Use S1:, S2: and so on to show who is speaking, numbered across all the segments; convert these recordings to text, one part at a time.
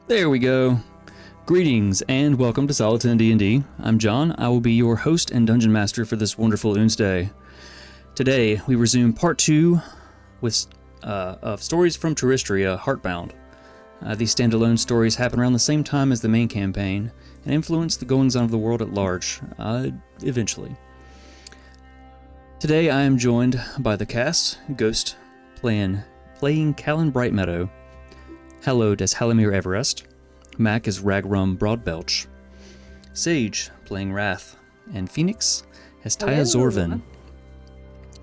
S1: There we go. Greetings and welcome to Solid 10 D&D. I'm John. I will be your host and dungeon master for this wonderful Oonsday. Today we resume part 2 of stories from Truistria, Heartbound. These standalone stories happen around the same time as the main campaign and influence the goings-on of the world at large, eventually. Today I am joined by the cast, Ghost playing Callan Brightmeadow, Hallowed as Halimir Everest, Mac as Ragrum Broadbelch, Sage playing Wrath, and Phoenix as Taya Zorvin.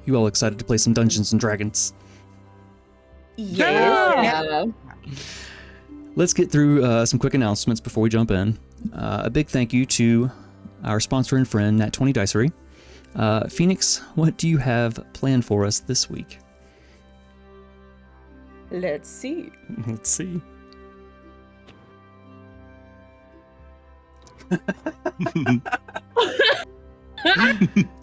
S1: You all excited to play some Dungeons & Dragons?
S2: Yeah!
S1: Let's get through some quick announcements before we jump in. A big thank you to our sponsor and friend, Nat20 Dicery. Phoenix, what do you have planned for us this week?
S2: Let's see.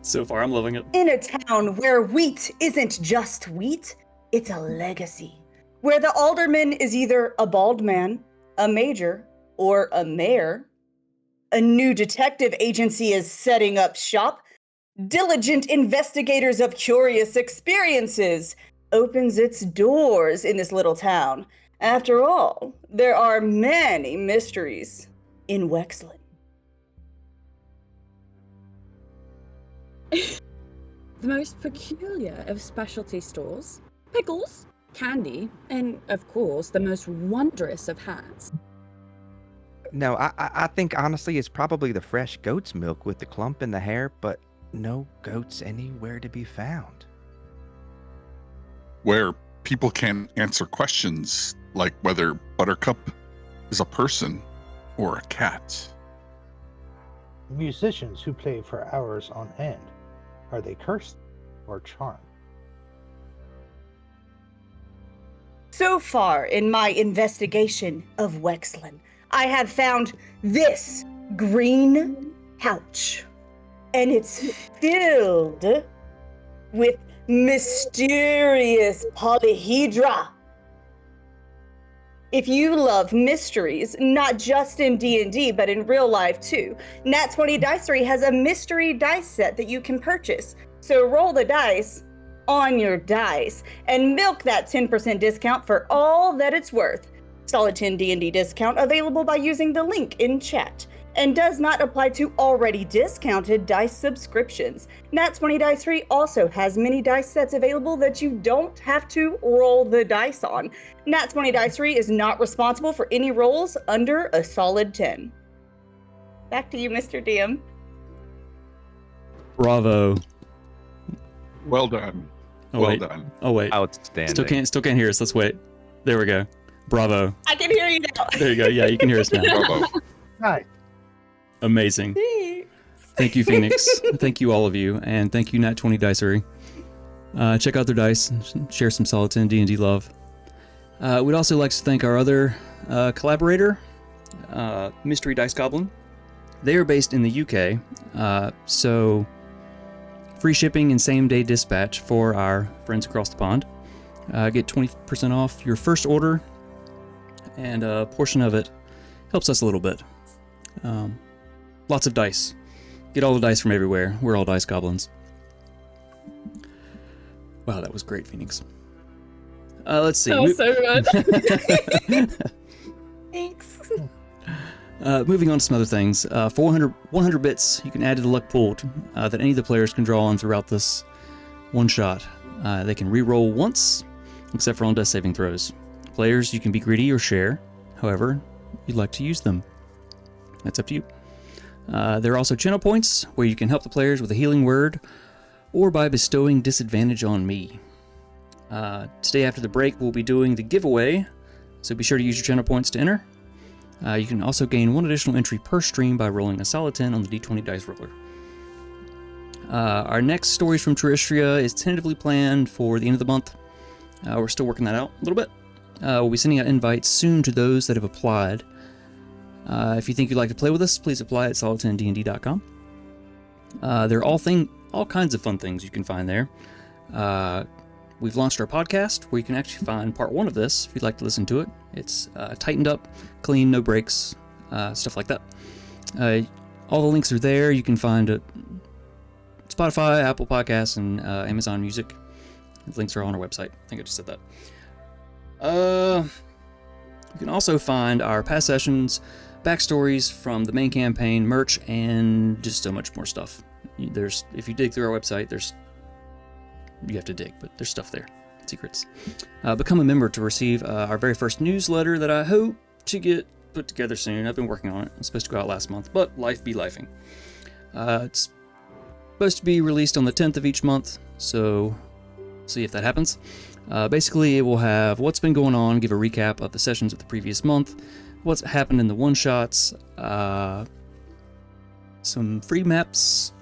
S1: So far, I'm loving it.
S2: In a town where wheat isn't just wheat, it's a legacy. Where the alderman is either a bald man, a major, or a mayor. A new detective agency is setting up shop. Diligent investigators of curious experiences opens its doors in this little town. After all, there are many mysteries in Wexlin.
S3: The most peculiar of specialty stores, pickles, candy, and of course the most wondrous of hats.
S4: No, I think honestly it's probably the fresh goat's milk with the clump in the hair, but no goats anywhere to be found.
S5: Where people can answer questions like whether Buttercup is a person or a cat.
S6: Musicians who play for hours on end. Are they cursed or charmed?
S2: So far in my investigation of Wexlin, I have found this green pouch. And it's filled with mysterious polyhedra. If you love mysteries, not just in D&D, but in real life too, Nat20 Dicery has a mystery dice set that you can purchase. So roll the dice on your dice and milk that 10% discount for all that it's worth. Solid 10 D&D discount available by using the link in chat. And does not apply to already discounted dice subscriptions. Nat20 Dicery also has many dice sets available that you don't have to roll the dice on. Nat20 Dicery is not responsible for any rolls under a solid 10. Back to you, Mr. DM.
S1: Bravo.
S5: Well done. Done.
S1: Oh wait.
S4: Outstanding.
S1: Still can't hear us. Let's wait. There we go. Bravo.
S2: I can hear you now.
S1: There you go. Yeah, you can hear us now.
S5: Bravo.
S6: Hi.
S1: Amazing. Thank you, Phoenix. Thank you, all of you. And thank you, Nat20 Dicery. Check out their dice and share some Solid 10 D&D love. We'd also like to thank our other collaborator, Mystery Dice Goblin. They are based in the UK, so free shipping and same-day dispatch for our friends across the pond. Get 20% off your first order, and a portion of it helps us a little bit. Lots of dice. Get all the dice from everywhere. We're all dice goblins. Wow, that was great, Phoenix. Let's see.
S3: That was so good.
S2: Thanks.
S1: Moving on to some other things. For 100 bits, you can add to the luck pool that any of the players can draw on throughout this one shot. They can re-roll once, except for on death saving throws. Players, you can be greedy or share, however you'd like to use them. That's up to you. There are also channel points, where you can help the players with a healing word, or by bestowing disadvantage on me. Today after the break, we'll be doing the giveaway, so be sure to use your channel points to enter. You can also gain one additional entry per stream by rolling a solid 10 on the D20 dice roller. Our next Stories from Truistria is tentatively planned for the end of the month. We're still working that out a little bit. We'll be sending out invites soon to those that have applied. If you think you'd like to play with us, please apply at solid10dnd.com. There are all kinds of fun things you can find there. we've launched our podcast where you can actually find part 1 of this if you'd like to listen to it. It's tightened up, clean, no breaks, stuff like that. All the links are there. You can find it Spotify, Apple Podcasts, and Amazon Music. The links are on our website. I think I just said that. You can also find our past sessions, backstories from the main campaign, merch, and just so much more stuff. If you dig through our website, you have to dig, but there's stuff there. Secrets. Become a member to receive our very first newsletter that I hope to get put together soon. I've been working on it. It's supposed to go out last month, but life be lifing. It's supposed to be released on the 10th of each month, so see if that happens. Basically, it will have what's been going on, give a recap of the sessions of the previous month, what's happened in the one-shots, some free maps,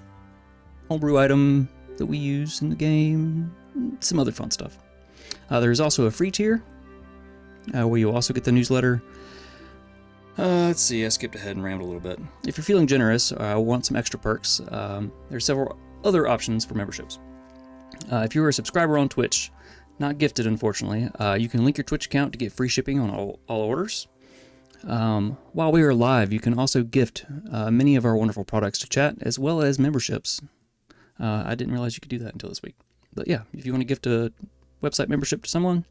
S1: homebrew item that we use in the game, some other fun stuff. There's also a free tier, where you'll also get the newsletter. Let's see, I skipped ahead and rambled a little bit. If you're feeling generous or want some extra perks, there's several other options for memberships. If you're a subscriber on Twitch, not gifted unfortunately, you can link your Twitch account to get free shipping on all orders. While we are live, you can also gift many of our wonderful products to chat, as well as memberships. I didn't realize you could do that until this week. But yeah, if you want to gift a website membership to someone,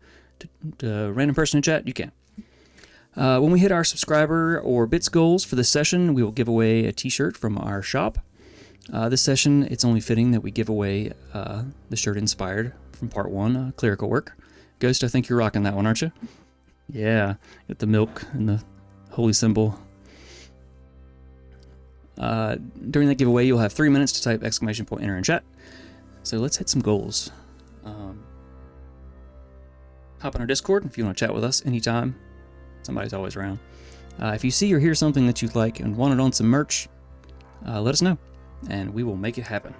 S1: to a random person in chat, you can. When we hit our subscriber or bits goals for this session, we will give away a t-shirt from our shop. This session, it's only fitting that we give away the shirt inspired from part 1, clerical work. Ghost, I think you're rocking that one, aren't you? Yeah, get the milk and the holy symbol. During that giveaway, you'll have 3 minutes to type ! Enter in chat. So let's hit some goals. Hop on our Discord if you want to chat with us anytime. Somebody's always around. If you see or hear something that you'd like and want it on some merch, let us know, and we will make it happen.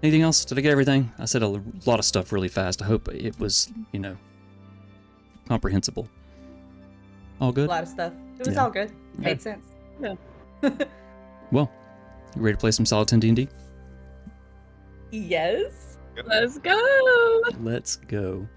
S1: Anything else? Did I get everything? I said a lot of stuff really fast. I hope it was, comprehensible. All good?
S2: A lot of stuff. It was
S1: Yeah.
S2: all good. Made sense.
S3: Yeah.
S1: Well, you ready to play some Solid 10 D&D?
S2: Yes.
S3: Let's go.
S1: Let's go.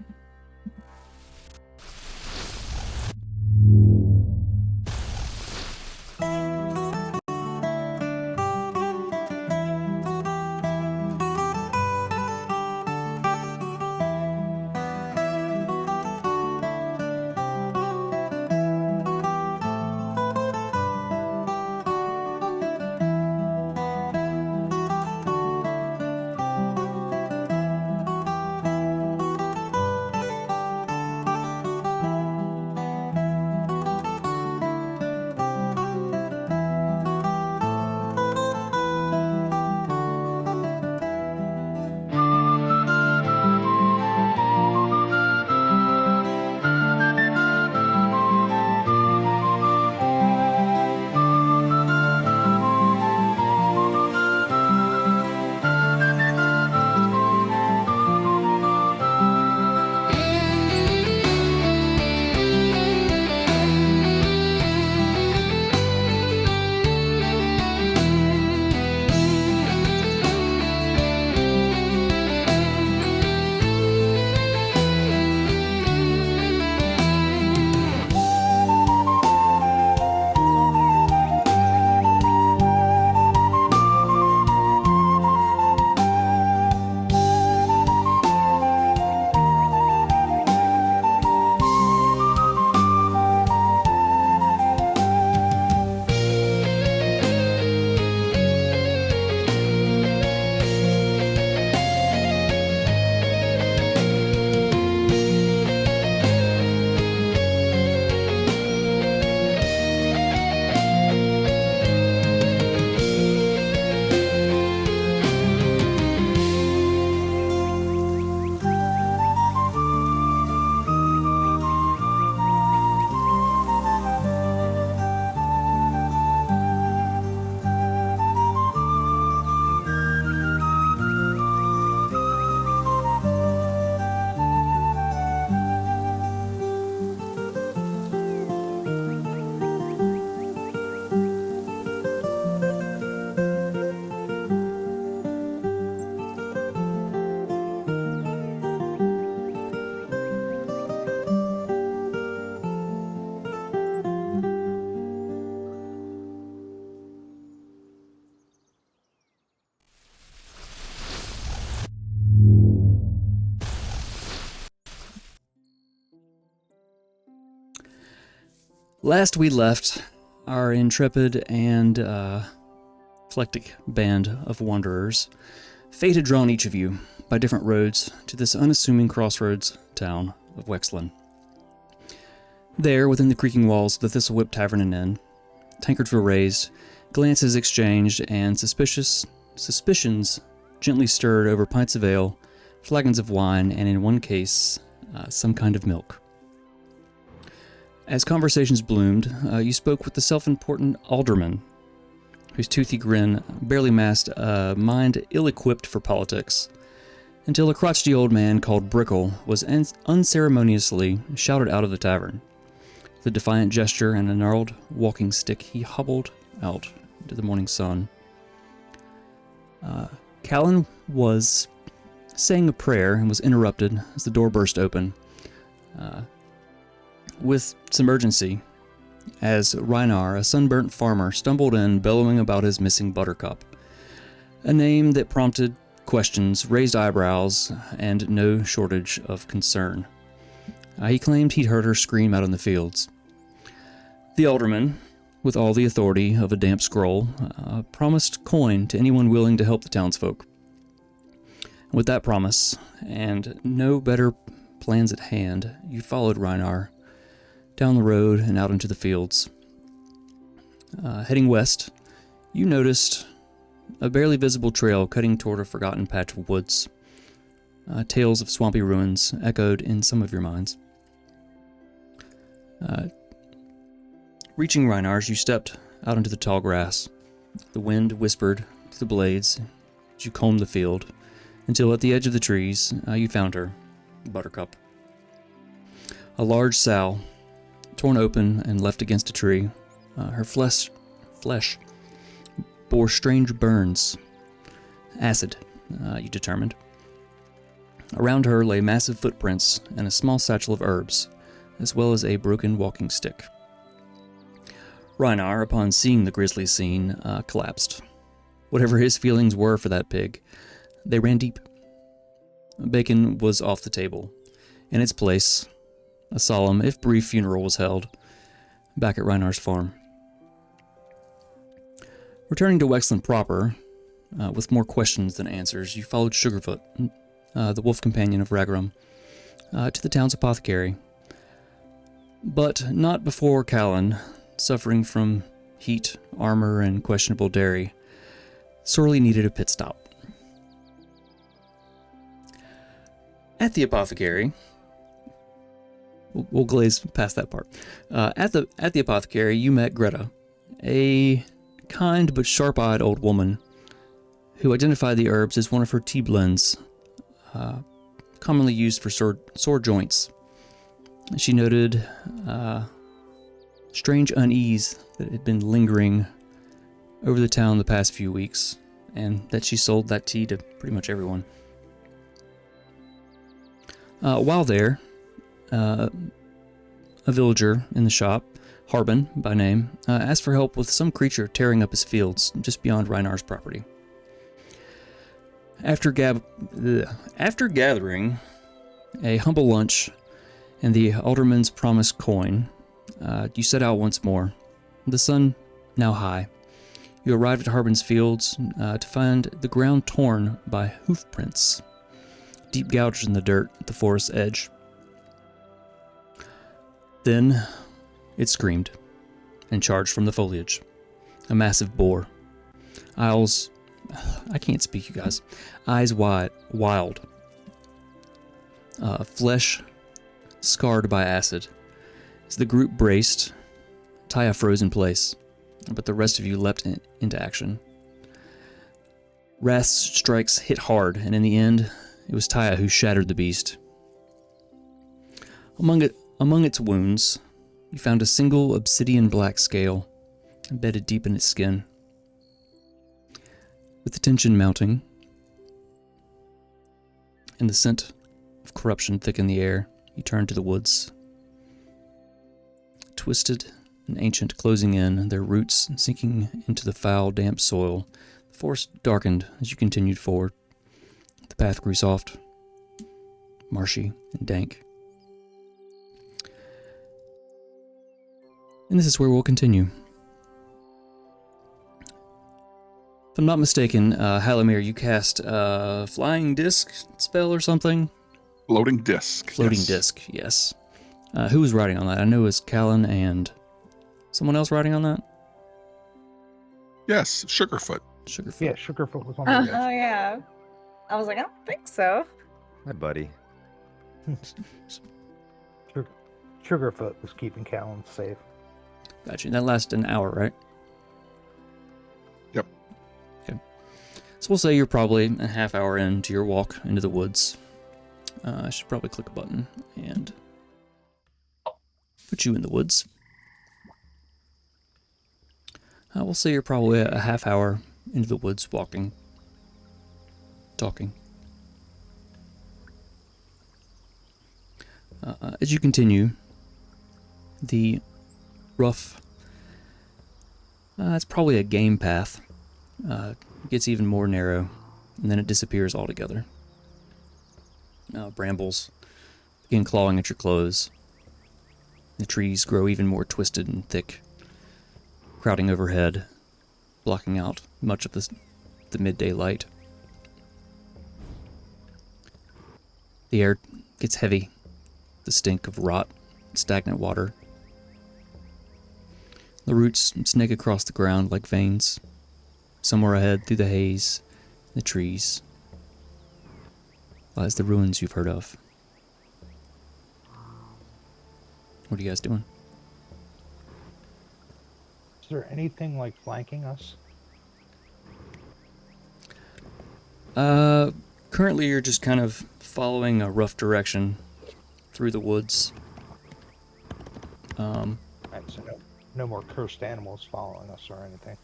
S1: Last we left, our intrepid and eclectic band of wanderers, fate had drawn each of you by different roads to this unassuming crossroads town of Wexlin. There, within the creaking walls of the Thistlewhip Tavern and Inn, tankards were raised, glances exchanged, and suspicions gently stirred over pints of ale, flagons of wine, and in one case, some kind of milk. As conversations bloomed, you spoke with the self-important alderman, whose toothy grin barely masked a mind ill-equipped for politics, until a crotchety old man called Brickle was unceremoniously shouted out of the tavern. With a defiant gesture and a gnarled walking stick, he hobbled out into the morning sun. Callan was saying a prayer and was interrupted as the door burst open with some urgency as Reinar, a sunburnt farmer, stumbled in, bellowing about his missing buttercup, a name that prompted questions, raised eyebrows, and no shortage of concern. He claimed he'd heard her scream out in the fields. The alderman, with all the authority of a damp scroll, promised coin to anyone willing to help the townsfolk. With that promise, and no better plans at hand, you followed Reinar down the road and out into the fields. Heading west, you noticed a barely visible trail cutting toward a forgotten patch of woods. Tales of swampy ruins echoed in some of your minds. Reaching Reinar's, you stepped out into the tall grass. The wind whispered through the blades as you combed the field, until at the edge of the trees, you found her, Buttercup. A large sow, torn open and left against a tree. Her flesh bore strange burns. Acid, you determined. Around her lay massive footprints and a small satchel of herbs, as well as a broken walking stick. Reinar, upon seeing the grisly scene, collapsed. Whatever his feelings were for that pig, they ran deep. Bacon was off the table. In its place, a solemn, if brief, funeral was held back at Reinar's farm. Returning to Wexlin proper, with more questions than answers, you followed Sugarfoot, the wolf companion of Ragrum, to the town's apothecary. But not before Callan, suffering from heat, armor, and questionable dairy, sorely needed a pit stop. At the apothecary, we'll glaze past that part. At the apothecary, you met Greta, a kind but sharp-eyed old woman who identified the herbs as one of her tea blends, commonly used for sore joints. She noted strange unease that had been lingering over the town the past few weeks, and that she sold that tea to pretty much everyone. While there, a villager in the shop, Harbin by name, asked for help with some creature tearing up his fields just beyond Reinar's property. After gathering a humble lunch and the alderman's promised coin, you set out once more. The sun now high. You arrived at Harbin's fields to find the ground torn by hoof prints, deep gouges in the dirt at the forest's edge. Then it screamed and charged from the foliage. A massive boar. I can't speak, you guys. Eyes wide, wild. Flesh scarred by acid. As the group braced, Taya froze in place, but the rest of you leapt into action. Wrath's strikes hit hard, and in the end, it was Taya who shattered the beast. Among its wounds, you found a single obsidian black scale, embedded deep in its skin. With the tension mounting, and the scent of corruption thick in the air, you turned to the woods. Twisted and ancient, closing in, their roots sinking into the foul, damp soil, the forest darkened as you continued forward. The path grew soft, marshy, and dank. And this is where we'll continue. If I'm not mistaken, Halimir, you cast a flying disc spell or something?
S5: Floating disc.
S1: Floating
S5: yes.
S1: disc, yes. Who was writing on that? I know it was Callan and someone else writing on that?
S5: Yes, Sugarfoot.
S1: Sugarfoot.
S6: Yeah, Sugarfoot was on the
S2: Oh
S6: list.
S2: yeah. I was like, I don't think so.
S4: My buddy.
S6: Sugarfoot was keeping Callan safe.
S1: Gotcha. That lasted an hour, right?
S5: Yep.
S1: Okay. So we'll say you're probably a half hour into your walk into the woods. I should probably click a button and put you in the woods. We'll say you're probably a half hour into the woods walking, talking. As you continue, the rough, it's probably a game path, gets even more narrow, and then it disappears altogether. Brambles begin clawing at your clothes. The trees grow even more twisted and thick, crowding overhead, blocking out much of the midday light. The air gets heavy, the stink of rot, stagnant water. The roots snake across the ground like veins. Somewhere ahead, through the haze, the trees, lies the ruins you've heard of. What are you guys doing?
S6: Is there anything like flanking us?
S1: Currently you're just kind of following a rough direction through the woods.
S6: And so no more cursed animals following us or anything.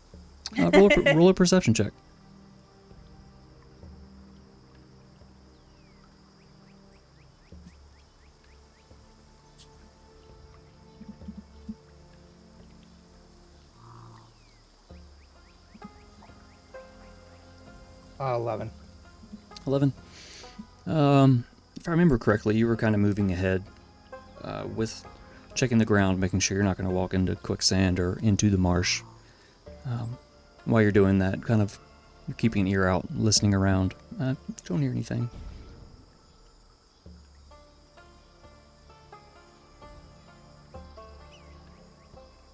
S1: Roll a perception check.
S6: Uh, 11.
S1: 11. If I remember correctly, you were kind of moving ahead with checking the ground, making sure you're not going to walk into quicksand or into the marsh. While you're doing that, kind of you're keeping an ear out, listening around. Don't hear anything.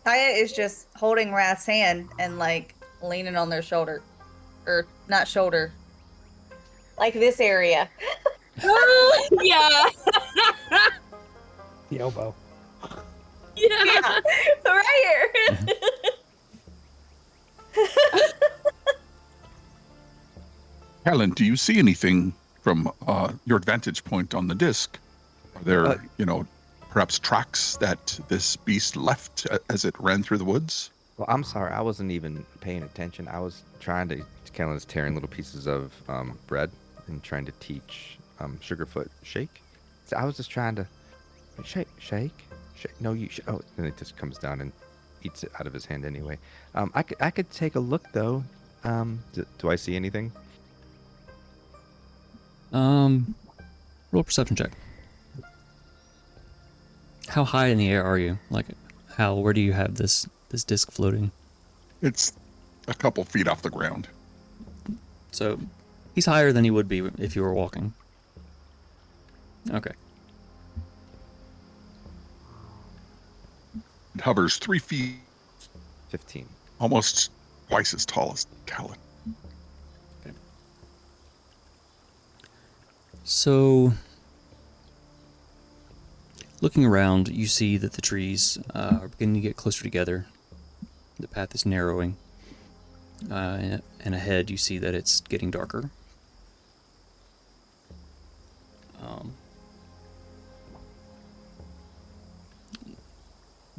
S2: Taya is just holding Rath's hand and like leaning on their shoulder. Or not shoulder. Like this area.
S3: Yeah.
S6: The elbow.
S3: Yeah.
S2: Right here.
S5: Helen, do you see anything from your vantage point on the disc? Are there, perhaps tracks that this beast left as it ran through the woods?
S4: Well, I'm sorry. I wasn't even paying attention. I was trying to, Kellen is tearing little pieces of bread and trying to teach Sugarfoot shake. So I was just trying to shake. No, you. Oh, and it just comes down and eats it out of his hand anyway. I could take a look though. Do I see anything?
S1: Roll a perception check. How high in the air are you? Like, where do you have this disc floating?
S5: It's a couple feet off the ground.
S1: So, he's higher than he would be if you were walking. Okay.
S5: It hovers 3 feet,
S4: 15.
S5: almost twice as tall as Callan.
S1: So, looking around, you see that the trees are beginning to get closer together. The path is narrowing. And ahead, you see that it's getting darker.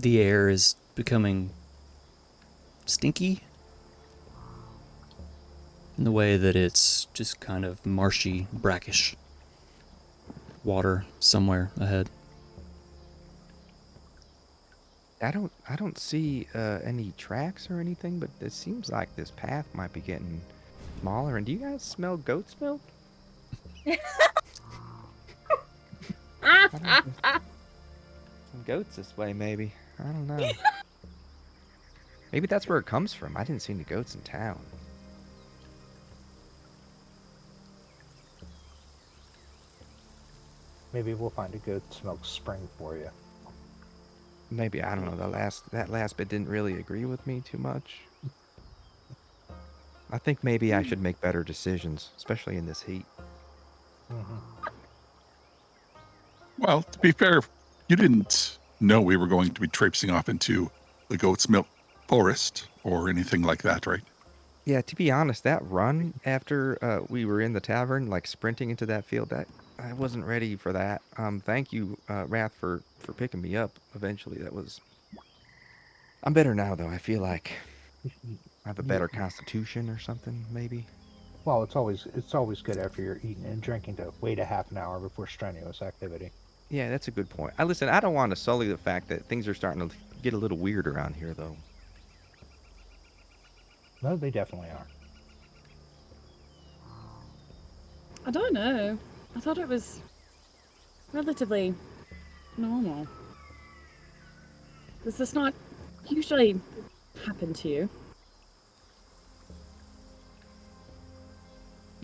S1: The air is becoming stinky in the way that it's just kind of marshy, brackish. Water somewhere ahead.
S4: I don't see any tracks or anything, but it seems like this path might be getting smaller. And do you guys smell goat's milk? I don't know. Some goats this way, maybe. I don't know. Maybe that's where it comes from. I didn't see any goats in town.
S6: Maybe we'll find a good smoke spring for you.
S4: Maybe, I don't know, that last bit didn't really agree with me too much. I think maybe I should make better decisions, especially in this heat.
S6: Hmm.
S5: Well, to be fair, you didn't know we were going to be traipsing off into the goat's milk forest or anything like that, right?
S4: Yeah, to be honest, that run after we were in the tavern, like sprinting into that field, that I wasn't ready for that. Thank you, Wrath, for picking me up eventually. I'm better now, though. I feel like I have a
S6: Yeah.
S4: better constitution or something, maybe.
S6: Well, it's always good after you're eating and drinking to wait a half an hour before strenuous activity.
S4: Yeah, that's a good point. Listen, I don't want to sully the fact that things are starting to get a little weird around here, though.
S6: No, they definitely are.
S3: I don't know. I thought it was relatively normal. Does this not usually happen to you?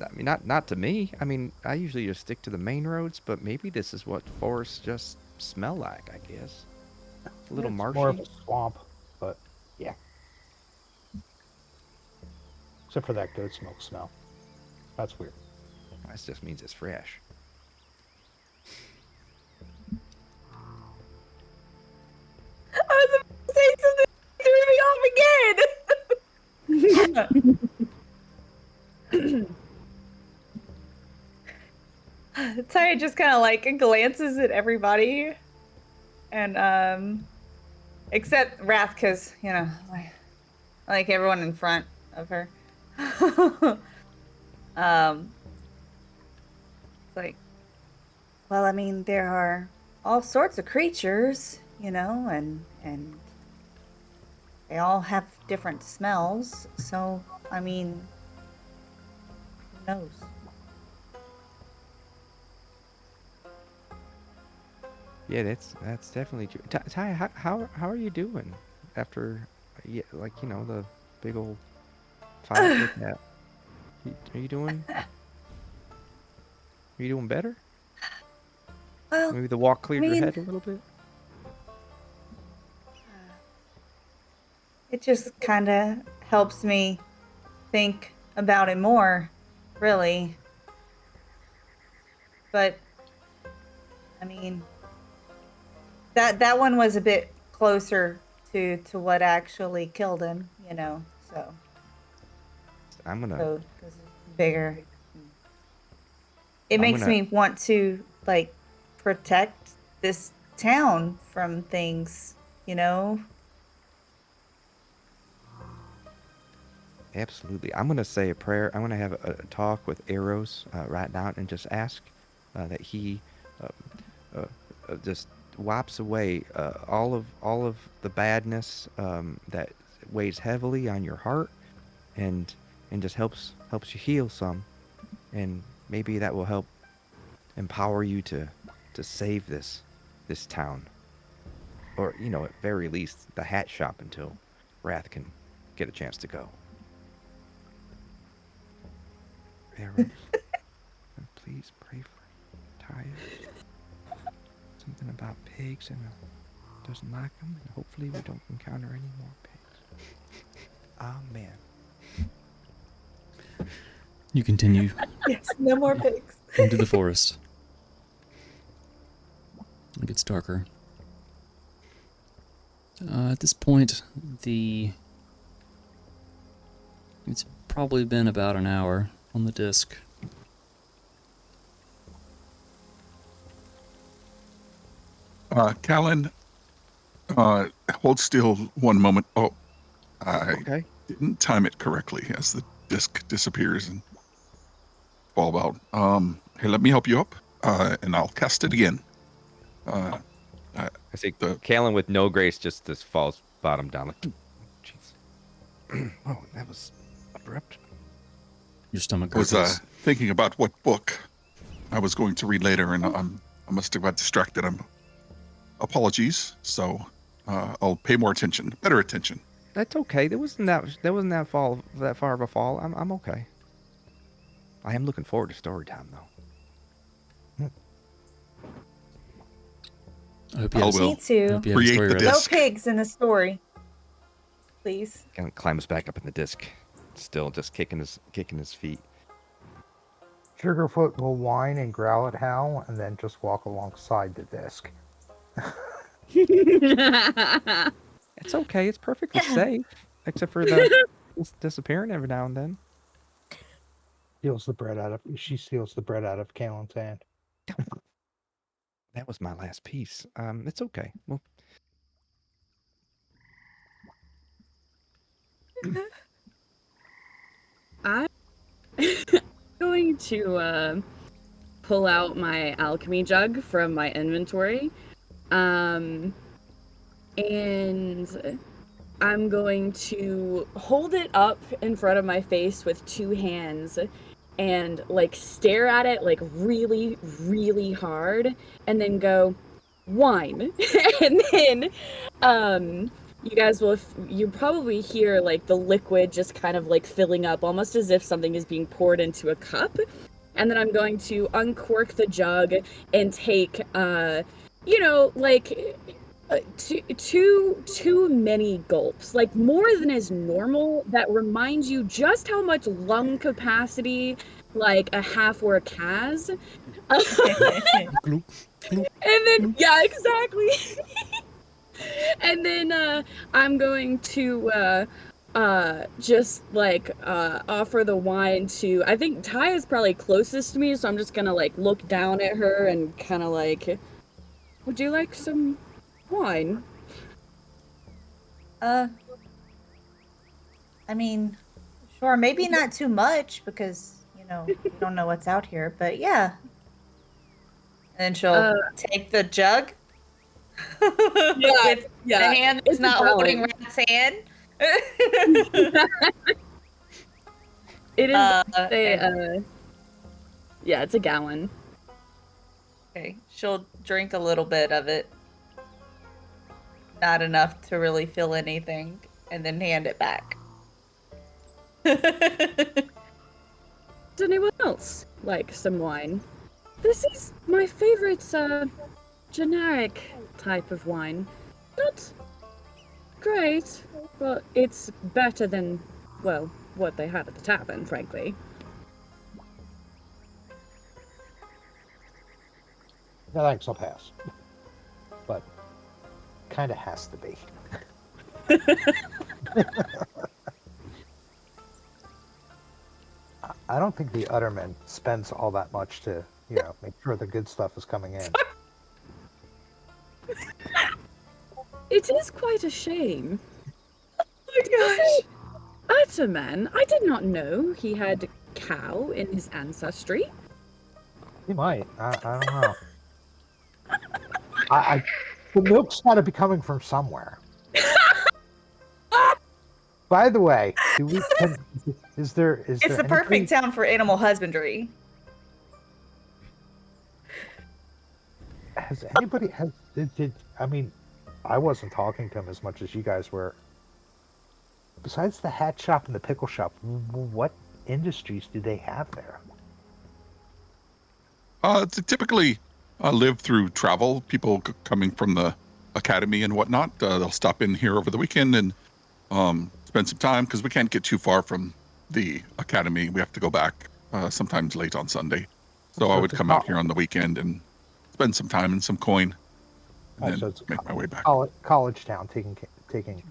S4: I mean, not to me. I mean, I usually just stick to the main roads, but maybe this is what forests just smell like, I guess. It's a little
S6: It's
S4: marshy.
S6: more of a swamp, but yeah. Except for that goat smoke smell. That's weird.
S4: That just means it's fresh.
S2: I was about to say something, threw me off again. Ty just kind of like glances at everybody, and except Wrath, because like everyone in front of her. It's like, well, I mean, there are all sorts of creatures, and they all have different smells. So, I mean, who knows?
S4: Yeah, that's definitely true. Ty, how are you doing after, the big old fight with that? Are you doing? Are you doing better?
S2: Well,
S4: Maybe the walk cleared your
S2: mean-
S4: head a little bit.
S2: it just kind of helps me think about it more, really. But I mean, that one was a bit closer to what actually killed him, So
S4: I'm gonna.
S2: so this is bigger. It
S4: I'm
S2: makes
S4: gonna.
S2: me want to like protect this town from things, you know.
S4: Absolutely. I'm going to say a prayer. I'm going to have a talk with Eros right now and just ask that he just wipes away all of the badness that weighs heavily on your heart and just helps you heal some, and maybe that will help empower you to save this town, or at very least the hat shop, until Wrath can get a chance to go. Eros, please pray for Taya. Something about pigs, and doesn't like them, and hopefully we don't encounter any more pigs. Amen.
S1: You continue
S2: Yes, no more pigs.
S1: into the forest. It gets darker. At this point, it's probably been about an hour on the disc.
S5: Callan, hold still one moment. Oh, I
S4: Okay.
S5: didn't time it correctly as the disc disappears and fall out. Here, let me help you up, and I'll cast it again.
S4: I see
S5: the-
S4: Kalen with no grace just falls bottom down. Like, jeez. Oh, that was abrupt.
S1: Your stomach
S5: I was
S1: gurgles.
S5: thinking about what book I was going to read later, and I must have got distracted. Apologies. So I'll pay more attention, better attention.
S4: That's okay. There wasn't that far of a fall. I'm okay. I am looking forward to story time though.
S1: I hope you
S5: I
S1: have,
S5: will
S2: Me too.
S1: I hope you have a
S5: create
S1: story
S5: the
S1: ready.
S2: No
S5: disc.
S2: pigs in the story, please.
S4: Kind of climbs back up in the disc, still just kicking his feet.
S6: Sugarfoot will whine and growl at Hal, and then just walk alongside the disc.
S4: It's okay. It's perfectly safe, except for the disappearing every now and then.
S6: She steals the bread out of Kalen's hand.
S4: That was my last piece. It's okay. Well,
S3: I'm going to pull out my alchemy jug from my inventory. And I'm going to hold it up in front of my face with two hands and like stare at it like really, really hard and then go, wine. And then you guys will you probably hear like the liquid just kind of like filling up almost as if something is being poured into a cup. And then I'm going to uncork the jug and take like too many gulps, like more than is normal, that reminds you just how much lung capacity like a half-orc has.
S1: Gloop, gloop.
S3: And then yeah, exactly. And then I'm going to just like offer the wine to, I think Ty is probably closest to me, so I'm just gonna like look down at her and kind of like, would you like some wine?
S2: I mean, sure, maybe not too much because, you don't know what's out here, but yeah. And she'll take the jug with the hand that's
S3: it's
S2: not
S3: a
S2: holding
S3: gallon.
S2: Rat's hand.
S3: It is
S2: And-
S3: yeah, it's a gallon.
S2: okay, she'll drink a little bit of it. Not enough to really feel anything, and then hand it back.
S3: Does anyone else like some wine? This is my favorite generic type of wine. Not great, but it's better than, well, what they had at the tavern, frankly.
S6: No thanks, I'll pass. But kind of has to be. I don't think the Utterman spends all that much to, make sure the good stuff is coming in.
S3: It is quite a shame.
S2: Oh my gosh.
S3: That's a man. I did not know he had cow in his ancestry.
S6: He might. I don't know. The milk's got to be coming from somewhere. By the way, is there
S2: It's the
S6: anything-
S2: perfect town for animal husbandry.
S6: Has anybody I mean, I wasn't talking to him as much as you guys were. Besides the hat shop and the pickle shop, what industries do they have there?
S5: To typically live through travel. People coming from the academy and whatnot. They'll stop in here over the weekend and spend some time because we can't get too far from the academy. We have to go back sometimes late on Sunday. So I would come out here on the weekend and spend some time and some coin, and
S6: So
S5: then
S6: it's
S5: make my way back.
S6: college town, taking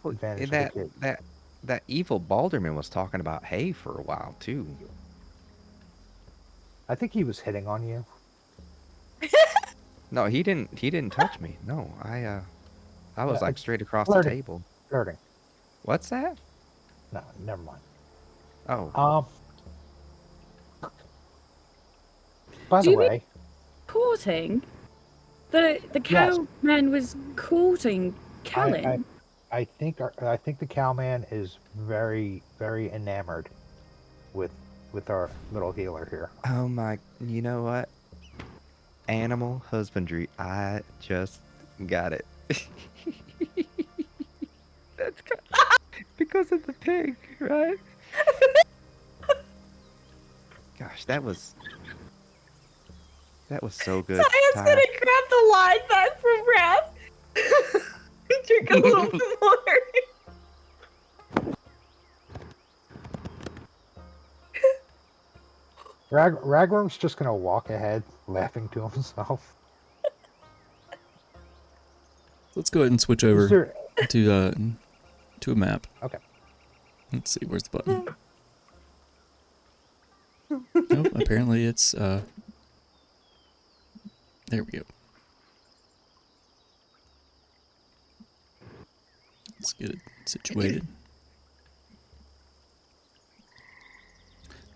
S4: well,
S6: advantage of
S4: that
S6: the kids.
S4: that evil Balderman was talking about hay for a while too.
S6: I think he was hitting on you.
S4: No, he didn't. He didn't touch me. No, I was
S6: Yeah,
S4: like straight across
S6: flirting.
S4: the table.
S6: Flirting.
S4: What's that?
S6: No, never mind.
S4: Oh,
S6: By
S3: Do
S6: the
S3: you mean-
S6: way,
S3: Courting? The cowman was courting Kellen.
S6: I think the cowman is very, very enamored with our little healer here.
S4: oh my! You know what? Animal husbandry. I just got it. That's goes in the pig, right? Gosh, that was so good.
S2: Saya's
S4: Ty.
S2: gonna grab the line back from Raph. Drink a little bit more.
S6: Ragworm's just gonna walk ahead, laughing to himself.
S1: Let's go ahead and switch
S6: Is
S1: over
S6: there...
S1: to a map.
S6: Okay.
S1: Let's see, where's the button? Nope, apparently it's there we go. Let's get it situated.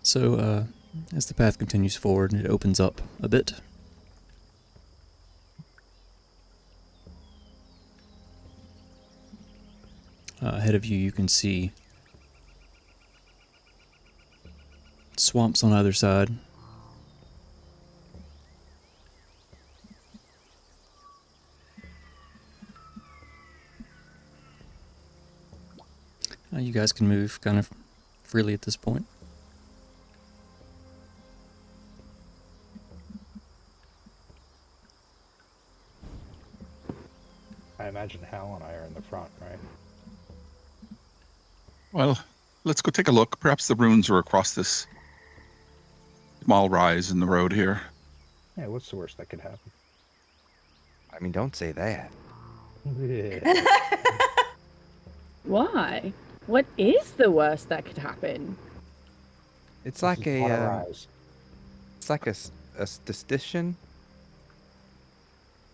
S1: So, as the path continues forward, it opens up a bit. Ahead of you, you can see swamps on either side. You guys can move kind of freely at this point.
S6: I imagine Hal and I are in the front, right?
S5: Well, let's go take a look. Perhaps the runes are across this small rise in the road here.
S6: Yeah, what's the worst that could happen?
S4: I mean, don't say that.
S3: Why? What is the worst that could happen?
S4: It's like a
S6: rise.
S4: it's like a statistician.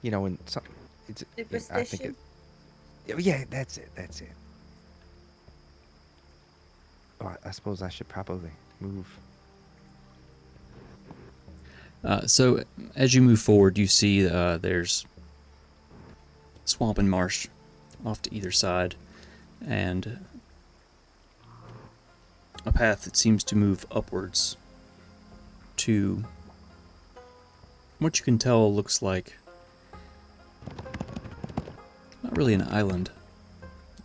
S4: You know, when some it's I think
S2: Superstition?
S4: it. Yeah, that's it. That's it. Oh, I suppose I should probably move.
S1: So, as you move forward, you see there's swamp and marsh off to either side, and a path that seems to move upwards to what you can tell looks like not really an island.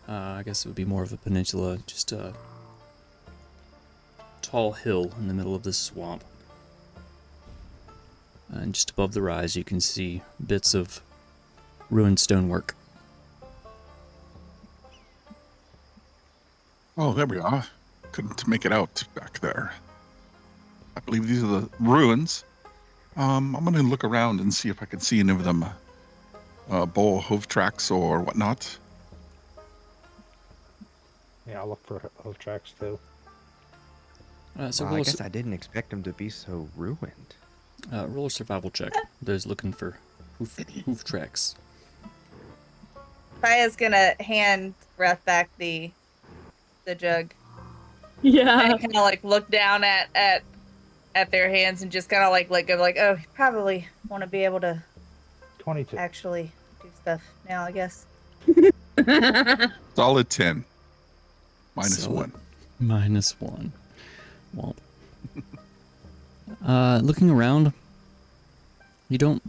S1: I guess it would be more of a peninsula, just a tall hill in the middle of this swamp. And just above the rise, you can see bits of ruined stonework.
S5: Oh, there we are. Couldn't make it out back there. I believe these are the ruins. I'm going to look around and see if I can see any of them bull hoof tracks or whatnot.
S6: Yeah, I'll look for hoof tracks too.
S1: So
S4: Well, I
S1: roll,
S4: guess I didn't expect them to be so ruined.
S1: roll a survival check. Those looking for hoof tracks.
S2: Saya's gonna hand Raph back the jug.
S3: Yeah.
S2: And kind of like look down at their hands and just kind of like let go, like, oh, you probably want to be able to
S6: 22.
S2: actually do stuff now, I guess.
S5: Solid 10. Minus
S1: Solid.
S5: 1.
S1: -1. Womp. Looking around, you don't.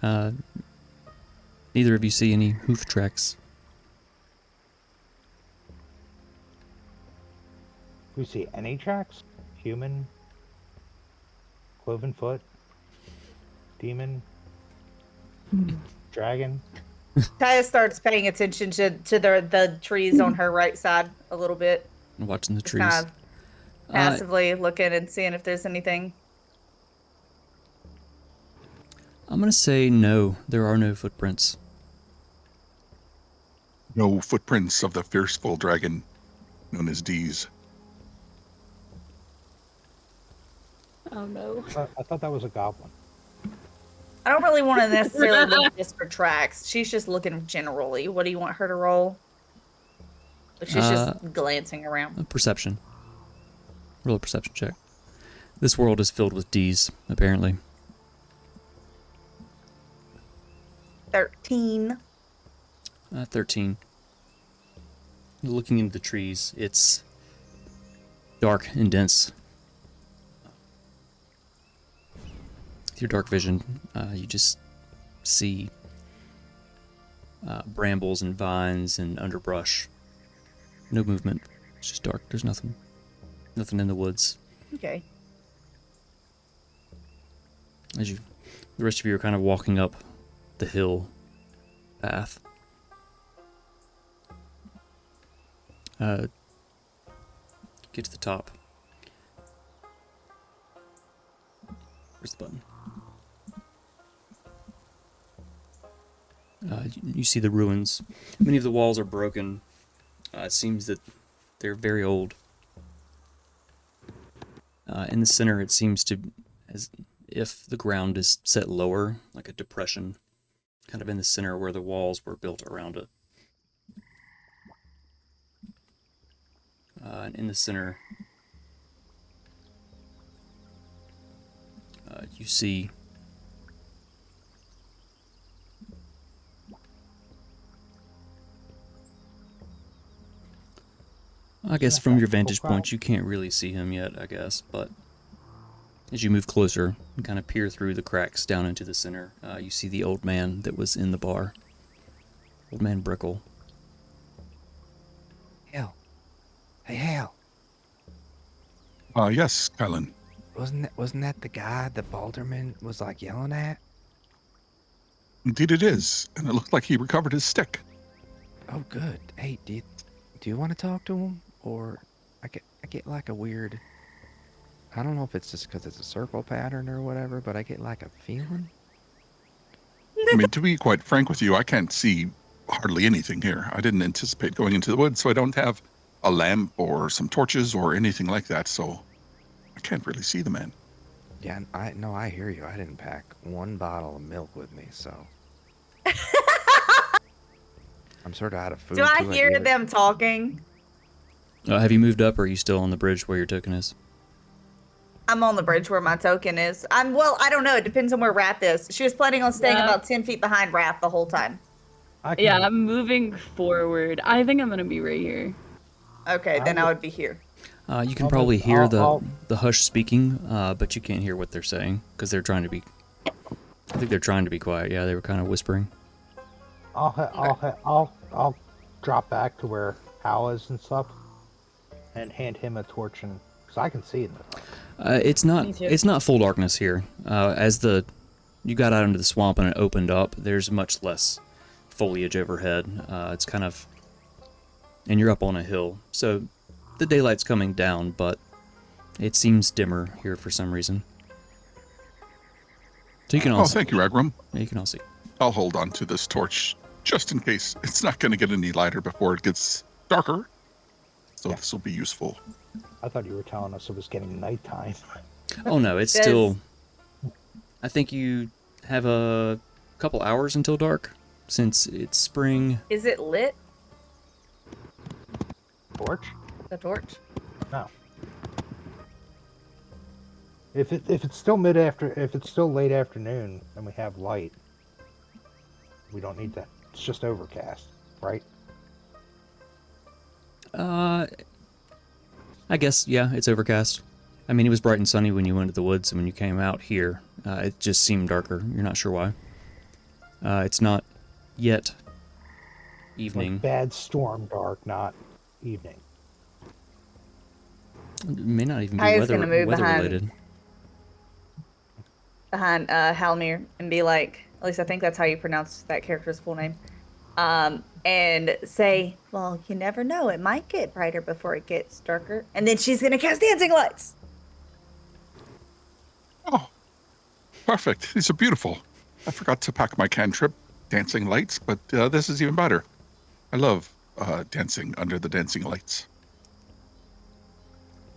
S1: Neither of you see any hoof tracks.
S6: Do we see any tracks? Human? Cloven foot? Demon? Dragon?
S2: Kaya starts paying attention to the trees on her right side a little bit.
S1: Watching the
S2: Just
S1: trees.
S2: kind of passively looking and seeing if there's anything.
S1: I'm gonna say no. There are no footprints.
S5: No footprints of the fierceful dragon known as D's.
S3: Oh no.
S6: I thought that was a goblin.
S2: I don't really want to necessarily look just for tracks. She's just looking generally. What do you want her to roll? But she's just glancing around.
S1: A perception. Roll a perception check. This world is filled with D's, apparently.
S2: 13.
S1: 13. Looking into the trees, it's dark and dense. With your dark vision, you just see brambles and vines and underbrush No movement. It's just dark. There's nothing in the woods.
S2: Okay.
S1: As the rest of you are kind of walking up the hill path. Get to the top. Where's the button? You see the ruins. Many of the walls are broken. It seems that they're very old. In the center, it seems to as if the ground is set lower, like a depression, kind of in the center where the walls were built around it. And in the center, you see I guess from your vantage point, you can't really see him yet, I guess, but as you move closer and kind of peer through the cracks down into the center, you see the old man that was in the bar. Old man Brickle.
S4: Hal. Hey, Hal.
S5: Yes, Kylan.
S4: Wasn't that the guy that Balderman was like yelling at?
S5: Indeed it is, and it looked like he recovered his stick.
S4: Oh, good. Hey, do you want to talk to him? Or I get like a weird, I don't know if it's just because it's a circle pattern or whatever, but I get like a feeling.
S5: I mean, to be quite frank with you, I can't see hardly anything here. I didn't anticipate going into the woods, so I don't have a lamp or some torches or anything like that, so I can't really see the man.
S4: Yeah, I hear you. I didn't pack one bottle of milk with me, so I'm sort of out of food.
S2: Do I
S4: too,
S2: hear
S4: guess.
S2: them talking?
S1: Have you moved up, or are you still on the bridge where your token is?
S2: I'm on the bridge where my token is. I don't know. It depends on where Wrath is. She was planning on staying about 10 feet behind Wrath the whole time.
S3: Yeah, I'm moving forward. I think I'm gonna be right here.
S2: Okay, then I would be here.
S1: You can probably hear the hush speaking, but you can't hear what they're saying because they're trying to be. I think they're trying to be quiet. Yeah, they were kind of whispering.
S6: I'll drop back to where Hal is and stuff, and hand him a torch, and because I can see in the dark.
S1: It's not full darkness here. As you got out into the swamp and it opened up, there's much less foliage overhead. It's kind of, and you're up on a hill, so the daylight's coming down, but it seems dimmer here for some reason. So you can all.
S5: Thank you, Agram.
S1: Yeah, you can all see.
S5: I'll hold on to this torch just in case. It's not going to get any lighter before it gets darker, so this will be useful.
S6: I thought you were telling us it was getting nighttime.
S1: Oh no, it's still. I think you have a couple hours until dark, since it's spring.
S2: Is it lit?
S6: Torch?
S2: The torch?
S6: No. If it's still if it's still late afternoon and we have light, we don't need that. It's just overcast, right?
S1: I guess, yeah, it's overcast. I mean, it was bright and sunny when you went to the woods, and when you came out here, it just seemed darker. You're not sure why. It's not yet evening.
S6: Like bad storm dark, not evening.
S1: It may not even be
S2: I was
S1: weather
S2: gonna move
S1: related.
S2: behind Halmir and be like, at least I think that's how you pronounce that character's full name, and say, well, you never know, it might get brighter before it gets darker, and then she's gonna cast dancing lights.
S5: Oh, perfect. These are beautiful. I forgot to pack my cantrip, dancing lights, but this is even better. I love dancing under the dancing lights.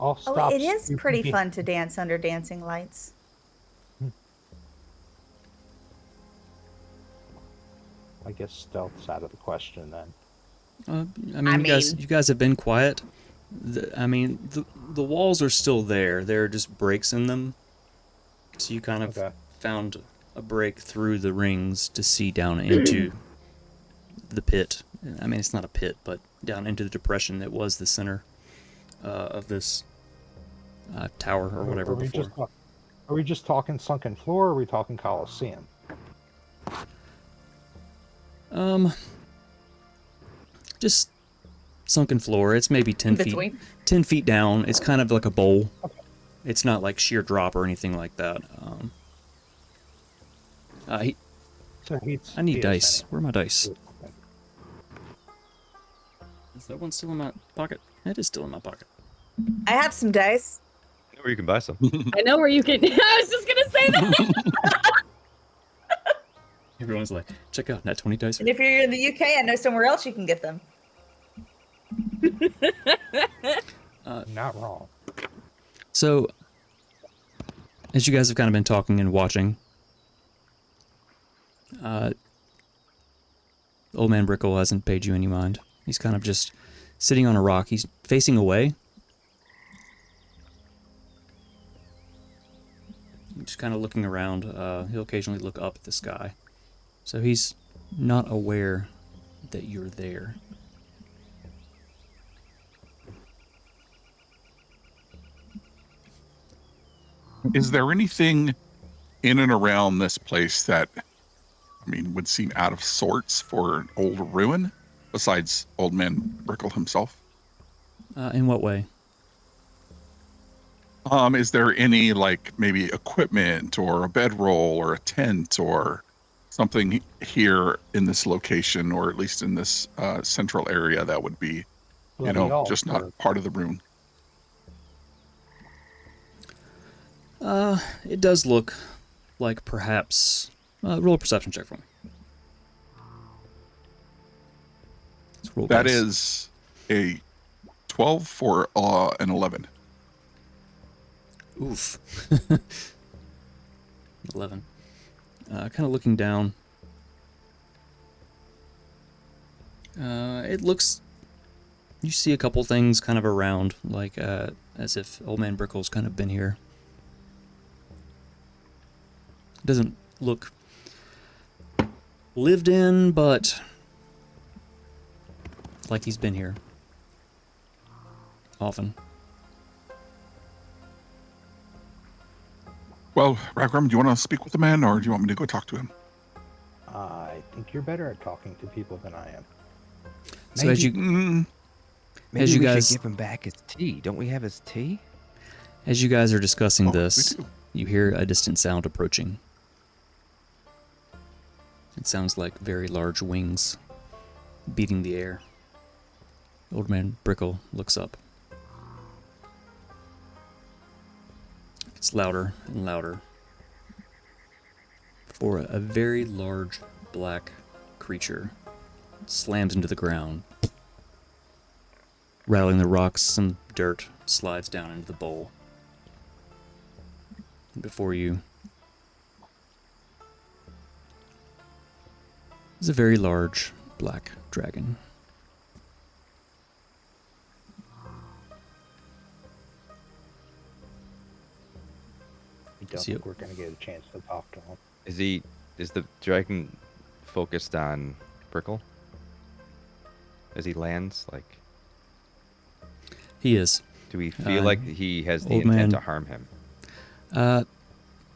S2: It is pretty fun to dance under dancing lights.
S6: I guess stealth's out of the question then.
S1: You guys have been quiet. The walls are still there. There are just breaks in them. So you kind of found a break through the rings to see down into the pit. I mean, it's not a pit, but down into the depression that was the center of this tower or whatever before.
S6: Are we just talking sunken floor, or are we talking Coliseum?
S1: Just sunken floor. It's maybe 10 feet.
S2: Between.
S1: 10 feet down. It's kind of like a bowl.
S6: Okay.
S1: It's not like sheer drop or anything like that.
S6: So
S1: I need dice. Where are my dice? Is that one still in my pocket? It is still in my pocket.
S2: I have some dice.
S4: Or you can buy some.
S3: I know where you can. I was just gonna say that.
S1: Everyone's like, check out Nat 20 dice.
S2: And if you're in the UK, I know somewhere else you can get them.
S6: Not wrong.
S1: So, as you guys have kind of been talking and watching, old man Brickle hasn't paid you any mind. He's kind of just sitting on a rock. He's facing away. Just kind of looking around. He'll occasionally look up at the sky. So he's not aware that you're there.
S5: Is there anything in and around this place that, I mean, would seem out of sorts for an old ruin, besides Old Man Brickle himself?
S1: In what way?
S5: Is there any, like, maybe equipment or a bedroll or a tent or something here in this location, or at least in this central area that would be, you know, just not part of the ruin?
S1: It does look like perhaps... roll a perception check for me. Let's roll
S5: That
S1: dice.
S5: is a 12 for an 11.
S1: Oof. 11. Kind of looking down. It looks... You see a couple things kind of around, like as if Old Man Brickle's kind of been here. Doesn't look lived in, but like he's been here often.
S5: Well, Ragram, do you want to speak with the man, or do you want me to go talk to him?
S6: I think you're better at talking to people than I am.
S1: So as you
S4: Maybe
S1: as you
S4: we
S1: guys
S4: should give him back his tea. Don't we have his tea?
S1: as you guys are discussing
S5: Oh,
S1: this,
S5: we do.
S1: you hear a distant sound approaching. It sounds like very large wings beating the air. Old Man Brickle looks up. It's louder and louder. Before a very large black creature slams into the ground. Rattling the rocks, some dirt slides down into the bowl. Before you is a very large black dragon.
S6: I don't
S1: See
S6: think
S1: you.
S6: we're going to get a chance to talk to him.
S4: Is the dragon focused on Brickle? As he lands, like,
S1: He is.
S4: do we feel like he has the
S1: old
S4: intent
S1: man.
S4: to harm him?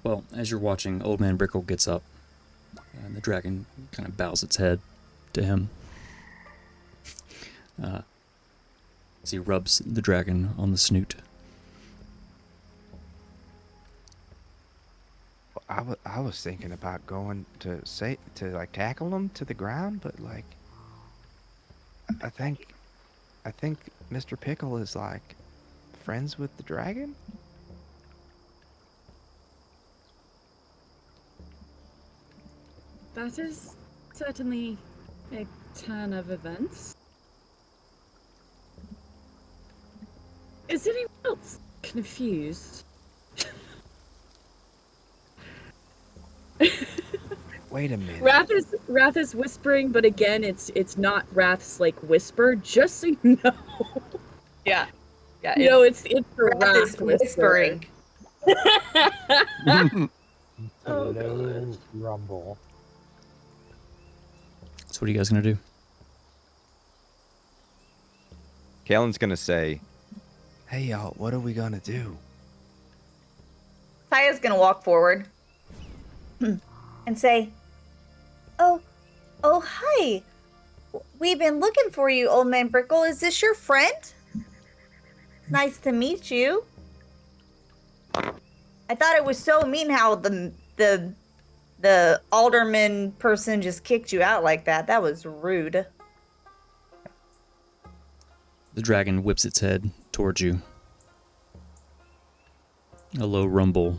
S1: Well, as you're watching, Old Man Brickle gets up, and the dragon kind of bows its head to him. As he rubs the dragon on the snoot.
S4: I was thinking about going to tackle him to the ground, but like, I think Mr. Pickle is like friends with the dragon.
S3: That is certainly a turn of events. Is anyone else confused?
S4: Wait a minute.
S3: Wrath is whispering, but again, it's not Wrath's like whisper. Just so you know.
S2: Yeah. Yeah.
S3: You know, it's the
S2: Wrath
S3: Wrath
S2: is whispering.
S3: Oh,
S6: Low rumble.
S1: So what are you guys gonna do?
S4: Kalen's gonna say, "Hey y'all, what are we gonna do?"
S2: Taya's gonna walk forward and say, "Oh, hi. we've been looking for you, Old Man Brickle. Is this your friend? Nice to meet you. I thought it was so mean how the alderman person just kicked you out like that. That was rude.
S1: The dragon whips its head towards you. A low rumble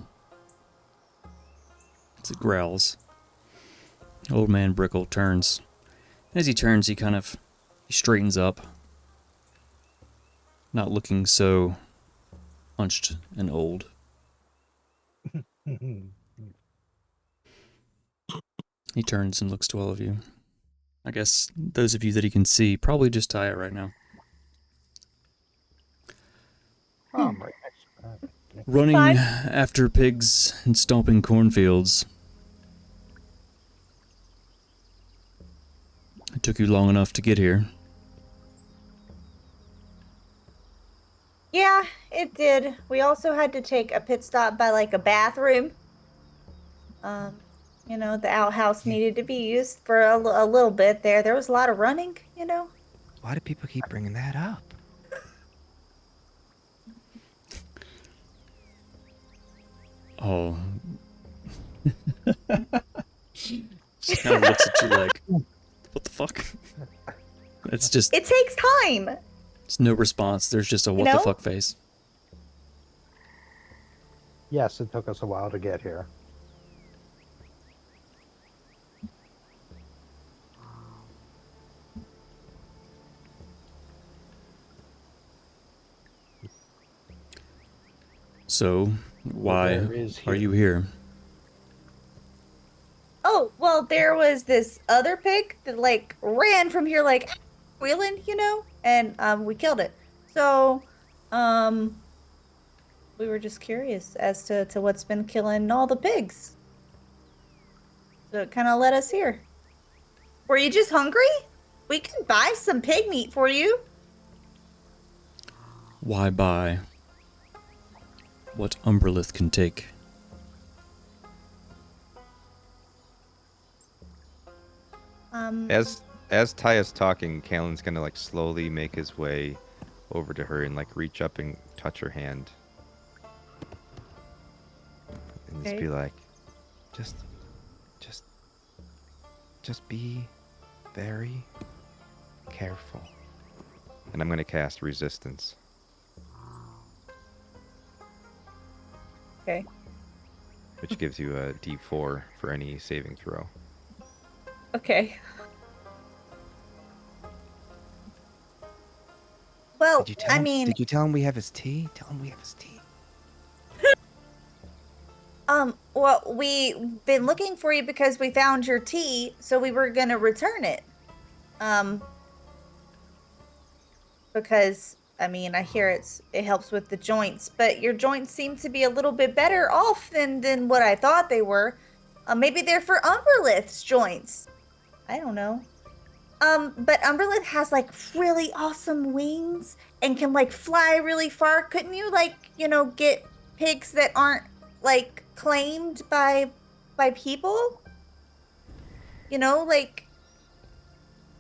S1: as it growls. Old Man Brickle turns. As he turns, he straightens up, not looking so hunched and old. He turns and looks to all of you. I guess those of you that he can see, probably just Taya right now.
S6: Oh, I'm right next to that.
S1: Running
S2: Fine.
S1: after pigs and stomping cornfields. It took you long enough to get here.
S2: Yeah, it did. We also had to take a pit stop by like a bathroom. The outhouse needed to be used for a little bit there. There was a lot of running,
S4: Why do people keep bringing that up?
S1: Oh. She kind of looks at you like, what the fuck? It's just,
S2: It takes time.
S1: it's no response. There's just a what the fuck face.
S6: Yes, it took us a while to get here.
S1: So, why
S6: There is
S1: are
S6: here.
S1: you here?
S2: Oh, well, there was this other pig that like ran from here like wheeling, and we killed it. So, we were just curious as to what's been killing all the pigs. So it kind of led us here. Were you just hungry? We can buy some pig meat for you.
S1: Why buy what Umberlith can take?
S4: As Taya's talking, Kalen's gonna like slowly make his way over to her and like reach up and touch her hand. And just
S2: Okay.
S4: be like, just be very careful. And I'm gonna cast resistance.
S2: Okay.
S4: Which gives you a D4 for any saving throw.
S2: Okay. Well,
S4: Did you tell him we have his tea? Tell him we have his tea.
S2: well, we've been looking for you because we found your tea, so we were gonna return it. Because I hear it helps with the joints, but your joints seem to be a little bit better off than what I thought they were. Maybe they're for Umberlith's joints. I don't know. But Umberlith has like really awesome wings and can like fly really far. Couldn't you get pigs that aren't like claimed by people?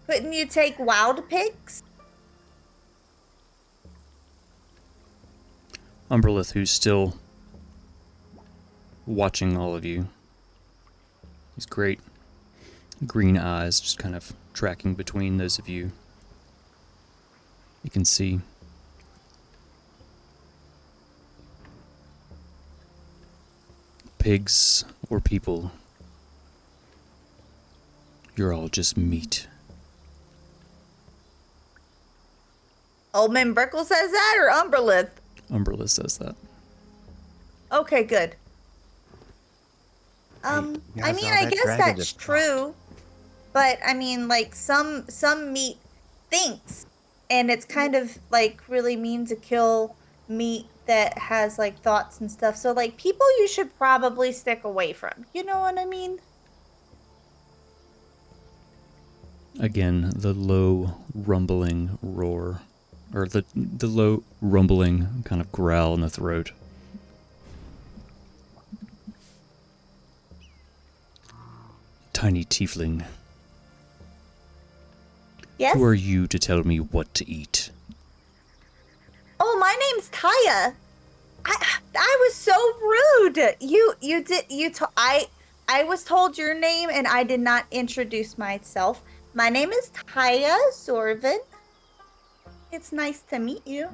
S2: Couldn't you take wild pigs?
S1: Umberlith, who's still watching all of you. His great green eyes just kind of tracking between those of you. You can see. Pigs or people, you're all just meat.
S2: Old Man Brickle says that, or Umberlith?
S1: Umberlith says that.
S2: Okay, good.
S4: you guys
S2: I
S4: saw that
S2: guess
S4: dragon
S2: that's
S4: just
S2: true. But some meat thinks, and it's kind of like really mean to kill meat that has like thoughts and stuff. So like people you should probably stick away from. You know what I mean?
S1: Again, the low rumbling roar, or the low rumbling kind of growl in the throat. Tiny tiefling.
S2: Yes?
S1: Who are you to tell me what to eat?
S2: Oh, my name's Taya. I was so rude. I was told your name and I did not introduce myself. My name is Taya Zorvin. It's nice to meet you.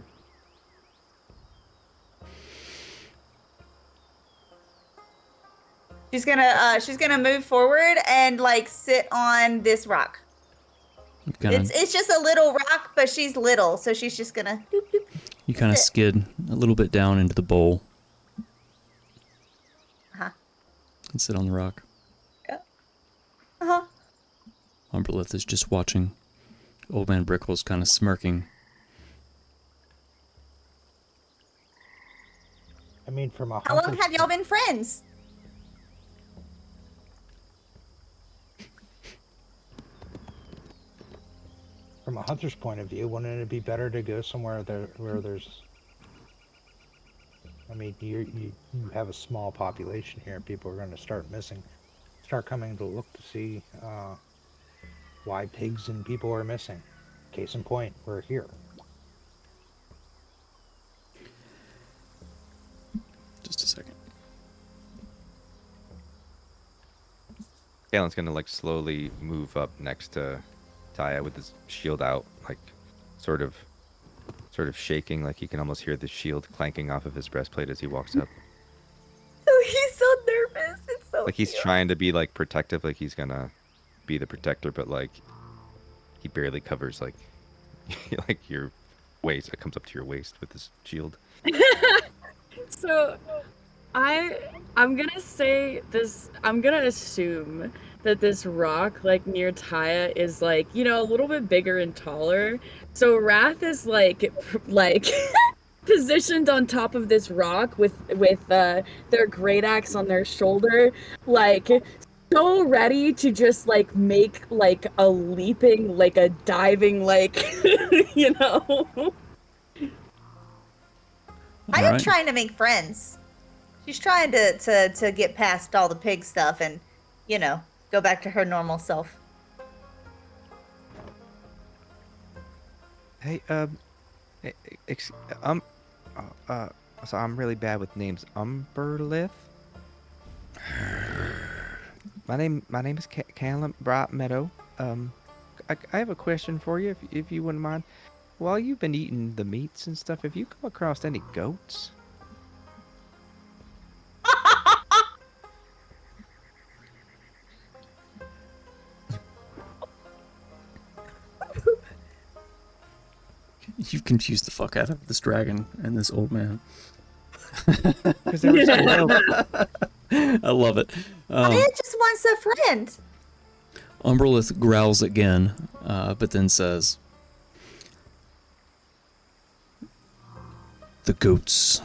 S2: She's gonna move forward and like sit on this rock. It's just a little rock, but she's little, so she's just gonna doop, doop,
S1: You kind of skid a little bit down into the bowl.
S2: Uh-huh.
S1: And sit on the rock.
S2: Yeah. Uh-huh.
S1: Umberlith is just watching. Old Man Brickle's kind of smirking.
S6: I mean, from a
S2: How long have y'all been friends?
S6: From a hunter's point of view, wouldn't it be better to go somewhere where there's... I mean, you have a small population here. People are going to start coming to look to see why pigs and people are missing. Case in point, we're here.
S1: Just a second.
S4: Galen's gonna like slowly move up next to Taya with his shield out, like sort of shaking, like he can almost hear the shield clanking off of his breastplate as he walks up.
S2: Oh, he's so nervous. It's so
S4: Like he's
S2: cute.
S4: trying to be like protective, like he's gonna be the protector, but like he barely covers like like your waist. It comes up to your waist with his shield.
S3: So, I'm gonna say this. I'm gonna assume that this rock, like near Taya, is like, you know, a little bit bigger and taller. So Wrath is like positioned on top of this rock with their great axe on their shoulder, like so ready to just like make like a leaping, like a diving, like you know.
S2: I am
S1: Alright.
S2: trying to make friends. She's trying to get past all the pig stuff and, you know, go back to her normal self.
S4: Hey, so I'm really bad with names. Umberlith. My name is Callum Bright Meadow. I have a question for you, if you wouldn't mind. While you've been eating the meats and stuff, have you come across any goats?
S1: You've confused the fuck out of this dragon and this old man.
S4: 'Cause there was some
S1: I love it.
S2: Aya just wants a friend.
S1: Umberlith growls again, but then says, "The goats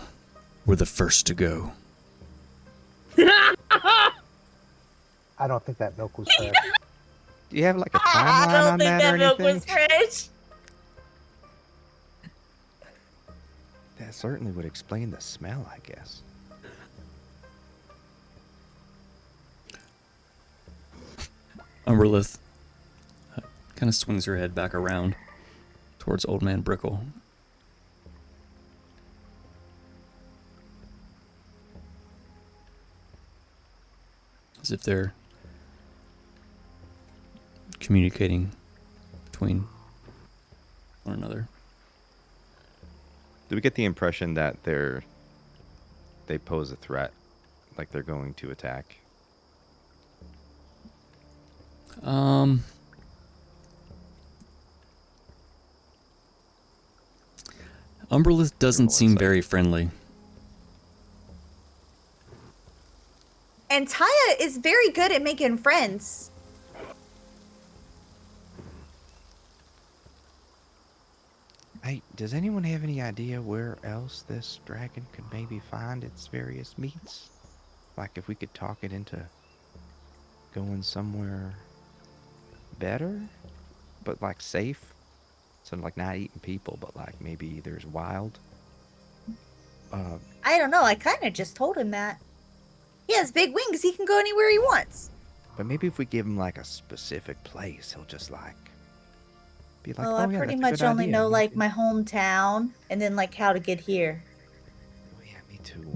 S1: were the first to go."
S6: I don't think that milk was fresh.
S4: Do you have like a
S2: I
S4: timeline
S2: don't
S4: on
S2: think
S4: that,
S2: that
S4: or
S2: milk
S4: anything?
S2: was fresh.
S4: That certainly would explain the smell, I guess.
S1: Umberlith kind of swings her head back around towards Old Man Brickle. As if they're communicating between one another.
S4: Do we get the impression that they pose a threat, like they're going to attack?
S1: Umberlith doesn't
S4: Roll
S1: seem
S4: insight.
S1: very friendly.
S2: And Taya is very good at making friends.
S4: Hey, does anyone have any idea where else this dragon could maybe find its various meats? Like if we could talk it into going somewhere better, but like safe? So like not eating people, but like maybe there's wild.
S2: I don't know. I kind of just told him that. He has big wings. He can go anywhere he wants.
S4: But maybe if we give him like a specific place, he'll just like Be like,
S7: Well,
S4: oh
S7: I
S4: yeah,
S7: pretty
S4: that's a
S7: much
S4: good
S7: only
S4: idea.
S7: know
S4: I'm
S7: like
S4: gonna
S7: my hometown and then like how to get here.
S4: oh, yeah, me too.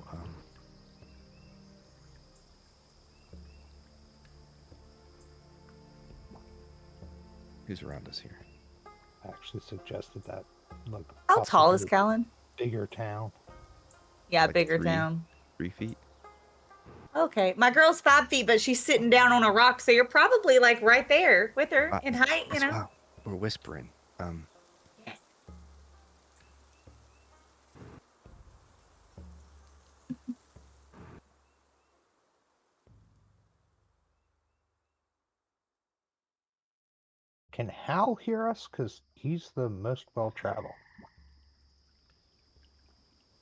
S4: Who's around us here?
S6: I actually suggested that. Like,
S2: How tall is
S6: possibly
S2: Callan?
S6: bigger town.
S2: Yeah,
S4: Like
S2: bigger
S4: 3
S2: town.
S4: 3 feet.
S2: Okay, my girl's 5 feet, but she's sitting down on a rock, so you're probably like right there with her in height, you
S4: That's
S2: know?
S4: why we're whispering.
S6: Can Hal hear us? Because he's the most well-traveled.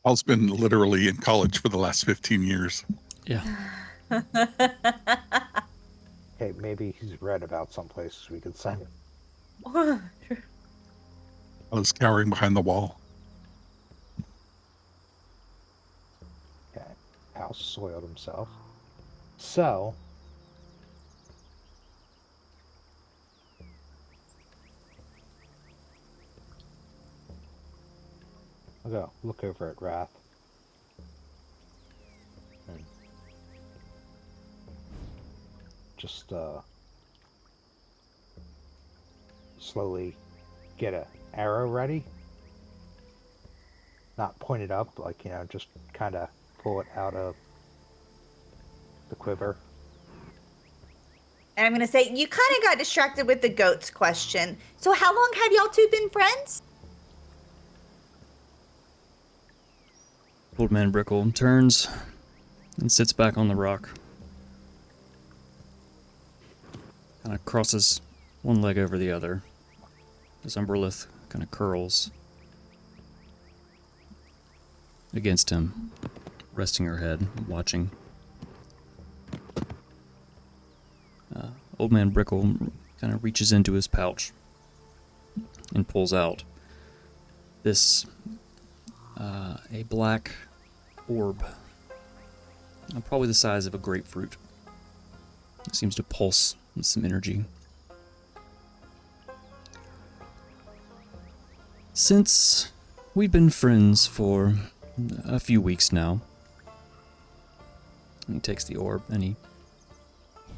S5: Hal's been literally in college for the last 15 years.
S1: Yeah.
S6: Hey, maybe he's read about some places we could send him.
S5: I was cowering behind the wall.
S6: Okay. Hal soiled himself. So, I'll go look over at Wrath. And just slowly get a arrow ready. Not pointed up, like, just kind of pull it out of the quiver.
S2: And I'm gonna say, you kind of got distracted with the goats question. So how long have y'all two been friends?
S1: Old man Brickle turns and sits back on the rock. Kind of crosses one leg over the other. As Umberlith kind of curls against him, resting her head, watching. Old man Brickle kind of reaches into his pouch and pulls out this a black orb, probably the size of a grapefruit. It seems to pulse with some energy. Since we've been friends for a few weeks now, and he takes the orb and he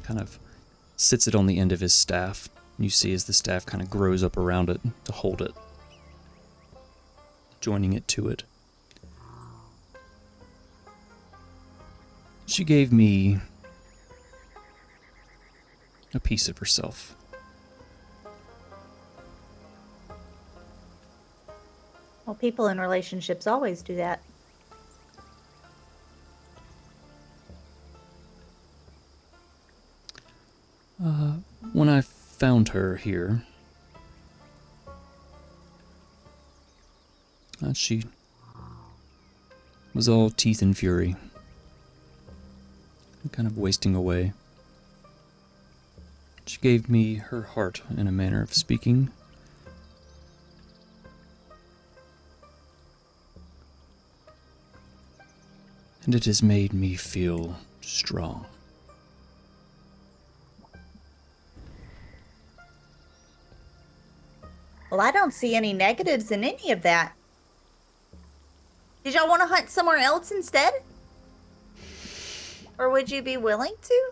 S1: kind of sits it on the end of his staff. You see as the staff kind of grows up around it to hold it, joining it to it. She gave me a piece of herself.
S7: Well, people in relationships always do that.
S1: When I found her here, she was all teeth and fury, kind of wasting away. She gave me her heart in a manner of speaking. And it has made me feel strong.
S2: Well, I don't see any negatives in any of that. Did y'all want to hunt somewhere else instead? Or would you be willing to?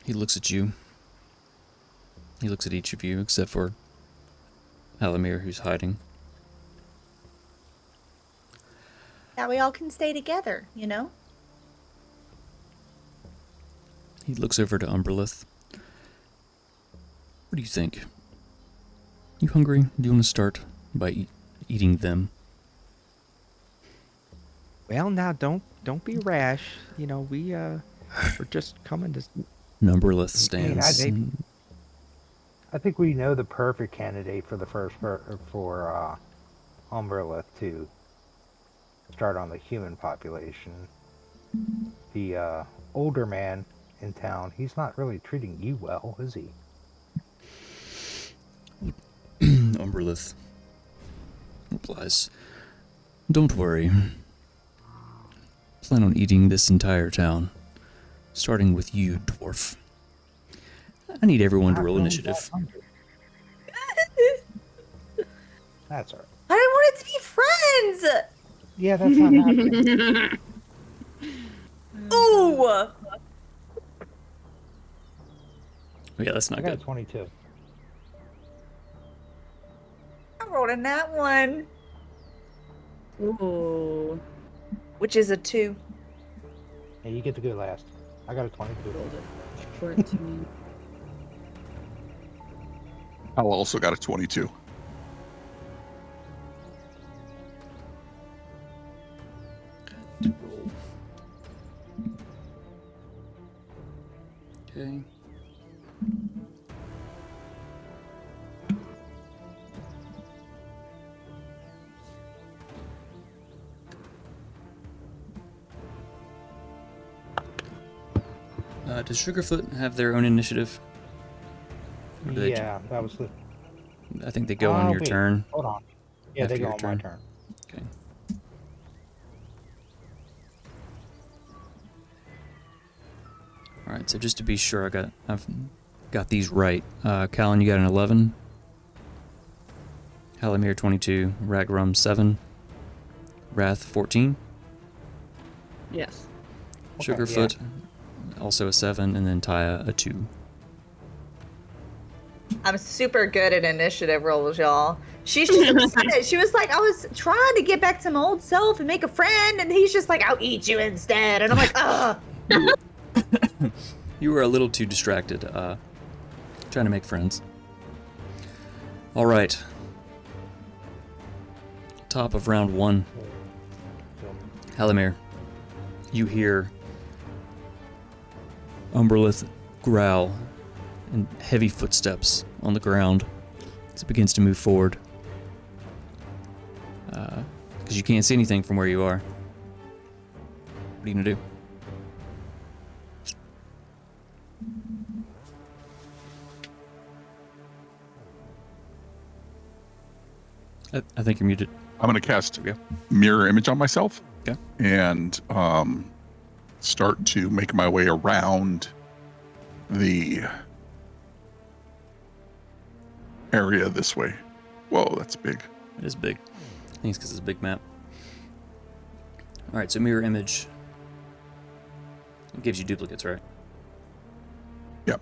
S1: He looks at you. He looks at each of you, except for Alamir, who's hiding.
S2: That we all can stay together, you know?
S1: He looks over to Umberlith. What do you think? You hungry? Do you want to start by eating them?
S4: Well, now don't be rash. We're just coming to.
S1: Umberlith stands.
S6: I think we know the perfect candidate for the for Umberlith to start on the human population. The older man in town, he's not really treating you well, is he?
S1: Umberlith replies, "Don't worry. Plan on eating this entire town. Starting with you, dwarf. I need everyone to
S6: Not
S1: roll
S6: really
S1: initiative.
S6: that hungry. That's all right.
S2: I didn't want it to be friends.
S6: Yeah, that's not happening.
S2: Ooh.
S1: Oh yeah, that's
S6: I
S1: not
S6: got a
S1: good.
S6: 22.
S2: I rolled in that one,
S3: Ooh.
S2: which is a 2.
S6: Hey, you get to go last. I got a 22.
S3: Rolled a 14.
S5: I also got a 22.
S1: Roll. Okay. Does Sugarfoot have their own initiative? Or do they
S6: Yeah, that was the.
S1: I think they go on your
S6: wait,
S1: turn.
S6: Hold on. Yeah,
S1: After
S6: they go
S1: your
S6: on
S1: turn.
S6: my turn.
S1: Okay. All right. So just to be sure, I've got these right. Callan, you got an 11. Halimir 22. Ragrum 7. Wrath 14.
S3: Yes.
S6: Okay,
S1: Sugarfoot also a 7, and then Taya a 2.
S2: I'm super good at initiative rolls, y'all. She's just upset. She was like, I was trying to get back to my old self and make a friend, and he's just like, I'll eat you instead. And I'm like, ugh.
S1: You were a little too distracted, trying to make friends. All right. Top of round 1. Halimir, you hear Umberlith growl and heavy footsteps on the ground as it begins to move forward. Because you can't see anything from where you are. What are you gonna do? I think you're muted.
S5: I'm going to cast
S1: There we go.
S5: mirror image on myself.
S1: Okay.
S5: And start to make my way around the area this way. Whoa, that's big.
S1: It is big. I think it's because it's a big map. Alright, so mirror image. It gives you duplicates, right?
S5: Yep,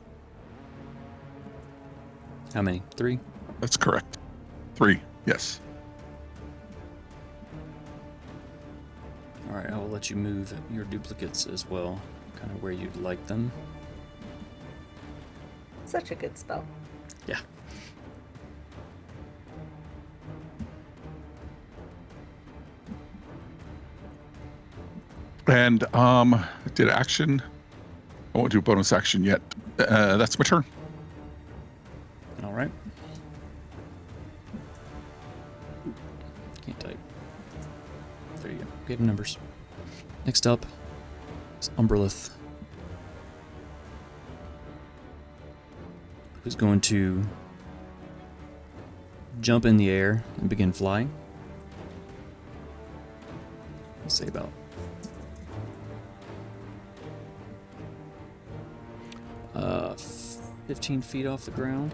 S1: How many? 3?
S5: that's correct. 3, yes.
S1: Alright, I will let you move your duplicates as well. Kind of where you'd like them.
S2: Such a good spell.
S1: Yeah.
S5: And did action. I won't do bonus action yet. That's my turn.
S1: Alright. Can't type. There you go. Give him numbers. Next up is Umberlith, who's going to jump in the air and begin flying. Let's say about 15 feet off the ground.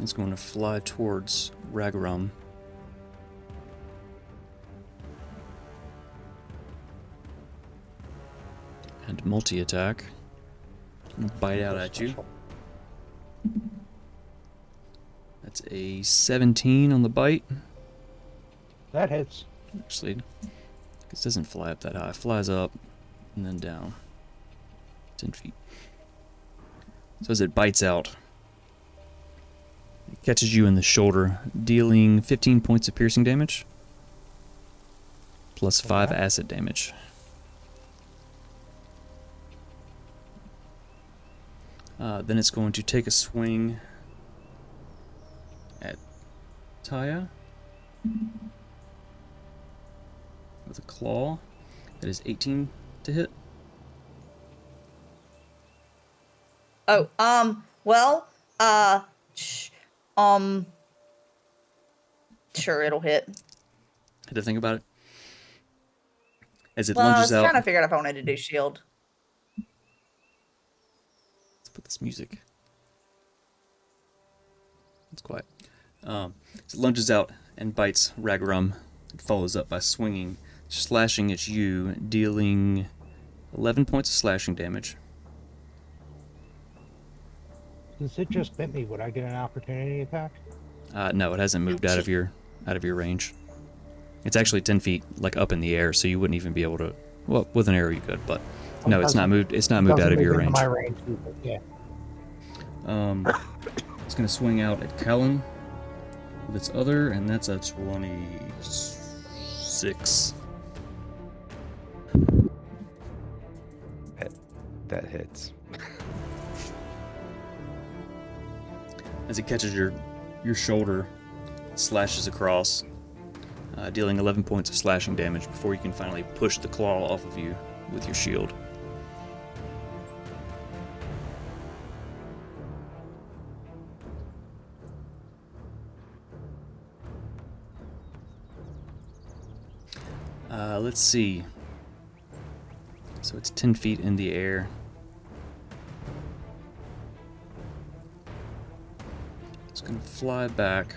S1: It's going to fly towards Ragarum. And multi-attack. Gonna bite out at you. That's a 17 on the bite.
S6: That hits.
S1: Actually, this doesn't fly up that high. It flies up and then down. 10 feet. So as it bites out, it catches you in the shoulder, dealing 15 points of piercing damage, plus 5
S6: Okay.
S1: acid damage. Then it's going to take a swing at Taya with a claw. That is 18 to hit.
S2: Oh, sure, it'll hit.
S1: Had to think about it. as it
S2: Well, I
S1: lunges
S2: was
S1: out.
S2: trying to figure out if I wanted to do shield.
S1: Let's put this music. It's quiet. As it lunges out and bites Ragarum, it follows up by swinging, slashing at you, dealing 11 points of slashing damage.
S6: Since it just bit me, would I get an opportunity attack?
S1: No, it hasn't moved out of your range. It's actually 10 feet like up in the air, so you wouldn't even be able to. Well, with an arrow you could, but no, it's not moved. It's not moved out of your range.
S6: My range either, yeah.
S1: It's gonna swing out at Callan with its other, and that's a 26.
S4: That hits.
S1: As it catches your shoulder, it slashes across, dealing 11 points of slashing damage before you can finally push the claw off of you with your shield. Let's see. So it's 10 feet in the air. It's gonna fly back.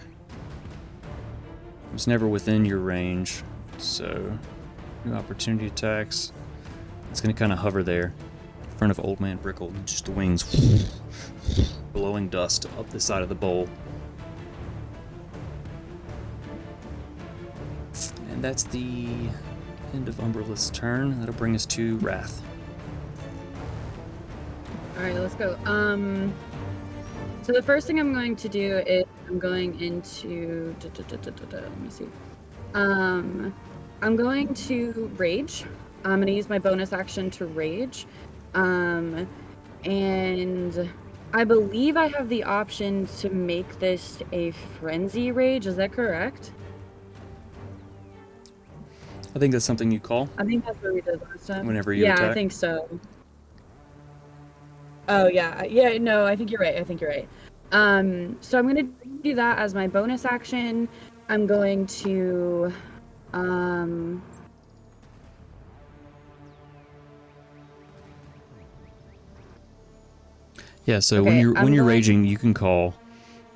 S1: It's never within your range, so no opportunity attacks. It's gonna kind of hover there in front of Old Man Brickle, and just the wings blowing dust up the side of the bowl. And that's the end of Umberlith's turn. That'll bring us to Wrath.
S3: Alright, let's go. So the first thing I'm going to do is I'm going into let me see. I'm going to rage. I'm gonna use my bonus action to rage. And I believe I have the option to make this a frenzy rage, is that correct?
S1: I think that's something you call
S3: I think that's what we did last time.
S1: whenever you
S3: yeah,
S1: attack.
S3: I think so. Oh yeah, no, I think you're right. So I'm gonna do that as my bonus action. I'm going to
S1: Yeah, so
S3: Okay,
S1: when you're
S3: I'm going-
S1: raging, you can call.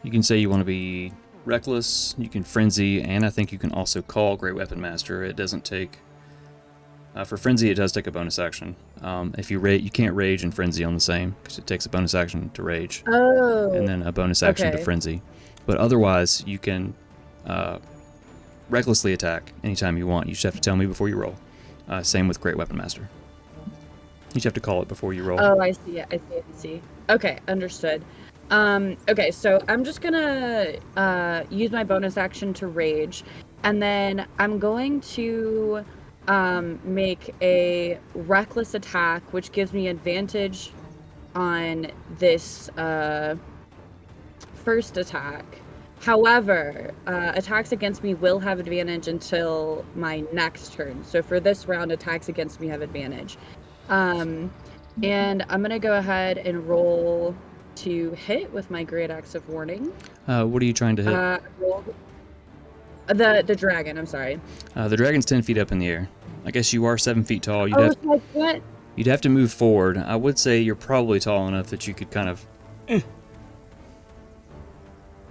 S1: You can say you want to be reckless. You can frenzy, and I think you can also call Great Weapon Master. It doesn't take. For frenzy, it does take a bonus action. If you you can't rage and frenzy on the same because it takes a bonus action to rage and then a bonus action to
S3: okay.
S1: frenzy. But otherwise, you can recklessly attack anytime you want. You just have to tell me before you roll. Same with Great Weapon Master. You just have to call it before you roll.
S3: Oh, I see. Okay, understood. Okay, so I'm just gonna use my bonus action to rage, and then I'm going to make a reckless attack, which gives me advantage on this first attack. However, attacks against me will have advantage until my next turn. So for this round, attacks against me have advantage. And I'm gonna go ahead and roll to hit with my Great Axe of Warning.
S1: What are you trying to hit?
S3: The dragon, I'm sorry.
S1: The dragon's 10 feet up in the air. I guess you are 7 feet tall. You'd have to move forward. I would say you're probably tall enough that you could kind of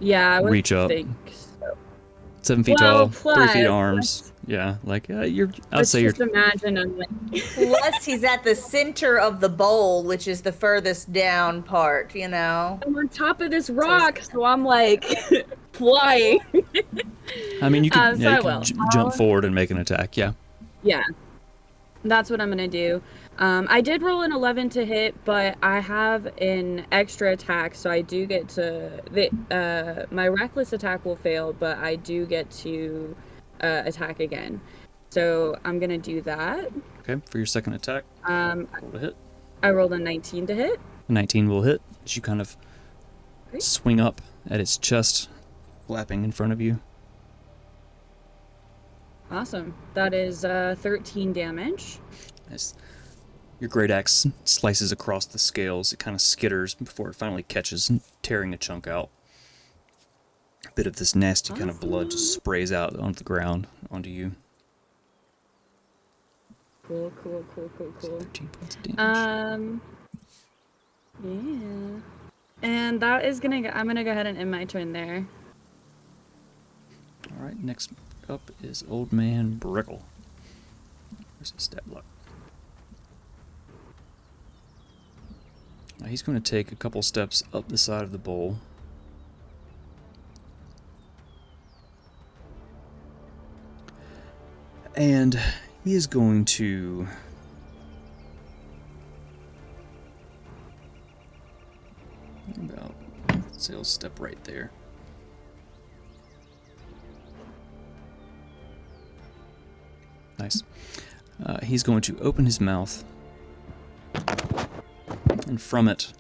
S3: I would
S1: reach up.
S3: think so.
S1: 7 feet
S3: Well,
S1: tall, 3 feet
S3: plus-
S1: arms. Yeah, like I'd
S3: Let's
S1: say you're.
S3: just imagine I'm like
S2: Plus, he's at the center of the bowl, which is the furthest down part, you know?
S3: I'm on top of this rock, so I'm like flying.
S1: I mean, you could,
S3: so I
S1: you
S3: will.
S1: could jump forward and make an attack. Yeah.
S3: Yeah, that's what I'm gonna do. I did roll an 11 to hit, but I have an extra attack, so I do get to my reckless attack will fail, but I do get to attack again. So I'm gonna do that.
S1: Okay, for your second attack, roll to hit.
S3: I rolled a 19 to hit.
S1: 19 will hit as you kind of
S3: Great.
S1: swing up at its chest, flapping in front of you.
S3: Awesome. That is 13 damage.
S1: As your great axe slices across the scales, it kind of skitters before it finally catches, tearing a chunk out. A bit of this nasty kind of blood just sprays out onto the ground, onto you.
S3: Cool.
S1: 13 points of damage.
S3: Yeah. And that is I'm gonna go ahead and end my turn there.
S1: All right, next up is Old Man Brickle. Where's his stat block? Now he's going to take a couple steps up the side of the bowl. And he is going to about, let's say he'll step right there. Nice. He's going to open his mouth, and from it,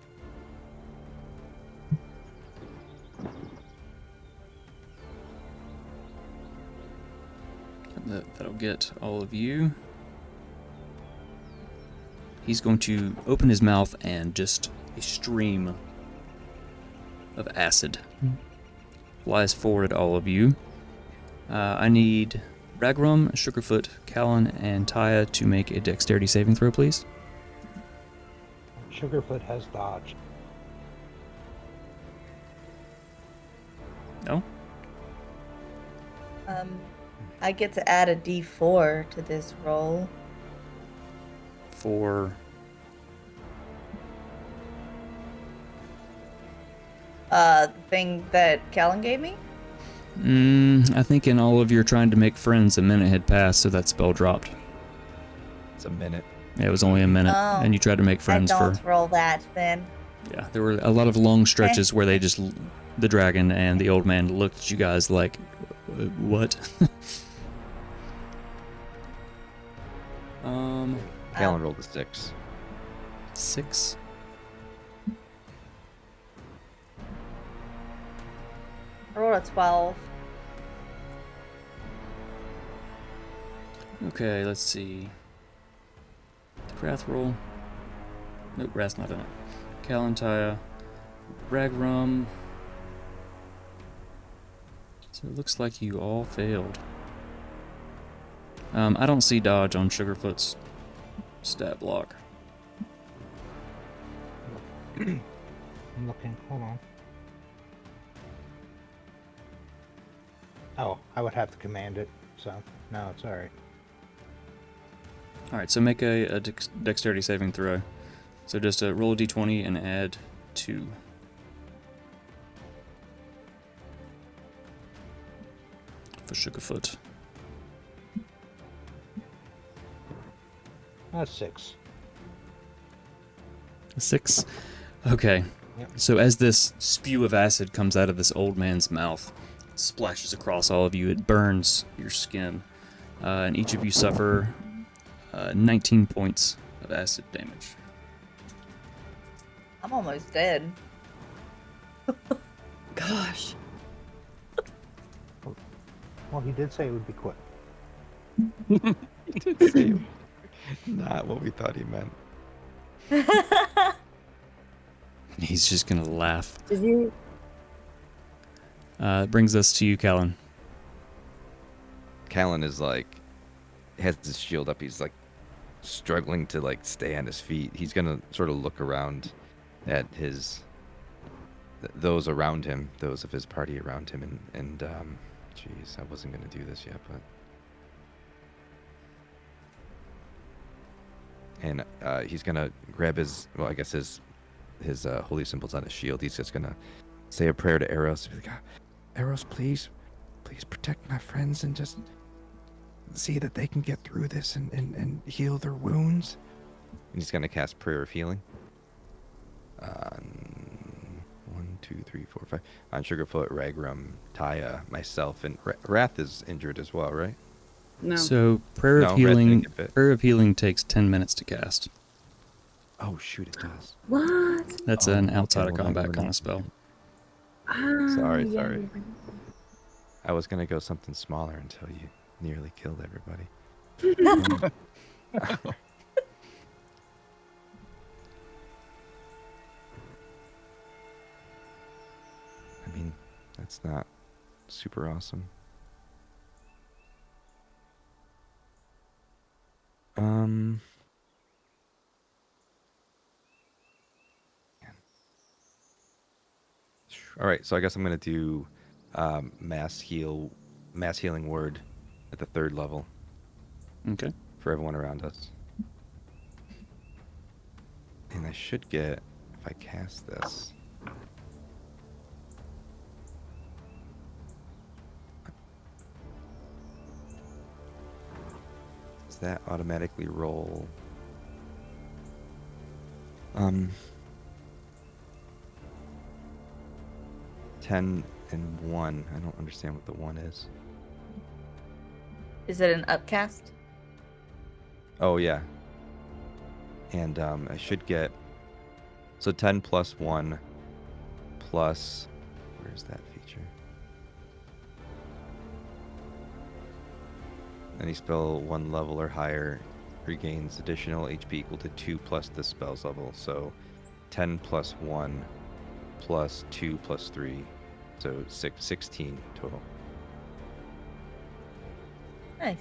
S1: that'll get all of you. He's going to open his mouth and just a stream of acid flies forward at all of you. I need Ragrum, Sugarfoot, Callan, and Taya to make a dexterity saving throw, please.
S6: Sugarfoot has dodged.
S1: No?
S2: I get to add a D4 to this roll.
S1: For
S2: The thing that Callan gave me?
S1: I think in all of your trying to make friends, a minute had passed, so that spell dropped.
S4: It's a minute.
S1: Yeah, it was only a minute,
S2: Oh,
S1: and you tried to make friends
S2: I
S1: for...
S2: don't roll that then.
S1: Yeah, there were a lot of long stretches where they just... The dragon and the old man looked at you guys like, what?
S4: Callan rolled a 6.
S1: 6.
S2: I rolled a 12.
S1: Okay, let's see. Did Wrath roll? Nope, Wrath's not in it. Kalantaya, Ragrum. So it looks like you all failed. I don't see dodge on Sugarfoot's stat block.
S6: I'm looking. Hold on. Oh, I would have to command it, so no, it's alright.
S1: Alright, so make a dexterity saving throw. So just roll a d20 and add 2. For Sugarfoot.
S6: That's 6.
S1: A 6? Okay.
S6: Yep.
S1: So as this spew of acid comes out of this old man's mouth, it splashes across all of you, it burns your skin, and each of you suffer 19 points of acid damage.
S2: I'm almost dead.
S3: Gosh.
S6: Well, he did say it would be quick.
S4: He did say not what we thought he meant.
S1: He's just gonna laugh.
S3: Did you?
S1: Brings us to you, Callan.
S4: Callan is like, has his shield up. He's like struggling to like stay on his feet. He's gonna sort of look around at those around him, those of his party around him, and jeez, I wasn't gonna do this yet, but. And he's gonna grab his holy symbols on his shield. He's just gonna say a prayer to Eros. Be like, Eros, please protect my friends and just see that they can get through this and heal their wounds. And he's gonna cast Prayer of Healing. 1, 2, 3, 4, 5 on Sugarfoot, Ragrum, Taya, myself, and Wrath is injured as well, right?
S3: No.
S1: So Prayer
S4: No,
S1: of
S4: Red didn't
S1: Healing.
S4: get bit.
S1: Prayer of Healing takes 10 minutes to cast.
S4: Oh shoot, it does.
S3: What?
S1: That's an outside of combat kind of spell.
S4: Sorry,
S3: Yeah.
S4: sorry. I was gonna go something smaller until you nearly killed everybody. I mean, that's not super awesome. Um. All right, so I guess I'm gonna do mass healing word at the 3rd level
S1: Okay.
S4: for everyone around us. And I should get, if I cast this. Does that automatically roll? 10 and 1. I don't understand what the 1 is.
S7: Is it an upcast?
S4: Oh, yeah. And I should get, so 10 plus 1 plus, where's that feature? Any spell 1 level or higher regains additional HP equal to 2 plus the spell's level. So 10 plus 1 plus 2 plus 3. So 16 total.
S7: Nice.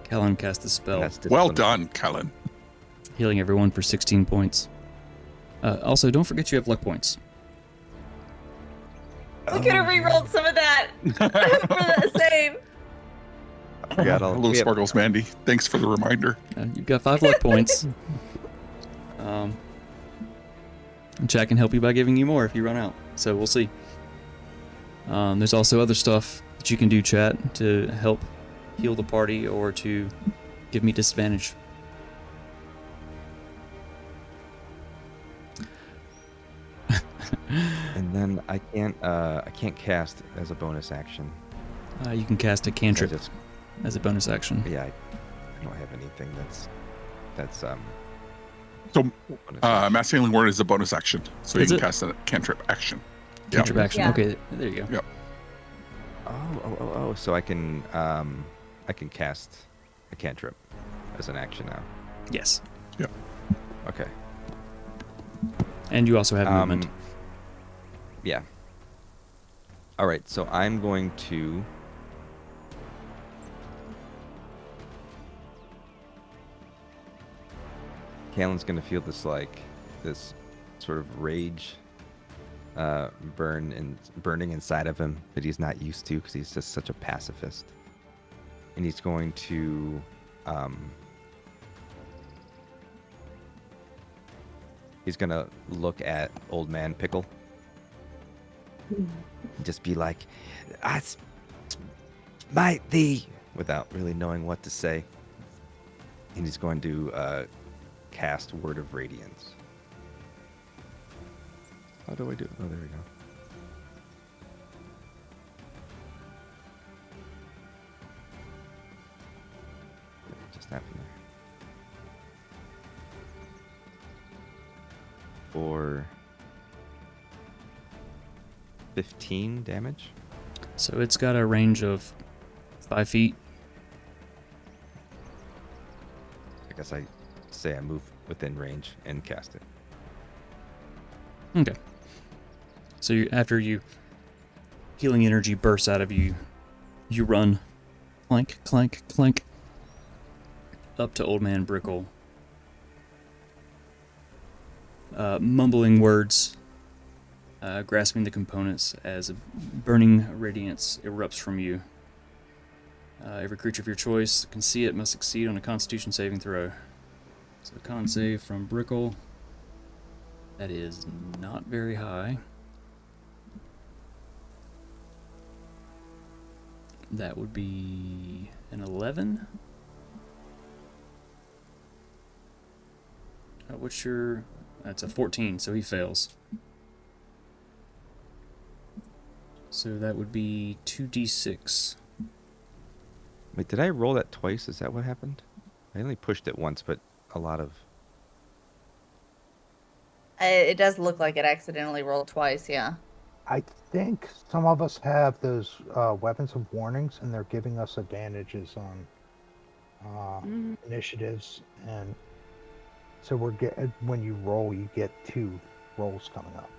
S1: Kellen cast the
S4: And
S1: spell,
S4: that's
S5: Well
S4: discipline.
S5: done, Kellen.
S1: healing everyone for 16 points. Also, don't forget you have luck points.
S2: We could have re-rolled some of that for that save.
S4: I forgot all.
S5: Hello,
S4: we have-
S5: Sparkles Mandy. Thanks for the reminder.
S1: You've got 5 luck points. And chat can help you by giving you more if you run out. So we'll see. There's also other stuff that you can do, chat, to help heal the party or to give me disadvantage.
S4: And then I can't cast as a bonus action.
S1: You can cast a
S4: 'Cause I
S1: cantrip
S4: just,
S1: as a bonus action.
S4: yeah, I don't have anything that's
S5: So,
S4: bonus action.
S5: Mass Healing Word is a bonus action, so
S1: Is
S5: you
S1: it?
S5: can cast a cantrip action.
S1: Cantrip action.
S2: Yeah.
S1: Okay, there you go.
S5: Yep.
S4: Oh, so I can cast a cantrip as an action now.
S1: Yes.
S4: Okay.
S1: And you also have movement.
S4: Yeah. All right, so I'm going to Kalen's going to feel this sort of rage burning inside of him that he's not used to because he's just such a pacifist. And he's going to look at Old Man Pickle and just be like, I smite thee, without really knowing what to say. And he's going to cast Word of Radiance. How do I do it? Oh, there we go. It just happened there. For 15 damage.
S1: So it's got a range of 5 feet.
S4: I guess I say I move within range and cast it.
S1: Okay. So after you healing energy bursts out of you, you run, clank, clank, clank, up to Old Man Brickle, mumbling words, grasping the components as a burning radiance erupts from you. Every creature of your choice can see it must succeed on a Constitution saving throw. So con save from Brickle. That is not very high. That would be an 11. What's your... That's a 14, so he fails. So that would be 2d6.
S4: Wait, did I roll that twice? Is that what happened? I only pushed it once, but a lot of...
S7: It does look like it accidentally rolled twice, yeah.
S6: I think some of us have those weapons of warnings, and they're giving us advantages on initiatives, and so when you roll, you get 2 rolls coming up.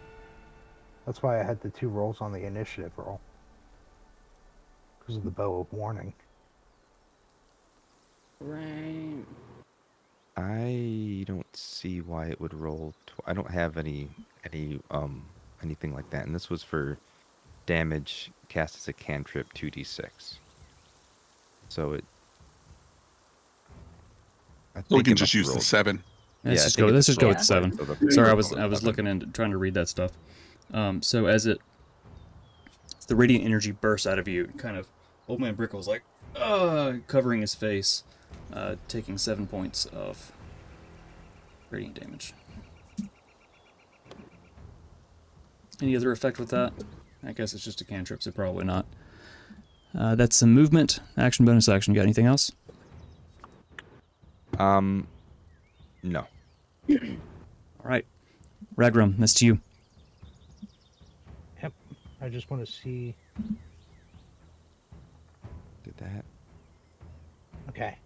S6: That's why I had the 2 rolls on the initiative roll, because of the bow of warning.
S3: Right.
S4: I don't see why it would roll. I don't have anything like that, and this was for damage cast as a cantrip 2d6. So I
S5: So we
S4: think
S5: can
S4: it
S5: just
S4: must have
S5: use the
S4: rolled.
S5: 7.
S1: Let's
S4: Yeah, I
S1: just
S4: think
S1: go.
S4: it
S1: Let's
S4: just
S1: just go
S4: rolled
S1: with
S2: Yeah.
S1: the 7.
S4: twice, so the
S5: Yeah,
S1: Sorry,
S5: we'll
S1: I
S5: go
S1: was
S5: with
S1: I was
S5: 7.
S1: looking and trying to read that stuff. So as the radiant energy bursts out of you, kind of old man Brickle's like, covering his face, taking 7 points of radiant damage. Any other effect with that? I guess it's just a cantrip, so probably not. That's some movement, action, bonus action. You got anything else?
S4: No.
S1: All right, Ragrum, that's to you.
S6: Yep. I just want to see.
S4: Did that?
S6: Okay.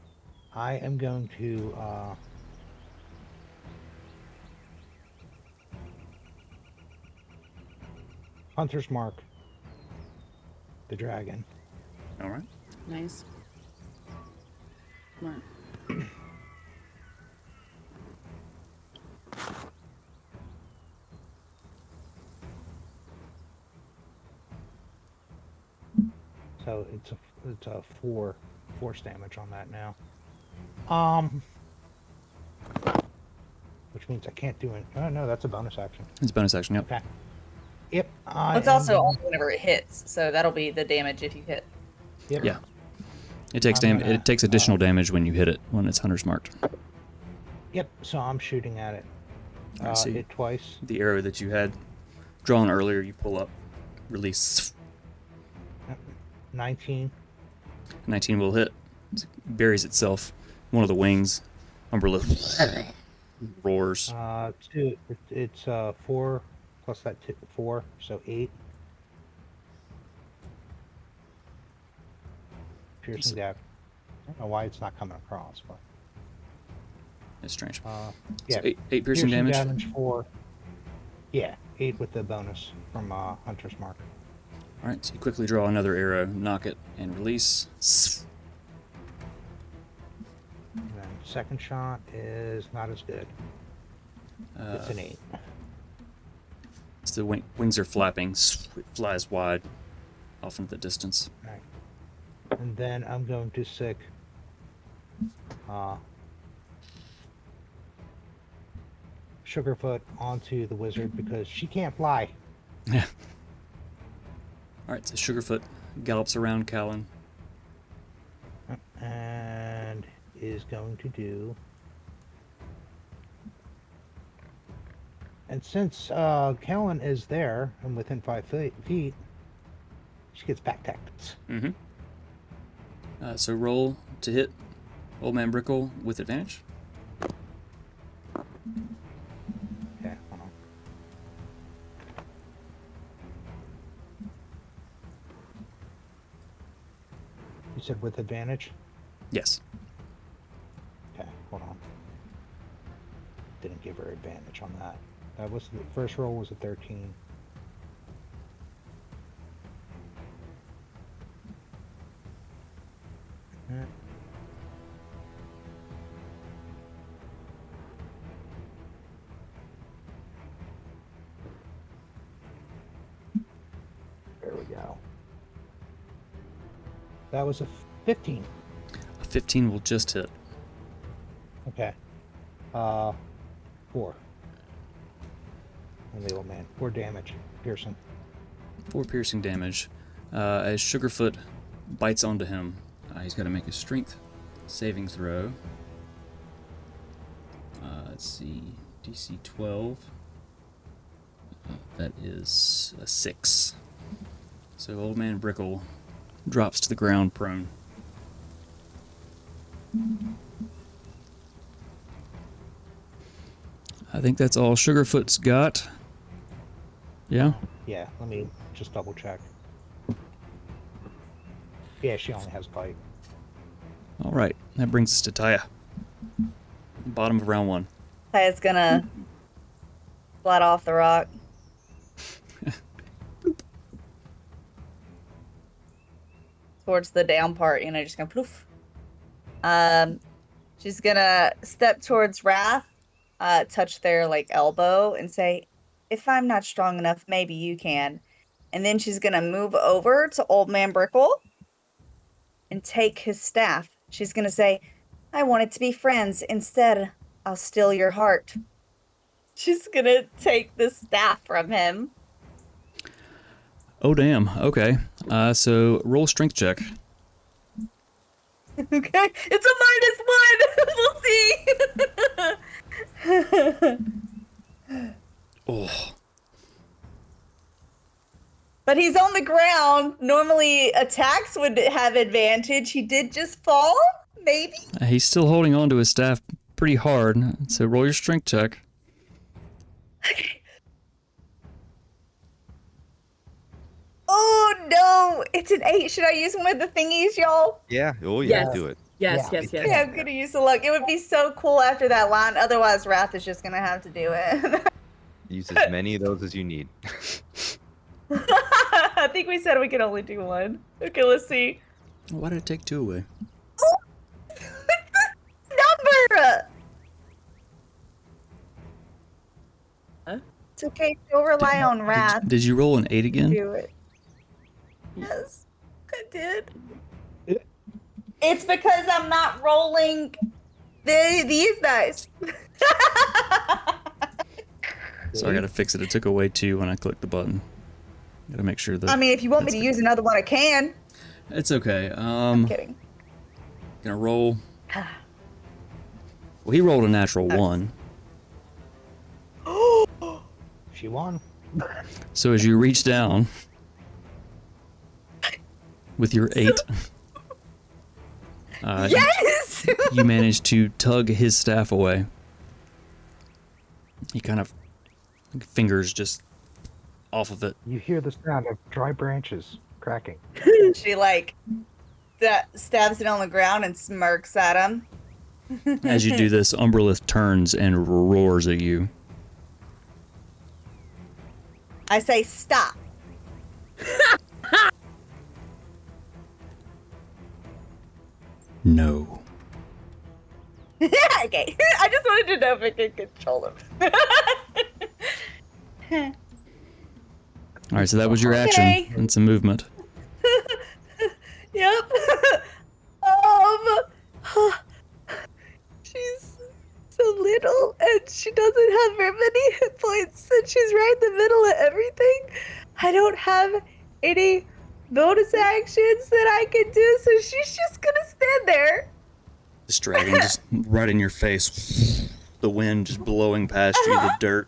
S6: I am going to Hunter's Mark the dragon.
S1: All right.
S3: Nice. Smart.
S6: So it's a four force damage on that now. Which means I can't do it. Oh no, that's a bonus action.
S1: It's bonus action. Yep.
S6: Okay. Yep.
S2: It's also only whenever it hits, so that'll be the damage if you hit.
S6: Yep.
S1: Yeah. It takes
S6: I'm gonna,
S1: It takes additional damage when you hit it when it's hunter's marked.
S6: Yep. So I'm shooting at it.
S1: I see.
S6: Hit twice.
S1: The arrow that you had drawn earlier, you pull up, release.
S6: 19.
S1: 19 will hit. It buries itself. One of the wings. Umbrella roars.
S6: It's 4 plus that 4, so 8. Piercing dagger. I don't know why it's not coming across, but
S1: It's strange.
S6: yeah.
S1: So eight piercing damage.
S6: 4. Yeah, 8 with the bonus from Hunter's Mark.
S1: All right, so you quickly draw another arrow, knock it, and release.
S6: And then second shot is not as good. It's an 8.
S1: So the wings are flapping. It flies wide off into the distance.
S6: Right. And then I'm going to sick Sugarfoot onto the wizard because she can't fly.
S1: Yeah. All right, so Sugarfoot gallops around Callan.
S6: And is going to do. And since Callan is there and within 5 feet, she gets back tactics.
S1: Mm-hmm. So roll to hit Old Man Brickle with advantage.
S6: Okay, hold on. You said with advantage?
S1: Yes.
S6: Okay, hold on. Didn't give her advantage on that. That was the first roll was a 13. Yeah. There we go. That was a 15.
S1: A 15 will just hit.
S6: Okay. 4. And the old man. 4 damage. Pearson.
S1: 4 piercing damage. As Sugarfoot bites onto him, he's got to make a strength saving throw. Let's see. DC 12. That is a 6. So Old Man Brickle drops to the ground prone. I think that's all Sugarfoot's got. Yeah?
S6: Yeah, let me just double check. Yeah, she only has bite.
S1: All right. That brings us to Taya. Bottom of round 1.
S2: Taya's gonna flat off the rock. Towards the down part, just gonna poof. She's gonna step towards Wrath, touch their like elbow, and say, "If I'm not strong enough, maybe you can." And then she's gonna move over to Old Man Brickle and take his staff. She's gonna say, "I wanted to be friends. Instead, I'll steal your heart." She's gonna take the staff from him.
S1: Oh, damn. Okay. So roll a strength check.
S2: Okay, it's a -1. We'll see.
S1: Oh.
S2: But he's on the ground. Normally, attacks would have advantage. He did just fall, maybe?
S1: He's still holding on to his staff pretty hard. So roll your strength check.
S2: Okay. Oh, no. It's an 8. Should I use one of the thingies, y'all?
S4: Yeah. Oh, yeah.
S3: Yes.
S4: Do it.
S3: Yes,
S6: Yeah.
S3: yes, yes.
S2: Yeah, I'm going to use the luck. It would be so cool after that line. Otherwise, Wrath is just going to have to do it.
S4: Use as many of those as you need.
S2: I think we said we could only do one. Okay, let's see.
S1: Why did it take 2 away?
S2: Number!
S3: Huh?
S2: It's okay. Don't rely on Wrath.
S1: Did you roll an 8 again?
S2: Do it. Yes, I did. It's because I'm not rolling these dice.
S1: So I gotta fix it. It took away 2 when I clicked the button. Gotta make sure that.
S2: I mean, if you want me to use another one, I can.
S1: It's okay.
S2: I'm kidding.
S1: Gonna roll. Well, he rolled a natural 1.
S6: She won.
S1: So as you reach down with your 8,
S2: Yes!
S1: you manage to tug his staff away. He kind of fingers just off of it.
S6: You hear the sound of dry branches cracking.
S2: She like stabs it on the ground and smirks at him.
S1: As you do this, Umberlith turns and roars at you.
S2: I say stop.
S1: No.
S2: Okay. I just wanted to know if I could control him.
S1: All right, so that was your action
S2: Okay.
S1: and some movement.
S2: Yep. She's so little and she doesn't have very many hit points and she's right in the middle of everything. I don't have any bonus actions that I can do, so she's just gonna stand there.
S1: This dragon just right in your face. The wind just blowing past you, the dirt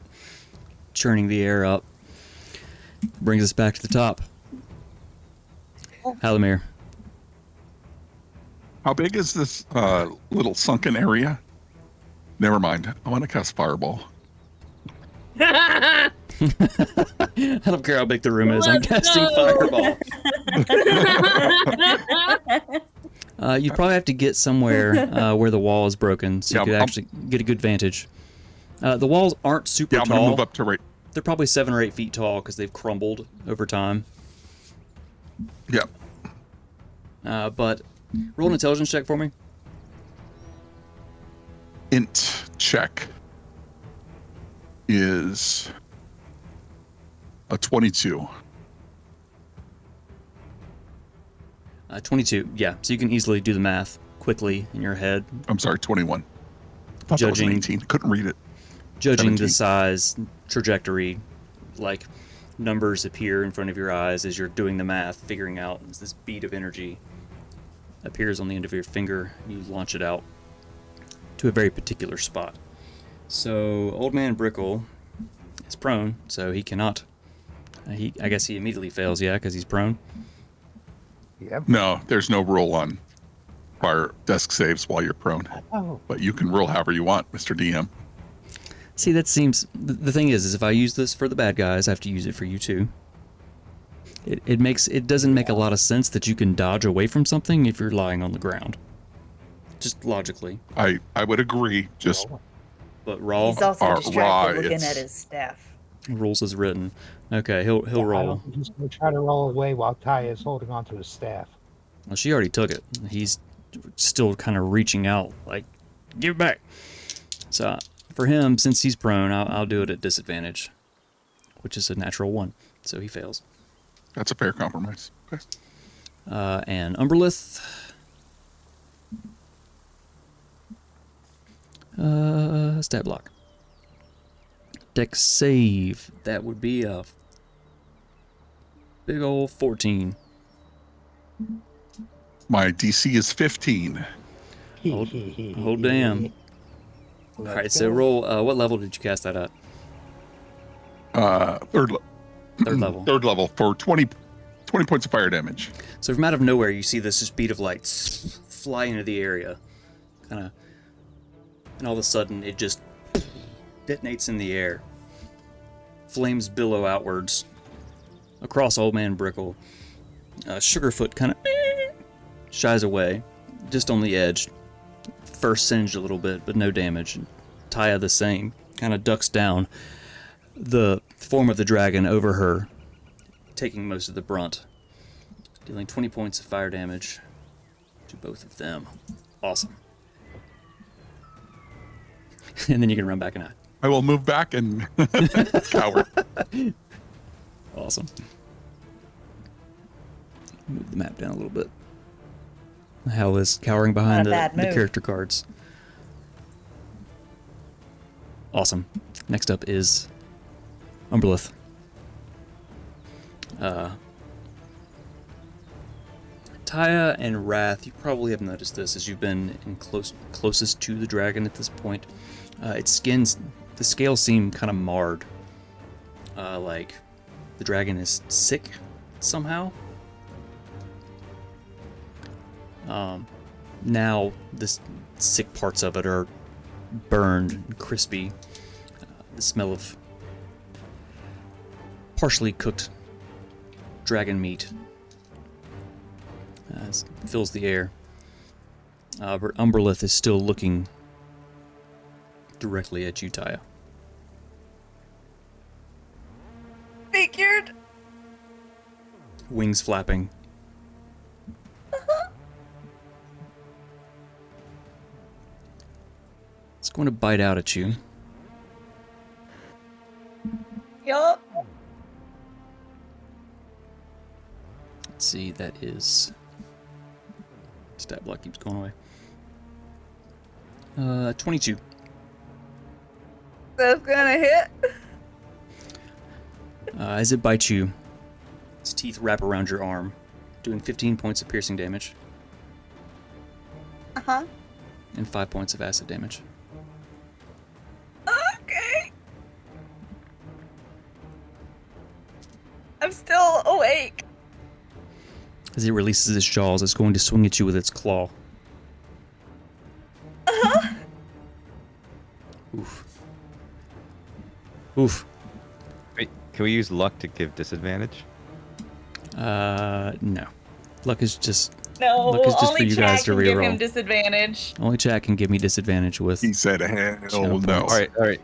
S1: churning the air up. Brings us back to the top. Halamir.
S5: How big is this little sunken area? Never mind. I want to cast Fireball.
S1: I don't care how big the room is. I'm casting Fireball. You'd probably have to get somewhere where the wall is broken so you
S5: Yeah,
S1: could
S5: I'm-
S1: actually get a good vantage. The walls aren't super
S5: Yeah, I'm going to
S1: tall.
S5: move up to right.
S1: They're probably 7 or 8 feet tall because they've crumbled over time.
S5: Yeah.
S1: But roll an intelligence check for me.
S5: Int check is a 22.
S1: 22. Yeah, so you can easily do the math quickly in your head,
S5: I'm sorry, 21. I thought that was an
S1: Judging-
S5: 18. Couldn't read it.
S1: judging
S5: 17.
S1: the size, trajectory, like numbers appear in front of your eyes as you're doing the math, figuring out as this bead of energy appears on the end of your finger. You launch it out to a very particular spot. So Old Man Brickle is prone, so he cannot. I guess he immediately fails, yeah, because he's prone.
S6: Yep.
S5: No, there's no roll on fire desk saves while you're prone.
S6: Oh,
S5: But you can roll however you want, Mr. DM.
S1: See, that seems. The thing is if I use this for the bad guys, I have to use it for you too. It doesn't make a lot of sense that you can dodge away from something if you're lying on the ground. Just logically.
S5: I would agree. Just
S1: But raw
S2: He's also
S5: Are
S2: distracted looking
S5: riots.
S2: at his staff.
S1: rules as written. Okay, he'll
S6: I
S1: roll.
S6: don't think he's going to try to roll away while Ty is holding onto his staff.
S1: Well, she already took it. He's still kind of reaching out, like, give it back. So for him, since he's prone, I'll do it at disadvantage, which is a natural 1. So he fails.
S5: That's a fair compromise. Okay.
S1: And Umberlith. Stat block. Dex save. That would be a big old 14.
S5: My DC is 15.
S1: Oh damn. Alright, so roll, what level did you cast that at?
S5: Third
S1: Level.
S5: Third level for 20 points of fire damage.
S1: So from out of nowhere, you see this bead of light fly into the area. Kind of, and all of a sudden, it just detonates in the air. Flames billow outwards across Old Man Brickle. Sugarfoot kind of shies away, just on the edge. First singed a little bit, but no damage. Taya the same, kind of ducks down. The form of the dragon over her, taking most of the brunt, dealing 20 points of fire damage to both of them. Awesome. And then you can run back and hide.
S5: I will move back and cower.
S1: Awesome. Move the map down a little bit. Hal is cowering behind
S7: Not a
S1: the
S7: bad move.
S1: character cards. Awesome. Next up is Umberlith. Taya and Wrath, you probably have noticed this as you've been in closest to the dragon at this point. Its skins, the scales seem kind of marred. Like the dragon is sick somehow. Now the sick parts of it are burned and crispy. The smell of partially cooked dragon meat fills the air. But Umberlith is still looking directly at you, Taya.
S2: Figured.
S1: Wings flapping. It's going to bite out at you.
S2: Yup.
S1: Let's see, that is... Stat block keeps going away. 22.
S2: That's gonna hit.
S1: As it bites you, its teeth wrap around your arm, doing 15 points of piercing damage
S2: Uh-huh.
S1: and 5 points of acid damage.
S2: Okay. I'm still awake.
S1: As it releases its jaws, it's going to swing at you with its claw. Oof. Oof.
S4: Wait, can we use luck to give disadvantage?
S1: No. Luck is just
S2: No,
S1: Luck is just for
S2: only
S1: you
S2: Chad
S1: guys to
S2: can give
S1: reroll.
S2: him disadvantage.
S1: only chat can give me disadvantage with.
S5: He said, hell
S1: Channel
S5: no.
S1: points.
S4: All right.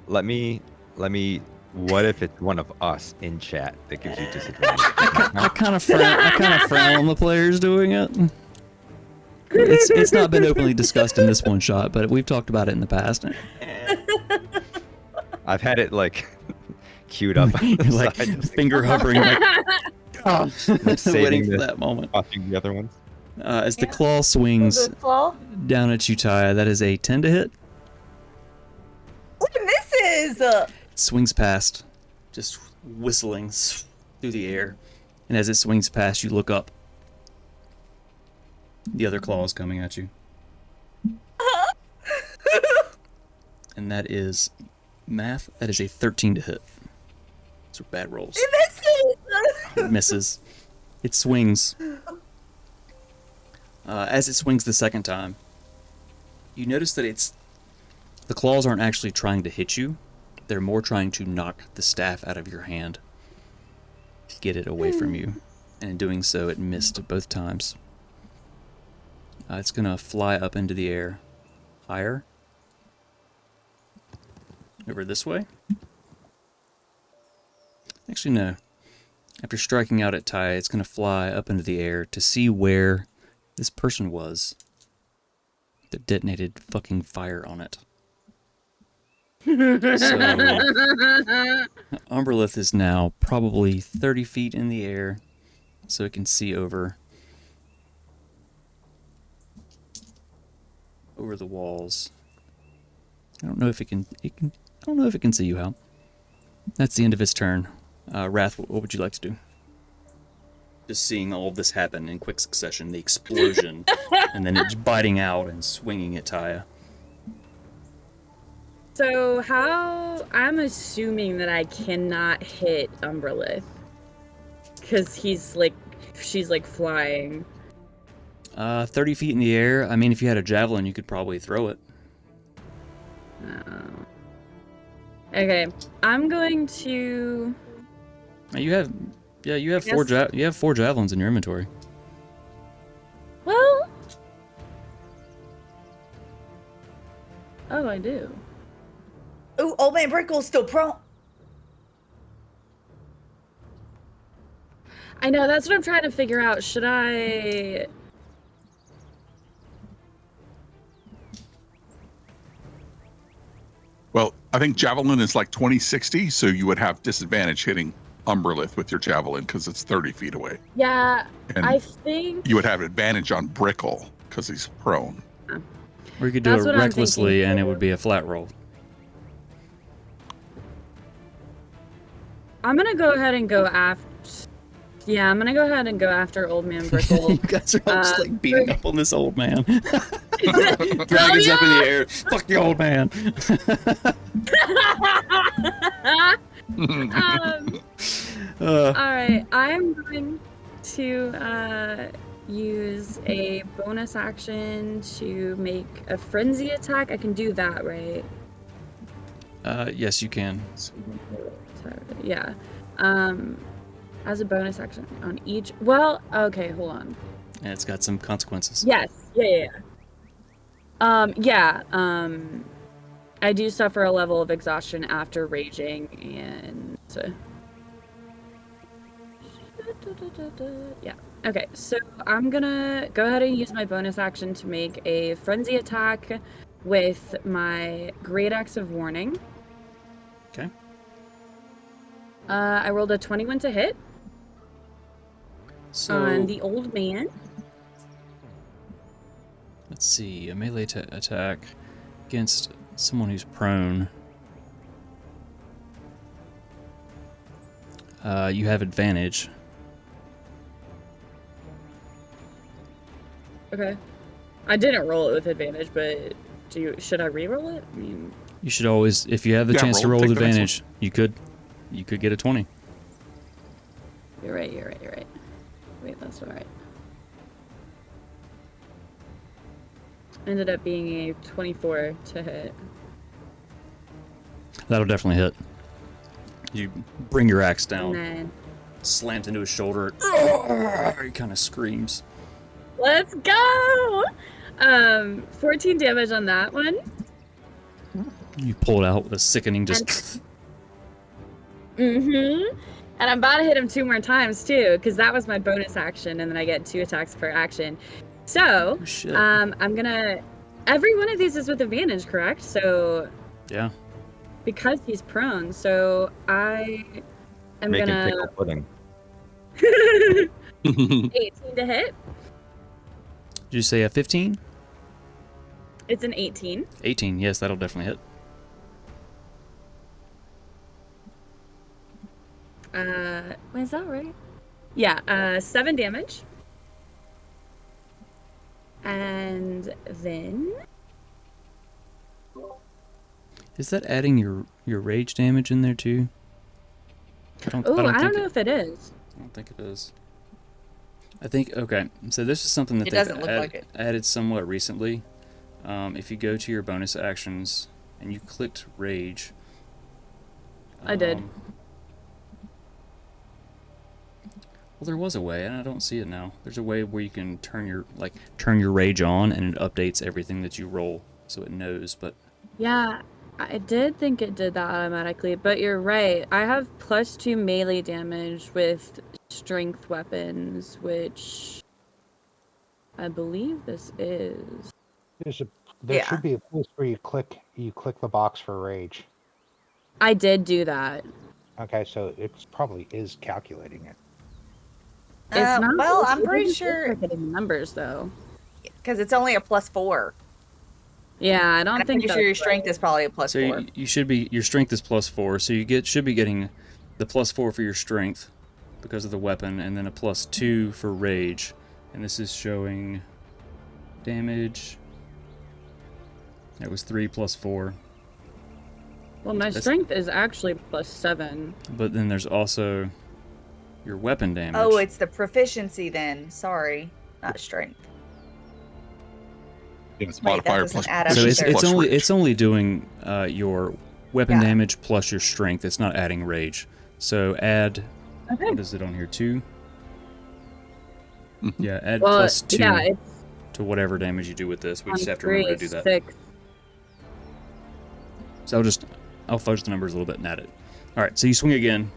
S4: Let me. What if it's one of us in chat that gives you disadvantage?
S1: I kind of frown on the players doing it. It's not been openly discussed in this one shot, but we've talked about it in the past.
S4: I've had it like queued up, on the
S1: Like
S4: side, just
S1: finger hovering, like waiting
S4: saving
S1: for
S4: the-
S1: that moment.
S4: watching the other ones.
S1: As the claw swings
S2: Good claw.
S1: down at you, Taya, that is a 10 to hit.
S2: Ooh, misses.
S1: It swings past, just whistling through the air. And as it swings past, you look up. The other claw is coming at you. And that is math. That is a 13 to hit. Those are bad rolls. It misses. It swings. As it swings the second time, you notice that the claws aren't actually trying to hit you. They're more trying to knock the staff out of your hand to get it away from you. And in doing so, it missed both times. It's going to fly up into the air. Higher. Over this way. Actually, no. After striking out at Ty, it's going to fly up into the air to see where this person was that detonated fucking fire on it. So, Umberlith is now probably 30 feet in the air, so it can see over the walls. I don't know if it can. I don't know if it can see you, Hal. That's the end of its turn. Wrath, what would you like to do? Just seeing all of this happen in quick succession, the explosion, and then it's biting out and swinging at Taya.
S3: So how... I'm assuming that I cannot hit Umberlith. Because she's like flying.
S1: 30 feet in the air. I mean, if you had a javelin, you could probably throw it.
S3: Okay, I'm going to...
S1: You have four javelins in your inventory.
S3: Well... Oh, I do.
S2: Ooh, old man Brickle's still prone.
S3: I know, that's what I'm trying to figure out. Should I...
S5: Well, I think javelin is like 20-60, so you would have disadvantage hitting Umberlith with your javelin because it's 30 feet away.
S3: Yeah,
S5: And
S3: I think...
S5: you would have advantage on Brickle because he's prone.
S1: Or you could do
S3: That's
S1: it
S3: what I'm
S1: recklessly,
S3: thinking.
S1: and it would be a flat roll.
S3: I'm gonna go ahead and go after... Yeah, I'm gonna go ahead and go after Old Man Brickle.
S1: You guys are all just like beating up on this old man. Dragons up in the air. Fuck the old man.
S3: Alright, I'm going to use a bonus action to make a frenzy attack. I can do that, right?
S1: Yes, you can.
S3: Yeah. As a bonus action on each... Well, okay, hold on.
S1: And it's got some consequences.
S3: Yes. Yeah. I do suffer a level of exhaustion after raging, and... Yeah. Okay, so I'm gonna go ahead and use my bonus action to make a frenzy attack with my Great Axe of Warning.
S1: Okay.
S3: I rolled a 21 to hit
S1: So,
S3: on the old man.
S1: let's see. A melee attack against someone who's prone. You have advantage.
S3: Okay. I didn't roll it with advantage, but should I re-roll it? I mean,
S1: You should always, if you have the
S5: Yeah,
S1: chance to
S5: roll,
S1: roll with
S5: take the next
S1: advantage, you could get a 20.
S3: you're right. Wait, that's all right. Ended up being a 24 to hit.
S1: That'll definitely hit. You bring your axe down,
S3: And then,
S1: slams into his shoulder. He kind of screams.
S3: let's go! 14 damage on that one.
S1: You pull it out with a sickening just.
S3: And I'm about to hit him 2 more times too, because that was my bonus action, and then I get 2 attacks per action. So,
S1: Oh, shit.
S3: I'm gonna... Every one of these is with advantage, correct? So,
S1: Yeah.
S3: because he's prone, so I am
S4: Making
S3: gonna...
S4: pickle pudding.
S3: 18 to hit.
S1: Did you say a 15?
S3: It's an 18.
S1: 18, yes, that'll definitely hit.
S3: Is that right? Yeah, 7 damage. And then...
S1: Is that adding your rage damage in there too?
S3: I don't know if it is.
S1: I don't think it is. I think, okay, so this is something that
S2: It doesn't look like it.
S1: added somewhat recently. If you go to your bonus actions and you clicked rage.
S3: I did.
S1: Well, there was a way, and I don't see it now. There's a way where you can turn your rage on, and it updates everything that you roll, so it knows. But
S3: Yeah, I did think it did that automatically, but you're right. I have +2 melee damage with strength weapons, which I believe this is.
S6: There
S2: Yeah.
S6: should be a place where you click the box for rage.
S3: I did do that.
S6: Okay, so it probably is calculating it.
S3: It's not.
S2: Well, I'm
S3: it
S2: pretty
S3: doesn't
S2: sure
S3: look like it in the numbers though.
S2: because it's only a +4.
S3: Yeah, I
S2: And
S3: don't
S2: I'm
S3: think
S2: pretty sure your strength is probably a +4.
S1: So you should be, your strength is +4, so you should be getting the +4 for your strength because of the weapon, and then a +2 for rage. And this is showing damage. It was 3 + 4.
S3: Well, my strength is actually +7.
S1: But then there's also your weapon damage.
S2: Oh, it's the proficiency then. Sorry, not strength.
S5: Yeah, it's
S2: Wait, that
S5: modifier
S2: doesn't
S5: plus
S2: add up
S1: so
S5: proficiency
S2: either.
S1: it's
S5: plus
S1: only
S5: rage.
S1: it's only doing your weapon
S2: Yeah.
S1: damage plus your strength. It's not adding rage. So add,
S3: Okay.
S1: what is it on here? 2.
S5: Mhm.
S1: Yeah, add
S3: Well,
S1: +2
S3: yeah, it's
S1: to whatever damage you do with this. We
S3: on
S1: just have to remember to
S3: 3,
S1: do that.
S3: 6.
S1: So I'll fudge the numbers a little bit and add it. All right, so you swing again.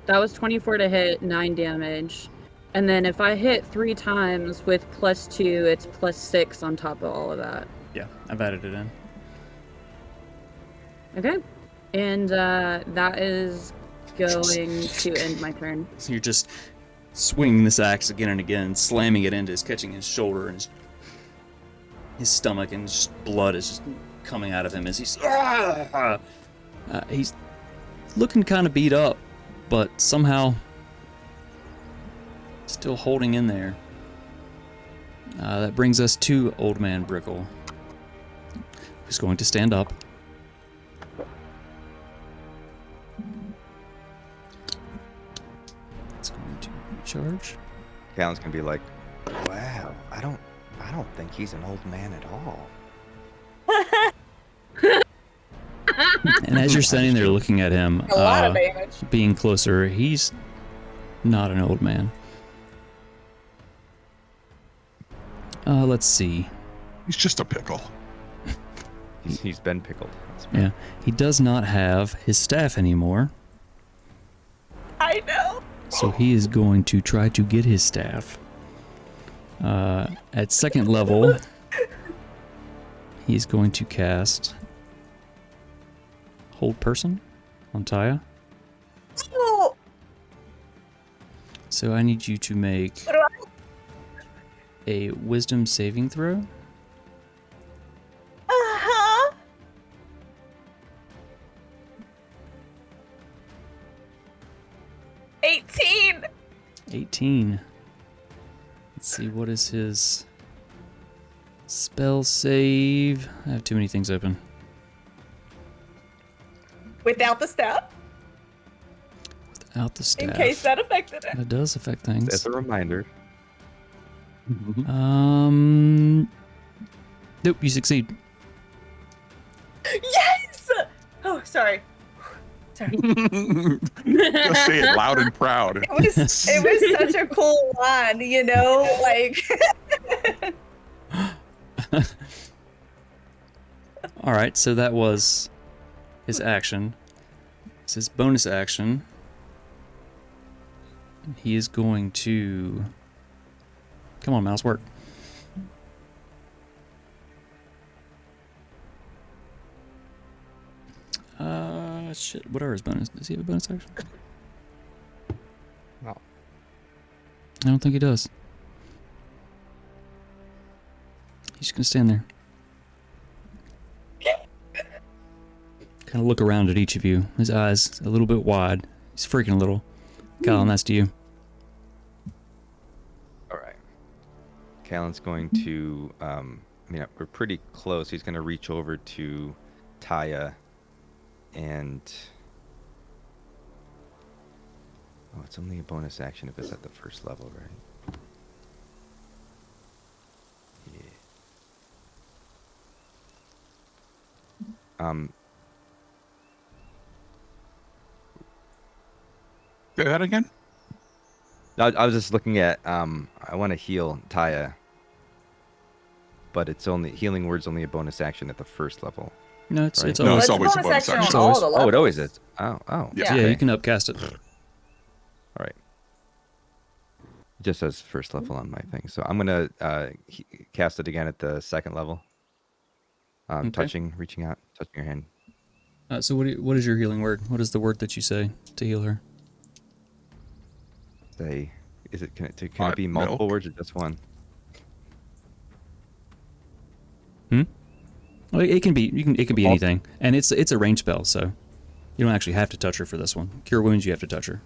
S3: That was 24 to hit, 9 damage. And then if I hit 3 times with +2, it's +6 on top of all of that.
S1: Yeah, I've added it in.
S3: Okay. And that is going to end my turn.
S1: So you're just swinging this axe again and again, slamming it into catching his shoulder and his stomach, and just blood is just coming out of him as he's looking kind of beat up, but somehow still holding in there. That brings us to Old Man Brickle, who's going to stand up. It's going to recharge.
S4: Callan's gonna be like, wow, I don't think he's an old man at all.
S1: And as you're standing there looking at him,
S2: A lot of damage.
S1: being closer, he's not an old man. Let's see.
S5: He's just a pickle.
S4: He's been pickled. That's
S1: Yeah, he does not have his staff anymore,
S2: I know.
S1: so he is going to try to get his staff. At second level, he's going to cast Hold Person on Taya.
S2: Oh,
S1: So I need you to make
S2: what do I?
S1: a Wisdom saving throw.
S2: Uh-huh. 18.
S1: 18. Let's see, what is his spell save? I have too many things open.
S2: Without the staff,
S1: Without the staff.
S2: in case that affected it.
S1: That does affect things.
S4: As a reminder.
S1: Nope, you succeed.
S2: Yes! Oh, sorry. Sorry.
S5: Just say it loud and proud.
S2: It was such a cool line, you know, like
S1: All right, so that was his action. It's his bonus action. He is going to... Come on, mouse, work. Shit, what are his bonus? Does he have a bonus action?
S4: No.
S1: I don't think he does. He's just gonna stand there. Kind of look around at each of you. His eyes a little bit wide. He's freaking a little. Colin, that's to you.
S4: All right. Callan's going to, we're pretty close. He's going to reach over to Taya and... Oh, it's only a bonus action if it's at the first level, right? Yeah.
S5: Say that again?
S4: I was just looking at, I want to heal Taya, but it's only, healing word's only a bonus action at the first level.
S1: No, it's
S4: Right.
S1: it's
S5: No,
S1: always.
S5: it's always a bonus
S2: action on
S5: action.
S2: all
S1: It's
S2: the
S1: always-
S2: levels.
S4: Oh, it always is. Oh.
S5: Yeah.
S1: Yeah,
S4: okay.
S1: you can upcast it.
S4: All right. It just says first level on my thing. So I'm gonna cast it again at the second level.
S1: Okay.
S4: Reaching out, touching your hand.
S1: So what is your healing word? What is the word that you say to heal her?
S4: Say, can it
S5: Hot
S4: be multiple
S5: milk.
S4: words or just one?
S1: Well, it can be it can be anything, and it's a range spell, so you don't actually have to touch her for this one. Cure wounds, you have to touch her.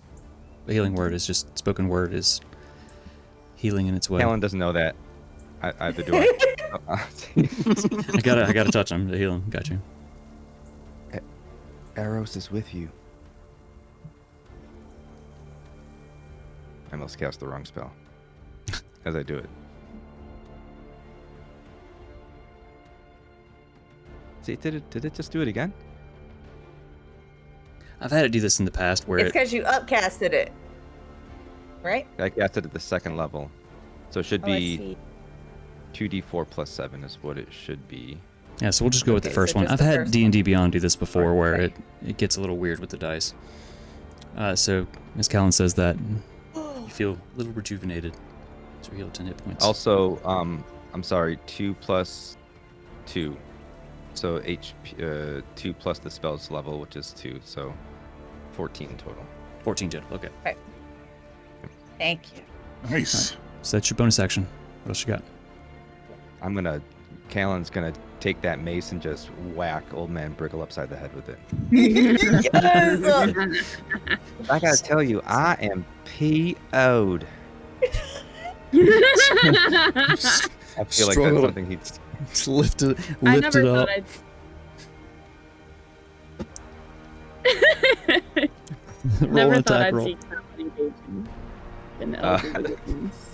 S1: The healing word is just spoken word is healing in its way.
S4: Helen doesn't know that. I have to do it.
S1: I gotta touch him to heal him. Got you.
S4: Eros is with you. I must cast the wrong spell as I do it. See, did it just do it again?
S1: I've had it do this in the past where
S2: It's because you upcasted it, right?
S4: I cast it at the second level, so it should
S2: Oh, I
S4: be
S2: see.
S4: 2d4 plus 7 is what it should be.
S1: yeah, so we'll just go with the
S2: Okay,
S1: first
S2: so
S1: one.
S2: just
S1: I've
S2: the
S1: had
S2: first
S1: D&D Beyond do this before where
S2: Right.
S1: it gets a little weird with the dice. So as Callan says that, you feel a little rejuvenated. So you heal 10 hit points.
S4: Also, I'm sorry, 2 plus 2. So HP 2 plus the spell's level, which is 2, so 14 total.
S1: 14 total, okay.
S2: Thank you.
S5: Nice.
S1: So that's your bonus action. What else you got?
S4: Callan's gonna take that mace and just whack Old Man Briggle upside the head with it.
S2: Yes!
S4: I gotta tell you, I am PO'd. I feel like that's something he'd.
S1: Just lift it
S3: I never
S1: up.
S3: thought I'd.
S1: Roll an
S3: Never thought
S1: attack
S3: I'd
S1: roll.
S3: see Callan engaging in elderly games.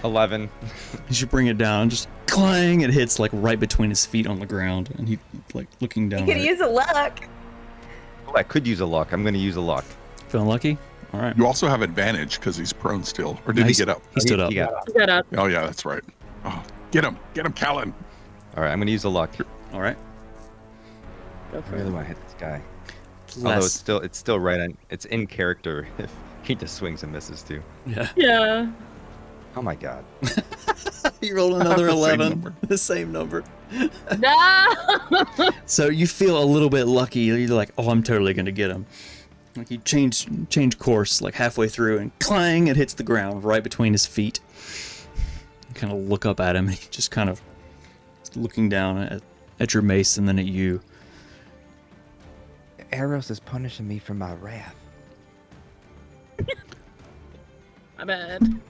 S4: 11.
S1: You should bring it down. Just clang! It hits like right between his feet on the ground, and he like looking down.
S2: You could
S1: at it.
S2: use a luck.
S4: Oh, I could use a luck. I'm gonna use a luck.
S1: Feeling lucky? All right.
S5: You also have advantage because he's prone still. Or did he get up?
S1: He stood up.
S4: He got up.
S3: Shut up.
S5: Oh, yeah, that's right. Oh, get him, Callan.
S4: All right, I'm gonna use a luck.
S1: All right.
S3: Go
S4: I
S3: for
S4: really
S3: it.
S4: want to hit this guy.
S1: Less-
S4: Although it's still right on. It's in character if he just swings and misses too.
S1: Yeah.
S3: Yeah.
S4: Oh my god.
S1: You rolled another
S5: The same
S1: 11.
S5: number.
S1: The same number.
S3: No.
S1: So you feel a little bit lucky. You're like, oh, I'm totally gonna get him. Like you change course like halfway through, and clang! It hits the ground right between his feet. You kind of look up at him, and he just kind of looking down at your mace and then at you.
S4: Eros is punishing me for my wrath.
S3: My bad.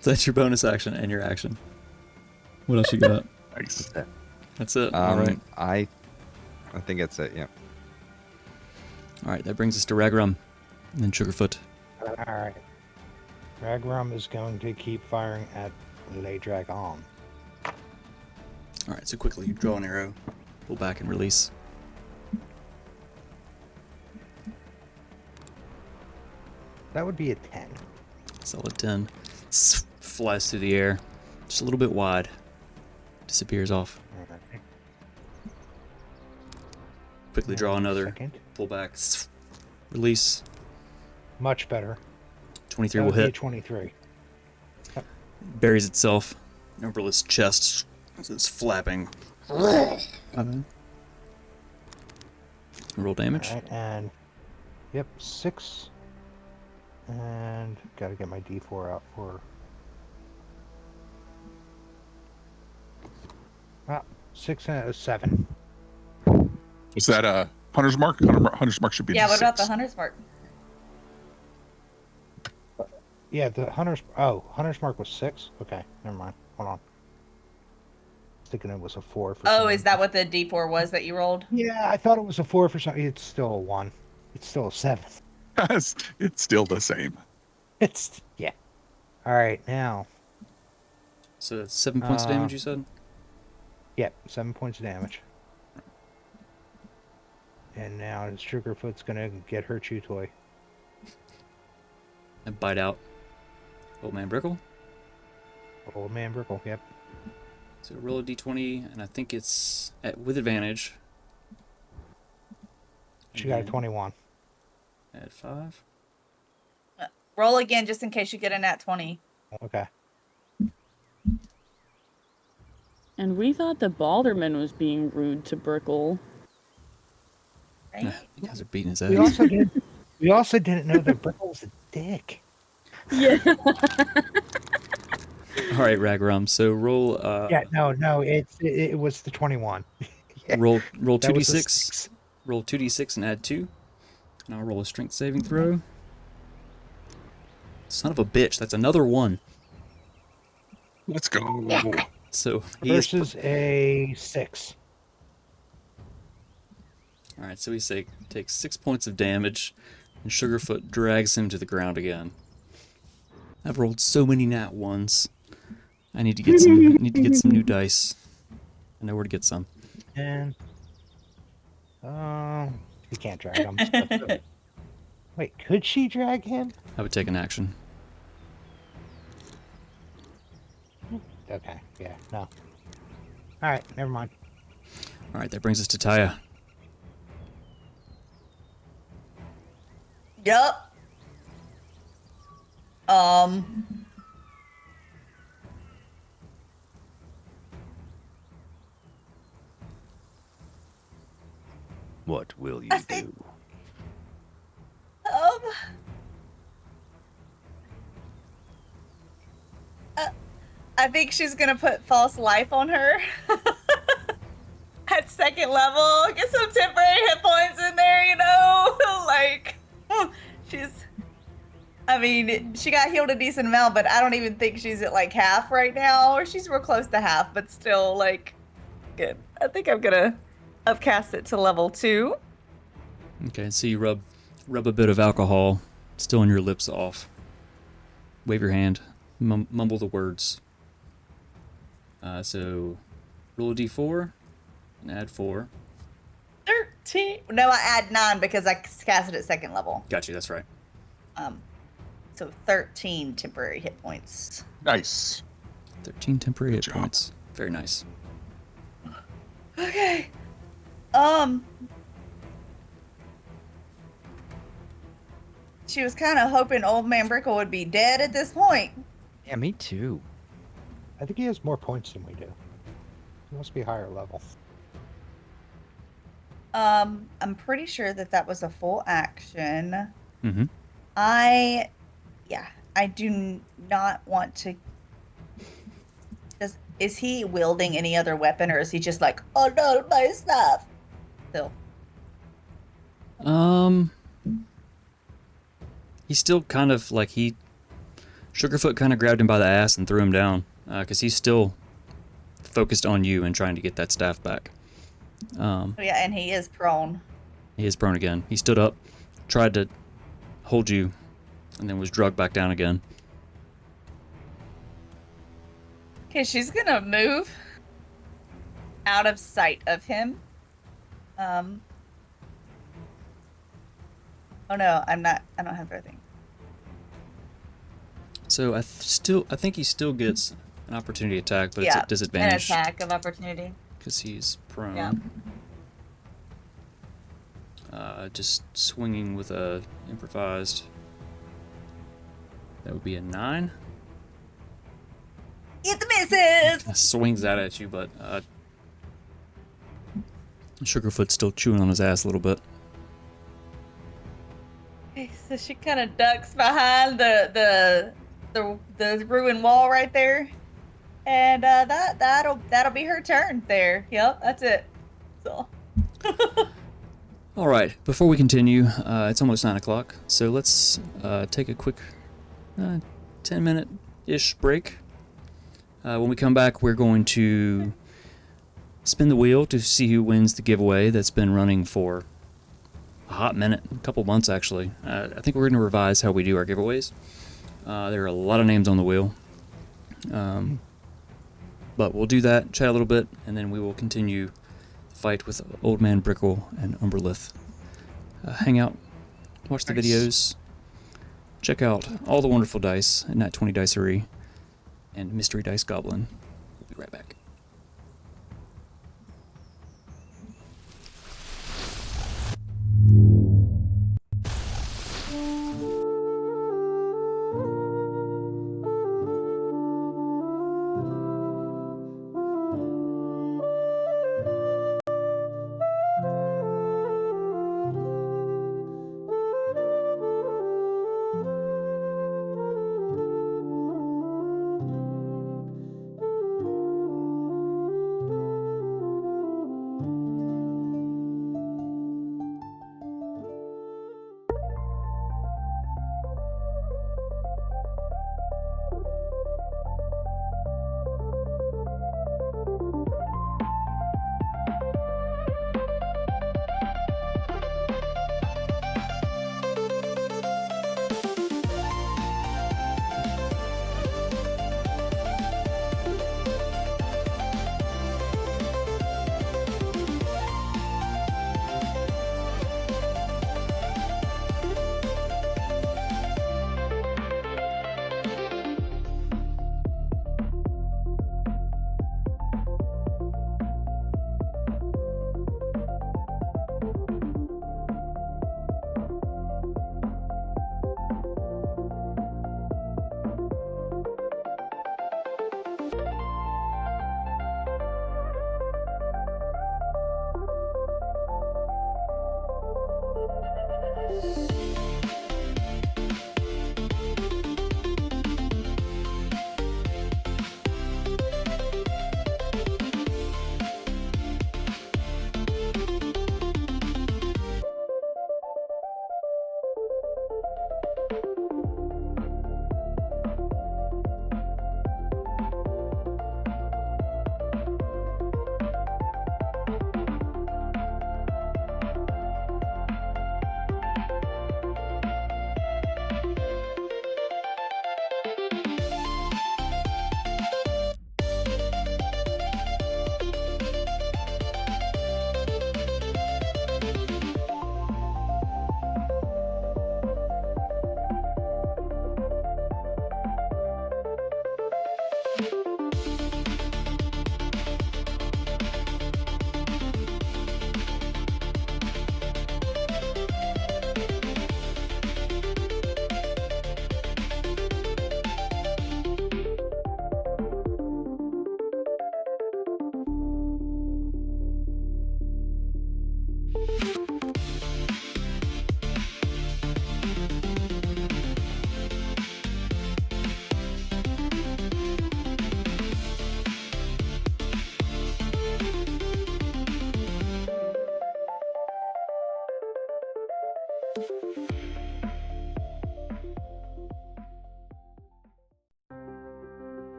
S1: So that's your bonus action and your action. What else you got?
S5: Nice.
S1: That's it. All right.
S4: I think that's it. Yeah.
S1: All right. That brings us to Ragrum, and then Sugarfoot.
S6: All right. Ragrum is going to keep firing at Le Dragon.
S1: All right. So quickly, you draw an arrow, pull back, and release.
S6: That would be a 10.
S1: Solid 10. Flies through the air, just a little bit wide. Disappears off.
S6: Alright.
S1: Quickly draw another.
S6: Second.
S1: Pull back. Release.
S6: Much better.
S1: 23
S6: That
S1: will
S6: would be a
S1: hit.
S6: 23.
S1: Buries itself in Umbra's chest as it's flapping. Roll damage.
S6: Alright, and yep, 6. And gotta get my D4 out for. Ah, 6 and a 7.
S5: Is that a hunter's mark? Hunter's mark should be
S2: Yeah, what about the
S5: D6.
S2: hunter's mark?
S6: Yeah, the hunter's mark was 6. Okay, never mind. Hold on. Thinking it was a 4 for
S2: Oh,
S6: some
S2: is that what the D4 was that you rolled?
S6: Yeah, I thought it was a 4 for some. It's still a 1. It's still a 7.
S5: It's still the same.
S6: It's yeah. All right, now.
S1: So that's 7 points of damage, you said?
S6: Yep, 7 points of damage. And now Sugarfoot's gonna get her chew toy.
S1: And bite out Old Man Brickle.
S6: Old Man Brickle, yep.
S1: So roll a d20, and I think it's with advantage.
S6: She got a 21.
S1: Add 5.
S8: Roll again just in case you get a nat 20.
S6: Okay.
S3: And we thought the Balderman was being rude to Brickle.
S8: Right?
S1: You guys are beating his
S6: We
S1: ass.
S6: also didn't. We also didn't know that Brickle was a dick.
S3: Yeah.
S1: All right, Ragrum. So roll.
S6: Yeah. No. It was the 21. Yeah,
S1: Roll
S6: that was a
S1: 2d6.
S6: 6.
S1: Roll 2d6 and add 2. And I'll roll a strength saving throw. Son of a bitch. That's another 1.
S5: Let's go.
S1: So he is.
S6: Versus a 6.
S1: All right. So he takes 6 points of damage, and Sugarfoot drags him to the ground again. I've rolled so many nat 1s. I need to get some new dice. I know where to get some.
S6: And you can't drag him. Wait, could she drag him?
S1: I would take an action.
S6: Okay. Yeah. No. All right. Never mind.
S1: All right. That brings us to Taya.
S8: Yup.
S4: What will you
S8: I think-
S4: do?
S8: I think she's gonna put false life on her at second level. Get some temporary hit points in there, you know. Like, she's. I mean, she got healed a decent amount, but I don't even think she's at like half right now, or she's real close to half, but still like good. I think I'm gonna upcast it to level 2.
S1: Okay. So you rub a bit of alcohol still on your lips off. Wave your hand. Mumble the words. So roll a d4 and add 4.
S8: 13. No, I add 9 because I cast it at second level.
S1: Got you. That's right.
S8: So 13 temporary hit points.
S5: Nice.
S1: 13 temporary hit
S5: job.
S1: points. Very nice.
S8: Okay. She was kind of hoping Old Man Brickle would be dead at this point.
S4: Yeah, me too.
S6: I think he has more points than we do. He must be higher level.
S8: I'm pretty sure that was a full action.
S1: Mm-hmm.
S8: I do not want to. Is he wielding any other weapon, or is he just like, oh no, my stuff? Still.
S1: He's still kind of like Sugarfoot kind of grabbed him by the ass and threw him down because he's still focused on you and trying to get that staff back.
S8: Oh, yeah, and he is prone.
S1: He is prone again. He stood up, tried to hold you, and then was drugged back down again.
S8: Okay, she's gonna move out of sight of him. Oh no, I'm not. I don't have everything.
S1: So I think he still gets an opportunity attack, but it's
S8: Yeah,
S1: at disadvantage
S8: An attack of opportunity.
S1: because he's prone.
S8: Yeah.
S1: Just swinging with a improvised. That would be a 9.
S8: It misses.
S1: Swings that at you, but Sugarfoot's still chewing on his ass a little bit.
S8: Okay, so she kind of ducks behind the ruined wall right there, and that'll be her turn there. Yep, that's it. So.
S1: All right, before we continue, it's almost 9 o'clock, so let's take a quick 10-minute-ish break. When we come back, we're going to spin the wheel to see who wins the giveaway that's been running for a hot minute, a couple months actually. I think we're going to revise how we do our giveaways. There are a lot of names on the wheel. But we'll do that, chat a little bit, and then we will continue the fight with Old Man Brickle and Umberlith. Hang out, watch the videos, check out all the wonderful dice at Nat 20 Dicery and Mystery Dice Goblin. We'll be right back.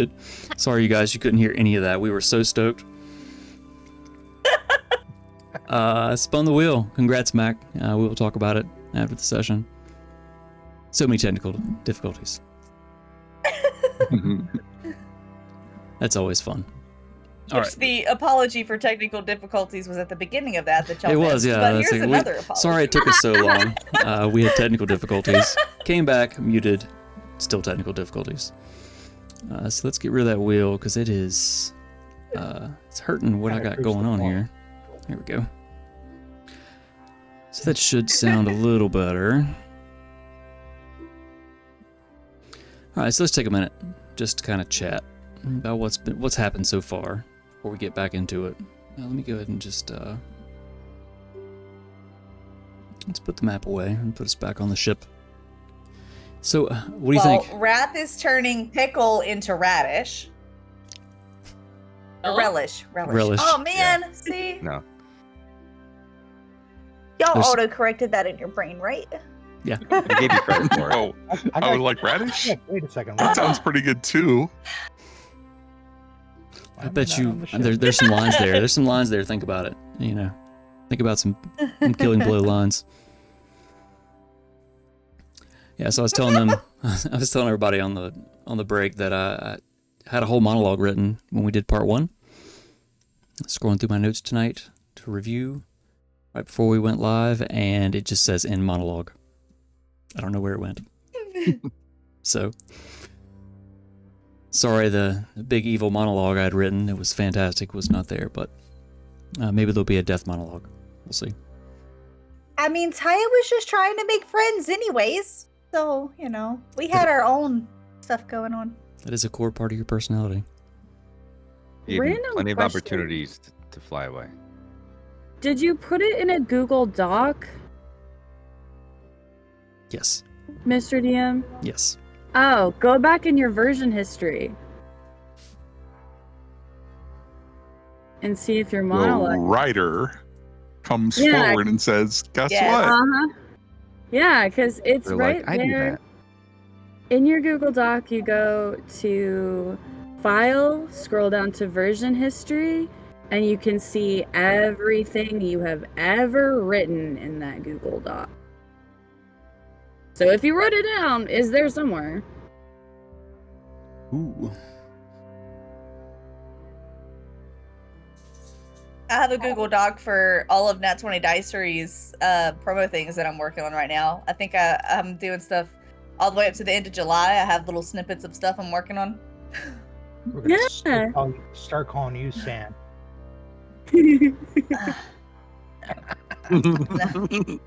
S1: muted. Sorry, you guys, you couldn't hear any of that. We were so stoked. Spun the wheel. Congrats, Mac. We will talk about it after the session. So many technical difficulties. That's always fun. All
S8: Which
S1: right.
S8: the apology for technical difficulties was at the beginning of that y'all
S1: It was,
S8: missed.
S1: yeah.
S8: But
S1: That's
S8: here's
S1: like,
S8: another apology.
S1: sorry it took us so long. We had technical difficulties. Came back, muted. Still technical difficulties. So let's get rid of that wheel because it is... it's hurting what I got going on here. Here we go. So that should sound a little better. All right, so let's take a minute just to kind of chat about what's happened so far before we get back into it. Now, let me go ahead and just let's put the map away and put us back on the ship. So, what do you think?
S8: Wrath is turning pickle into radish.
S3: Oh.
S8: Relish.
S1: Relish.
S8: Oh man, see?
S4: No.
S2: Y'all
S1: There's-
S2: auto-corrected that in your brain, right?
S1: Yeah.
S4: I gave you credit for it.
S5: Oh, I was like radish.
S6: Wait a second.
S5: That sounds pretty good too.
S1: I bet you there's some lines there. There's some lines there. Think about it. You know, think about some Killing Blow lines. Yeah. So I was telling them, I was telling everybody on the break that I had a whole monologue written when we did part 1. Scrolling through my notes tonight to review right before we went live, and it just says end monologue. I don't know where it went. So, sorry, the big evil monologue I'd written, it was fantastic, was not there, but maybe there'll be a death monologue. We'll see.
S2: I mean, Taya was just trying to make friends anyways. So, we had our own stuff going on.
S1: That is a core part of your personality.
S4: You gave me
S3: Random
S4: plenty of
S3: question.
S4: opportunities to fly away.
S3: Did you put it in a Google Doc,
S1: Yes.
S3: Mr. DM?
S1: Yes.
S3: Oh, go back in your version history and see if your
S5: The
S3: monologue.
S5: writer comes
S3: Yeah.
S5: forward and says, "Guess
S8: Yes.
S5: what?
S3: Uh-huh. Yeah, because it's
S4: They're
S3: right
S4: like, I knew
S3: there.
S4: that.
S3: In your Google Doc, you go to File, scroll down to Version History, and you can see everything you have ever written in that Google Doc. So if you wrote it down, is there somewhere?
S1: Ooh.
S8: I have a Google Doc for all of Nat 20 Dicery's promo things that I'm working on right now. I think I'm doing stuff all the way up to the end of July. I have little snippets of stuff I'm working on.
S6: We're gonna
S3: Yeah.
S6: start calling you Sam.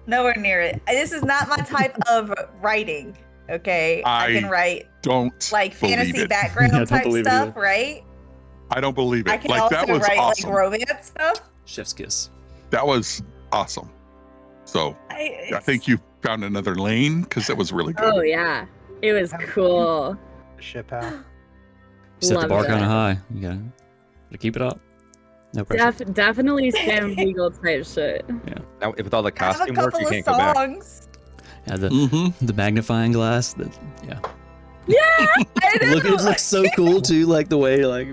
S8: Nowhere near it. This is not my type of writing. Okay, I can write
S5: Don't
S8: like
S5: believe
S8: fantasy
S5: it.
S8: background
S1: Yeah, don't
S8: type
S1: believe it
S8: stuff,
S1: either.
S8: right?
S5: I don't believe it.
S8: I can
S5: Like
S8: also
S5: that was
S8: write
S5: awesome.
S8: like romance stuff.
S1: Chef's kiss.
S5: That was awesome. So I think you found another lane because that was really good.
S3: Oh yeah, it was cool.
S6: Ship out.
S1: You set the
S3: Love
S1: bar
S3: it.
S1: kind of high. You gotta keep it up. No pressure.
S3: Definitely Sam Beagle type shit.
S4: Now, with all the
S8: I have a
S4: costume work,
S8: couple
S4: you
S8: of
S4: can't go back.
S8: songs.
S1: Yeah, the
S5: Mm-hmm.
S1: the magnifying glass. Yeah.
S8: Yeah, I know.
S1: It looks so cool too. Like the way like.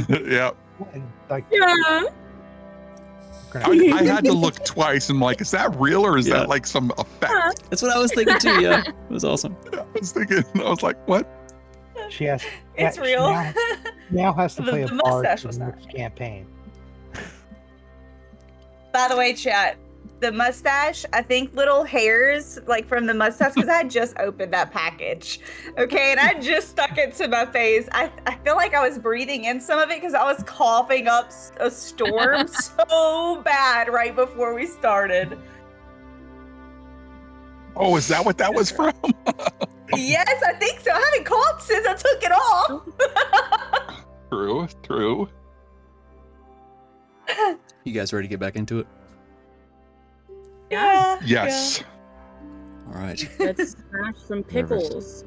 S5: Yeah.
S6: And, like,
S3: Yeah.
S5: I had to look twice and like, is that real or is
S1: Yeah.
S5: that like some effect?
S1: That's what I was thinking too. Yeah, it was awesome.
S5: I was thinking, I was like, what?
S6: she has.
S8: It's
S6: she
S8: real.
S6: Now has to
S8: The-
S6: play a
S8: the
S6: part
S8: mustache
S6: in
S8: was
S6: the
S8: not
S6: next campaign.
S8: By the way, chat, the mustache, I think little hairs like from the mustache, because I had just opened that package. Okay, and I just stuck it to my face. I feel like I was breathing in some of it because I was coughing up a storm so bad right before we started.
S5: Oh, is that what that was from?
S8: Yes, I think so. I haven't coughed since I took it off.
S5: True.
S1: You guys ready to get back into it?
S8: Yeah.
S5: Yes.
S1: All right.
S3: Let's smash some pickles.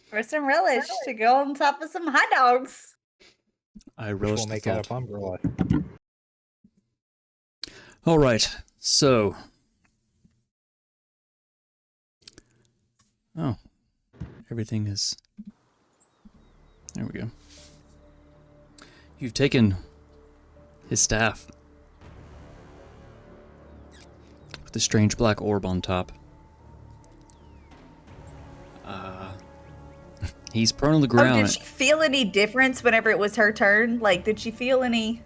S8: For some relish to go on top of some hot dogs.
S1: I
S6: Which
S1: relish
S6: will
S1: the
S6: make
S1: thought.
S6: out of umbrella.
S1: All right. So. Oh. everything is... There we go. You've taken his staff with the strange black orb on top. He's prone on the
S8: Oh,
S1: ground.
S8: did she feel any difference whenever it was her turn? Like, did she feel any?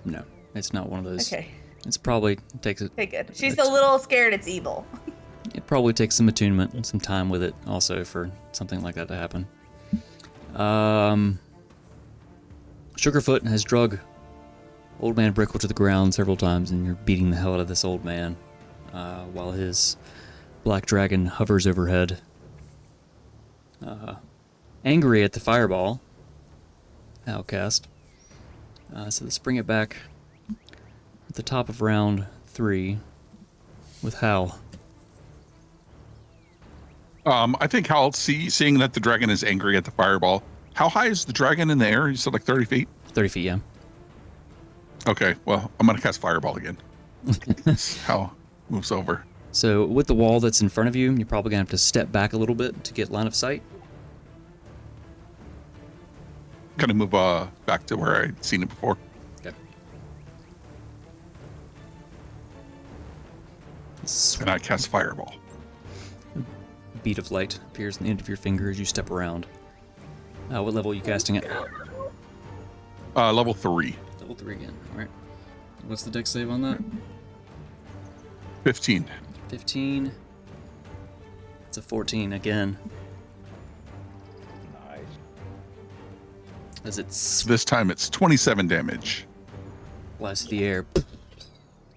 S1: No, it's not one of those.
S8: Okay.
S1: It's probably takes it.
S8: Okay, good. She's a little scared it's evil.
S1: It probably takes some attunement and some time with it also for something like that to happen. Sugarfoot has drug Old Man Brickle to the ground several times, and you're beating the hell out of this old man while his black dragon hovers overhead. Angry at the fireball, Outcast. So let's bring it back at the top of round 3 with Hal.
S5: I think Hal, seeing that the dragon is angry at the fireball, how high is the dragon in the air? You said like 30 feet?
S1: 30 feet, yeah.
S5: Okay, well, I'm going to cast fireball again. Hal moves over.
S1: So with the wall that's in front of you, you're probably going to have to step back a little bit to get line of sight.
S5: Kind of move back to where I'd seen it before.
S1: Okay.
S5: And I cast fireball.
S1: Bead of light appears on the end of your finger as you step around. What level are you casting it?
S5: Level 3.
S1: Level 3 again. All right. What's the dex save on that?
S5: 15.
S1: 15. It's a 14 again.
S6: Nice.
S1: As it
S5: This time it's 27 damage.
S1: flies through the air,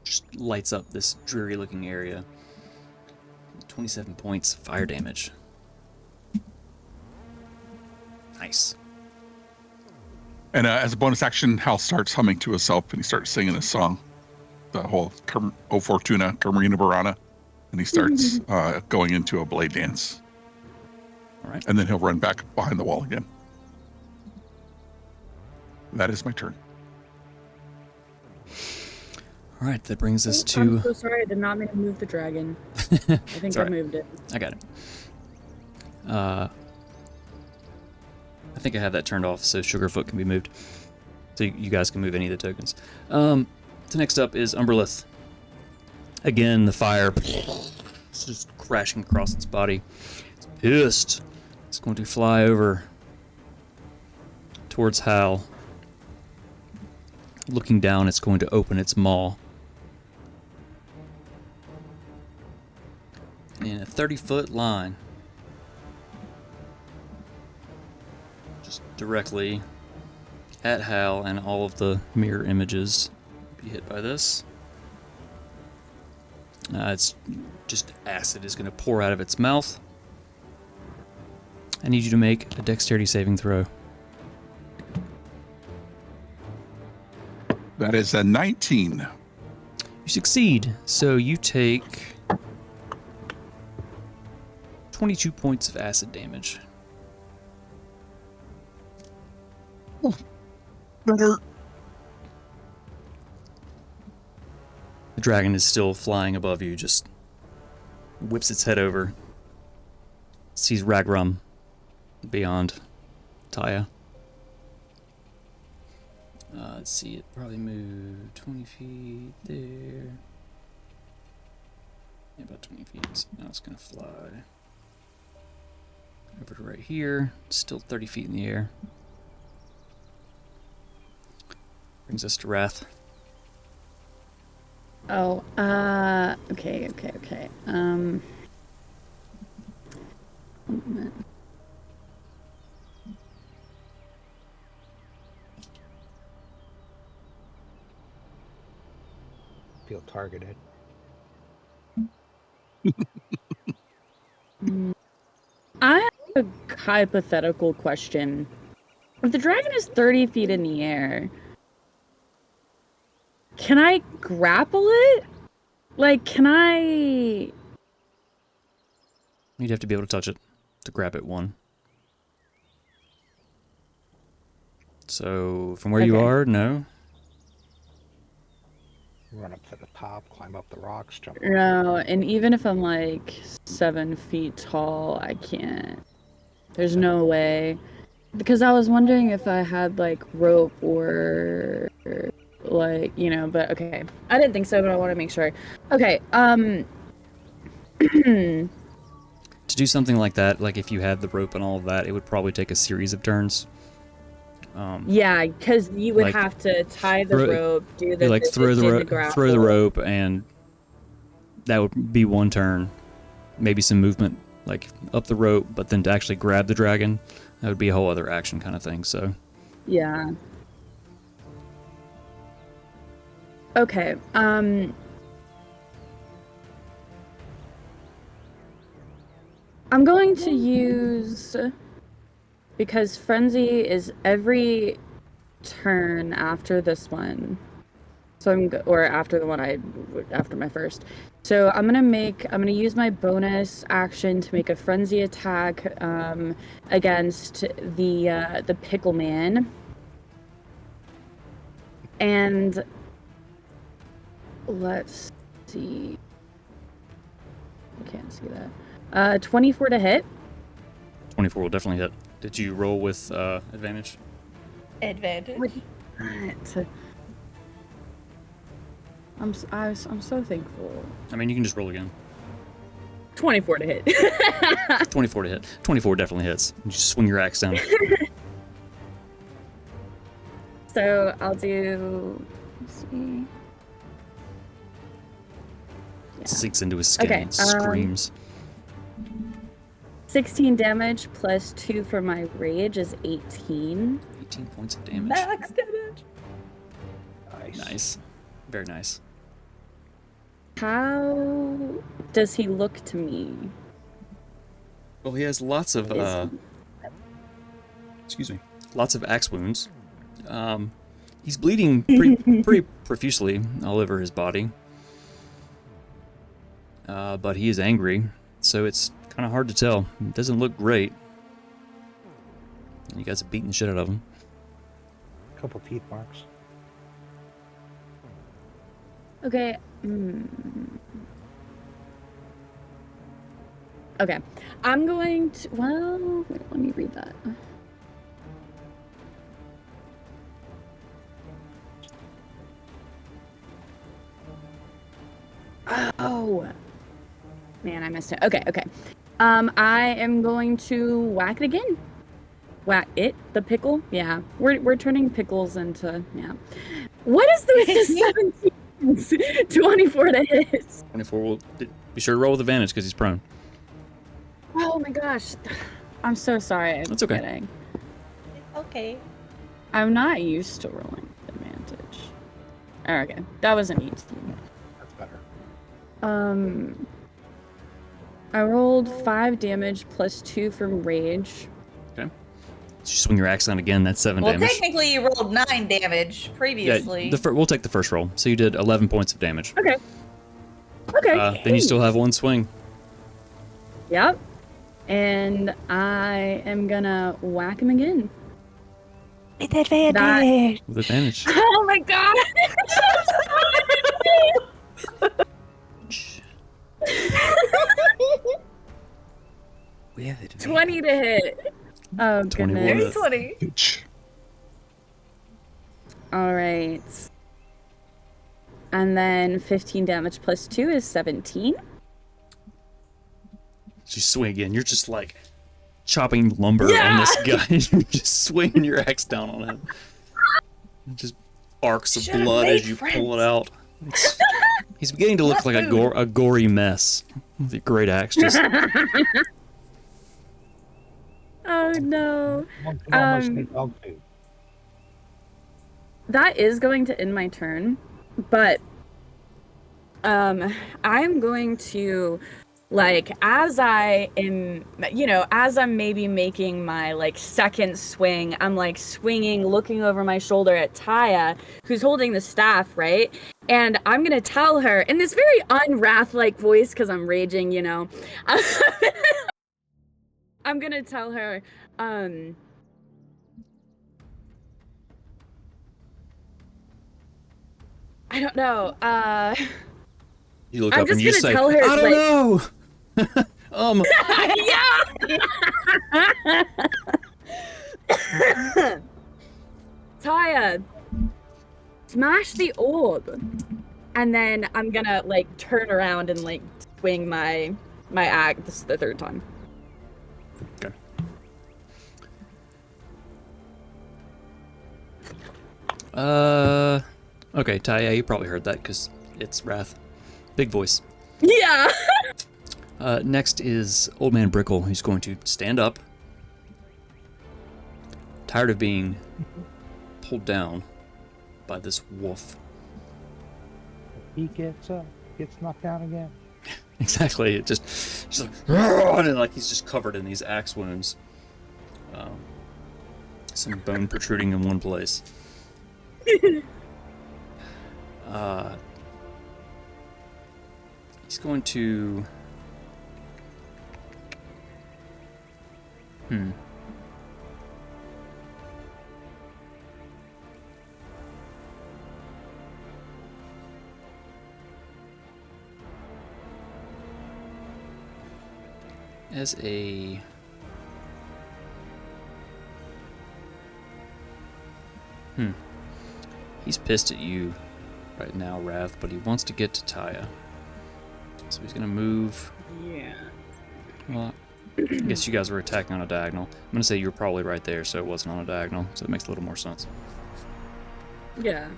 S1: just lights up this dreary-looking area. 27 points of fire damage. Nice.
S5: And as a bonus action, Hal starts humming to himself and he starts singing this song. The whole O Fortuna, Carmina Burana. And he starts going into a blade dance.
S1: All right.
S5: And then he'll run back behind the wall again. That is my turn.
S1: All right, that brings us
S3: I'm
S1: to...
S3: so sorry, I did not mean to move the dragon. I think
S1: It's
S3: I
S1: all right.
S3: moved it.
S1: I got it. I think I have that turned off so Sugarfoot can be moved. So you guys can move any of the tokens. So next up is Umberlith. Again, the fire is just crashing across its body. It's pissed. It's going to fly over towards Hal. Looking down, it's going to open its maw. In a 30-foot line. Just directly at Hal, and all of the mirror images be hit by this. It's just acid is going to pour out of its mouth. I need you to make a dexterity saving throw.
S5: That is a 19.
S1: You succeed, so you take 22 points of acid damage.
S5: Better.
S1: The dragon is still flying above you, just whips its head over. Sees Ragrum beyond Taya. Let's see, it probably moved 20 feet there. Yeah, about 20 feet. So now it's going to fly over to right here. Still 30 feet in the air. Brings us to Wrath.
S3: Oh, okay. One moment.
S6: Feel targeted.
S3: I have a hypothetical question. If the dragon is 30 feet in the air, can I grapple it? Like, can I...
S1: You'd have to be able to touch it to grab it, one. So, from where you
S3: Okay.
S1: are, no.
S6: Run up to the top, climb up the rocks, jump.
S3: No, and even if I'm like 7 feet tall, I can't. There's no way. Because I was wondering if I had like rope or like, but okay. I didn't think so, but I want to make sure. Okay,
S1: To do something like that, like if you had the rope and all of that, it would probably take a series of turns.
S3: yeah, because you would
S1: like,
S3: have to tie the rope, do the
S1: You like throw the
S3: grapple.
S1: rope, and that would be one turn. Maybe some movement, like up the rope, but then to actually grab the dragon, that would be a whole other action kind of thing. So
S3: Yeah. Okay. I'm going to use, because frenzy is every turn after this one. So or after the one after my first. So I'm gonna use my bonus action to make a frenzy attack against the pickle man. And let's see. I can't see that. 24 to hit.
S1: 24 will definitely hit. Did you roll with advantage?
S8: Advantage.
S3: What? I'm so thankful.
S1: I mean, you can just roll again.
S3: 24 to hit.
S1: 24 to hit. 24 definitely hits. You just swing your axe down.
S3: So I'll do. Let's see. Yeah.
S1: Sinks into his skin
S3: Okay,
S1: and screams.
S3: 16 damage plus 2 for my rage is 18.
S1: 18 points of damage.
S8: Max damage.
S1: Nice. Very nice.
S3: How does he look to me?
S1: Well, he has lots of lots of axe wounds. He's bleeding pretty profusely all over his body. But he is angry, so it's kind of hard to tell. It doesn't look great. You guys are beating the shit out of him.
S6: Couple teeth marks.
S3: Okay. Okay. I'm going to. Well, wait, let me read that. Oh. Man, I missed it. Okay, okay. I am going to whack it again. Whack it? The pickle? Yeah. We're turning pickles into, yeah. What is the 17? 24 to hit.
S1: 24 will be sure to roll with advantage because he's prone.
S3: Oh my gosh. I'm so sorry.
S1: That's okay.
S3: Kidding.
S8: Okay.
S3: I'm not used to rolling with advantage. Oh, okay. That was an 18.
S6: That's better.
S3: I rolled 5 damage plus 2 from rage.
S1: Okay. So you swing your axe down again, that's 7
S8: Well,
S1: damage.
S8: technically you rolled 9 damage previously.
S1: Yeah, we'll take the first roll. So you did 11 points of damage.
S3: Okay. Okay.
S1: Then you still have one swing.
S3: Yep. And I am gonna whack him again.
S7: With advantage.
S1: With advantage.
S3: Oh my god!
S4: We have it.
S3: 20 to hit. Oh
S1: 21
S3: goodness.
S1: to-
S8: 20.
S3: All right. And then 15 damage plus 2 is 17.
S1: You swing again. You're just like chopping lumber on this guy. You're just swinging your axe down on him. Just arcs of
S8: Should've
S1: blood
S8: made
S1: as you
S8: friends.
S1: pull it out. He's beginning to look like a gory mess. With a great axe. Just
S3: Oh no.
S6: One can almost make dog food.
S3: That is going to end my turn, but I'm going to, like, as I am, as I'm maybe making my like second swing, I'm like swinging, looking over my shoulder at Taya, who's holding the staff, right? And I'm gonna tell her in this very unwrath-like voice, because I'm raging, I'm gonna tell her, I don't know.
S1: you look
S3: I'm
S1: up and
S3: just
S1: you just
S3: gonna
S1: say,
S3: tell her,
S1: I don't know.
S3: yeah. Taya, smash the orb. And then I'm gonna, like, turn around and, like, swing my axe. This is the third time.
S1: Okay. Okay, Taya, you probably heard that because it's Wrath. Big voice.
S3: Yeah!
S1: Next is Old Man Brickle, who's going to stand up. Tired of being pulled down by this wolf.
S6: He gets knocked down again.
S1: Exactly. It just like, and like he's just covered in these axe wounds. Some bone protruding in one place. He's going to. As a he's pissed at you right now, Wrath, but he wants to get to Taya. So he's gonna move.
S3: Yeah.
S1: Well, I guess you guys were attacking on a diagonal. I'm gonna say you were probably right there, so it wasn't on a diagonal, so it makes a little more sense.
S3: Yeah.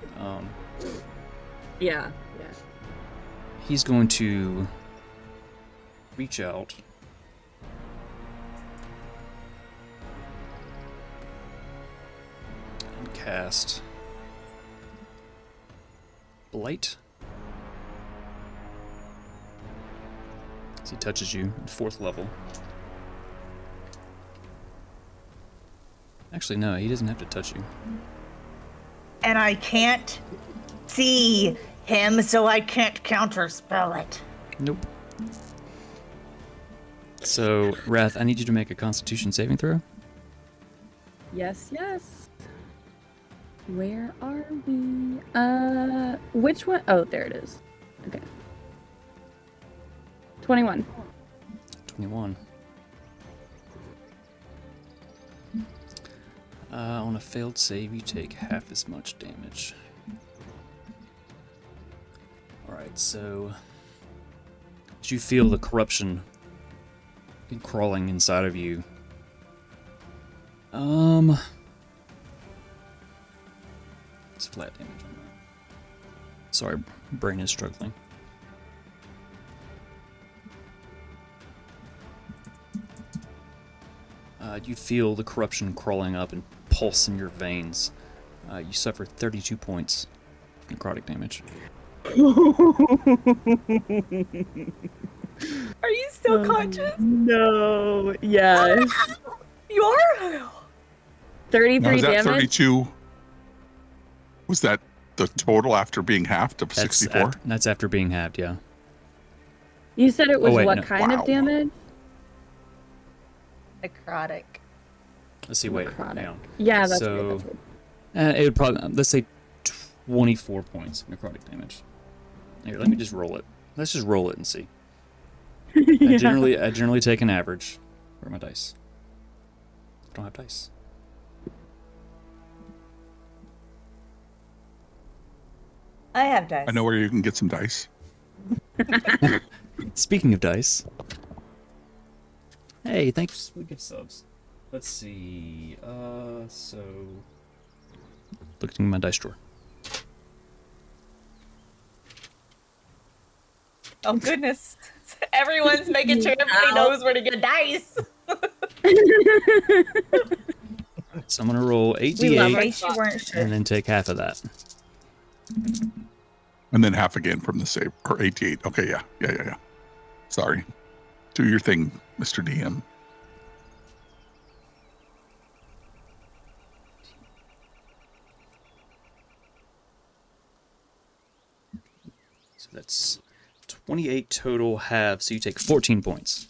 S3: Yeah.
S1: He's going to reach out and cast Blight. As he touches you at 4th level. Actually, no, he doesn't have to touch you.
S8: And I can't see him, so I can't counterspell it.
S1: Nope. So, Wrath, I need you to make a Constitution saving throw.
S3: Yes. Where are we? Which one? Oh, there it is. Okay. 21.
S1: 21. On a failed save, you take half as much damage. Alright, so as you feel the corruption crawling inside of you, it's flat damage on that. Sorry, brain is struggling. You feel the corruption crawling up and pulse in your veins. You suffer 32 points of necrotic damage.
S8: Are you still conscious?
S3: No. Yes.
S8: You are?
S3: 33
S5: Now, is that
S3: damage.
S5: 32? Was that the total after being halved of 64?
S1: That's after being halved, yeah.
S3: You said it was
S1: wait,
S3: what
S1: no.
S3: kind of
S5: Wow.
S3: damage?
S8: Necrotic.
S1: Let's see, wait,
S3: Necrotic.
S1: hang on.
S3: Yeah, that's
S1: So,
S3: what it
S1: it would probably, let's say 24 points of necrotic damage. Here, let me just roll it. Let's just roll it and see. I generally take an average. Where are my dice? I don't have dice.
S8: I have dice.
S5: I know where you can get some dice.
S1: Speaking of dice. Hey, thanks for gift subs. Let's see. So looking in my dice drawer.
S8: Oh goodness. Everyone's making sure everybody knows where to get dice.
S1: So I'm gonna roll
S3: We love
S1: 8d8
S3: our
S8: In case you weren't sure.
S1: and then take half of that.
S5: And then half again from the save. Or 88. Okay, yeah. Sorry. Do your thing, Mr. DM.
S1: So that's 28 total halves, so you take 14 points.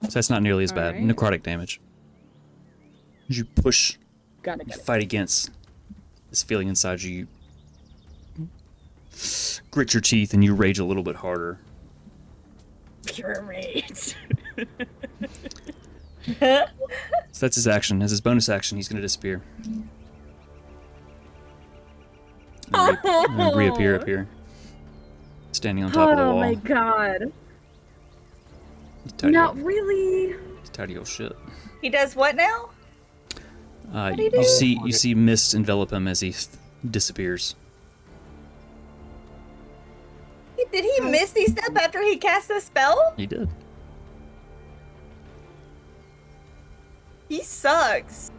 S1: So that's not nearly as bad.
S3: Alright.
S1: Necrotic damage. As you push,
S3: Got it.
S1: you fight against this feeling inside you. You grit your teeth and you rage a little bit harder.
S3: Pure rage.
S1: So that's his action. As his bonus action, he's going to disappear. And reappear up here. Standing on top of the wall.
S3: Oh my god.
S1: Tidy
S3: Not
S1: up.
S3: really.
S1: Tidy old shit.
S8: He does what now?
S2: do you do?
S1: You see mist envelop him as he disappears.
S8: Did he misty step after he cast the spell?
S1: He did.
S8: He sucks.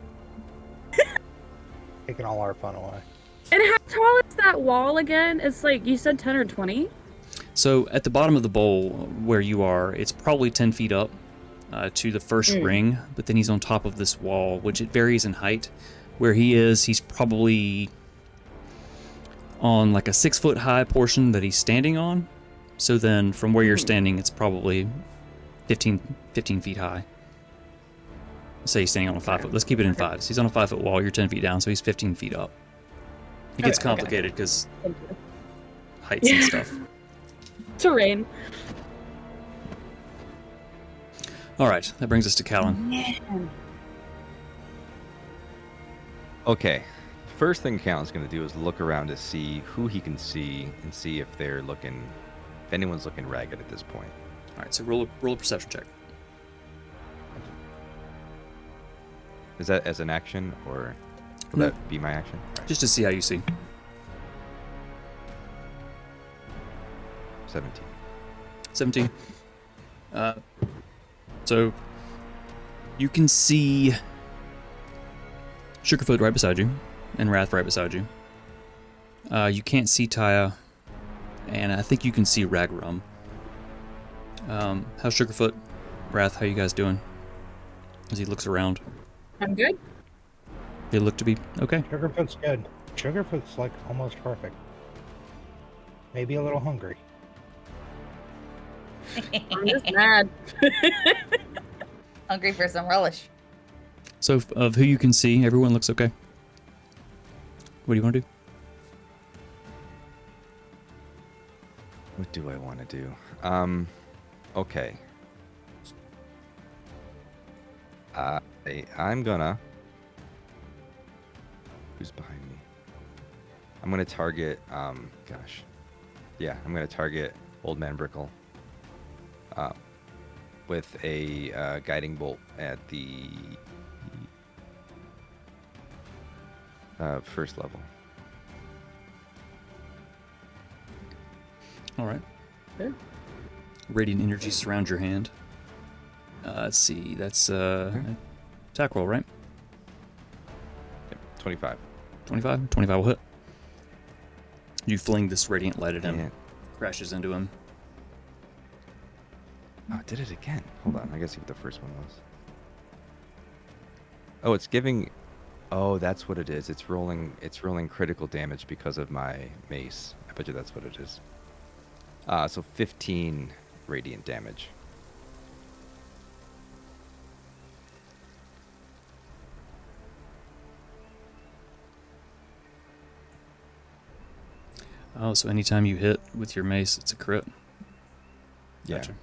S6: Taking all our fun away.
S3: And how tall is that wall again? It's like, you said 10 or 20?
S1: So at the bottom of the bowl where you are, it's probably 10 feet up to the first ring, but then he's on top of this wall, which it varies in height. Where he is, he's probably on like a 6 foot high portion that he's standing on. So then from where you're standing, it's probably 15 feet high. Say he's standing on a 5 foot. Let's keep it in fives. He's on a 5 foot wall. You're 10 feet down, so he's 15 feet up. It gets complicated because heights and stuff.
S3: Terrain.
S1: All right, that brings us to Callan.
S4: Okay. First thing Callan's going to do is look around to see who he can see and see if anyone's looking ragged at this point.
S1: All right, so roll a perception check.
S4: Is that as an action, or will
S1: No.
S4: that be my action? Right.
S1: Just to see how you see.
S4: 17.
S1: 17. So you can see Sugarfoot right beside you, and Wrath right beside you. You can't see Taya, and I think you can see Ragrum. How's Sugarfoot? Wrath, how you guys doing? As he looks around.
S3: I'm good.
S1: They look to be okay.
S6: Sugarfoot's good. Sugarfoot's like almost perfect. Maybe a little hungry.
S3: I'm just mad.
S8: Hungry for some relish.
S1: So of who you can see, everyone looks okay. What do you want to do?
S4: What do I want to do? Okay. I'm gonna... Who's behind me? I'm gonna target, gosh. Yeah, I'm gonna target Old Man Brickle. With a guiding bolt at the first level.
S1: All right.
S3: Sure.
S1: Radiant energy surrounds your hand. Let's see. That's attack roll, right?
S4: Yep, 25.
S1: 25? 25 will hit. You fling this radiant light at him.
S4: Yeah.
S1: Crashes into him.
S4: Oh, it did it again. Hold on, I gotta see what the first one was. Oh, it's giving... Oh, that's what it is. It's rolling critical damage because of my mace. I bet you that's what it is. So 15 radiant damage.
S1: Oh, so anytime you hit with your mace, it's a crit.
S4: Yeah.
S1: Gotcha.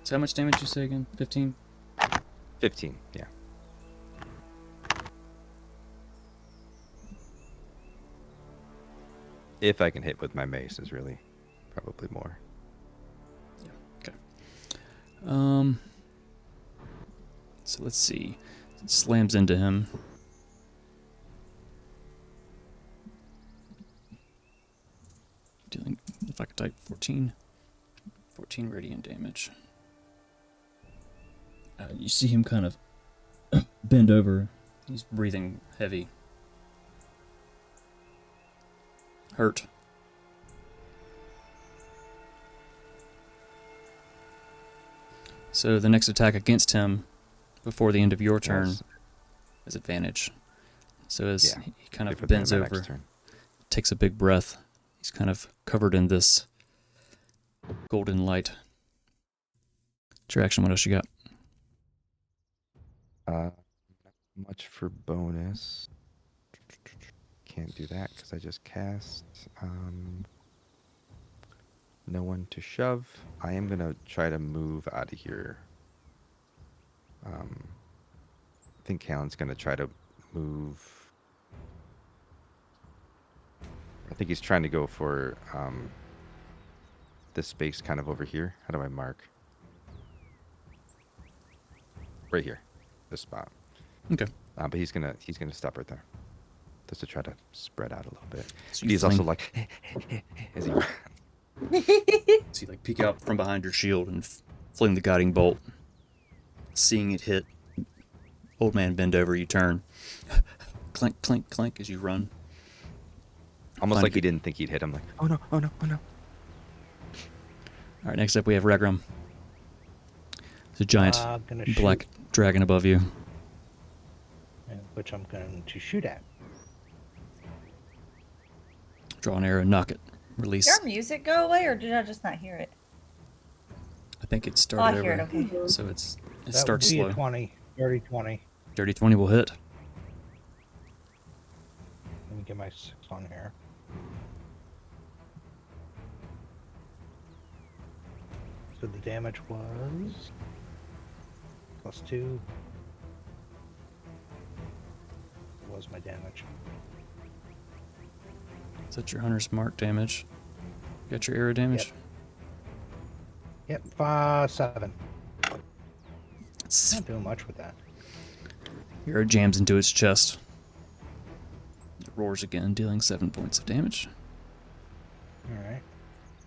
S1: So how much damage you say again? 15?
S4: 15, yeah. If I can hit with my mace is really probably more.
S1: Okay. So let's see. It slams into him. Dealing, if I could type 14 radiant damage. You see him kind of bend over. He's breathing heavy. Hurt. So the next attack against him before the end of your turn
S4: Yes.
S1: is advantage. So as
S4: Yeah.
S1: he kind of
S4: If it's
S1: bends
S4: my next
S1: over,
S4: turn.
S1: takes a big breath. He's kind of covered in this golden light. What's your action? What else you got?
S4: Not much for bonus. Can't do that because I just cast. No one to shove. I am gonna try to move out of here I think Callan's gonna try to move. I think he's trying to go for this space kind of over here. How do I mark? Right here, this spot.
S1: Okay.
S4: But he's gonna stop right there, just to try to spread out a little bit.
S1: So
S4: But
S1: you
S4: he's also
S1: fling-
S4: like, as he runs.
S1: So you like peek out from behind your shield and fling the guiding bolt. Seeing it hit, old man bend over. You turn, clank, clank, clank as you run.
S4: Almost
S1: Find
S4: like
S1: a
S4: he
S1: good-
S4: didn't think he'd hit him. Like, oh no, oh no, oh no.
S1: All right, next up we have Ragrum. It's a giant
S6: Gonna
S1: black dragon above you.
S6: which I'm going to shoot at.
S1: Draw an arrow, knock it, release.
S8: Did our music go away, or did I just not hear it?
S1: I think it
S8: Oh,
S1: started
S8: I hear
S1: over,
S8: it. Okay.
S1: so it
S6: That
S1: starts
S6: would be
S1: slow.
S6: a 20, dirty 20.
S1: Dirty 20 will hit.
S6: Let me get my 6 on here. So the damage was +2. What was my damage?
S1: Is that your hunter's mark damage? Got your arrow damage?
S6: Yep, 7. Not doing much with that.
S1: Your arrow jams into its chest. It roars again, dealing 7 points of damage.
S6: Alright.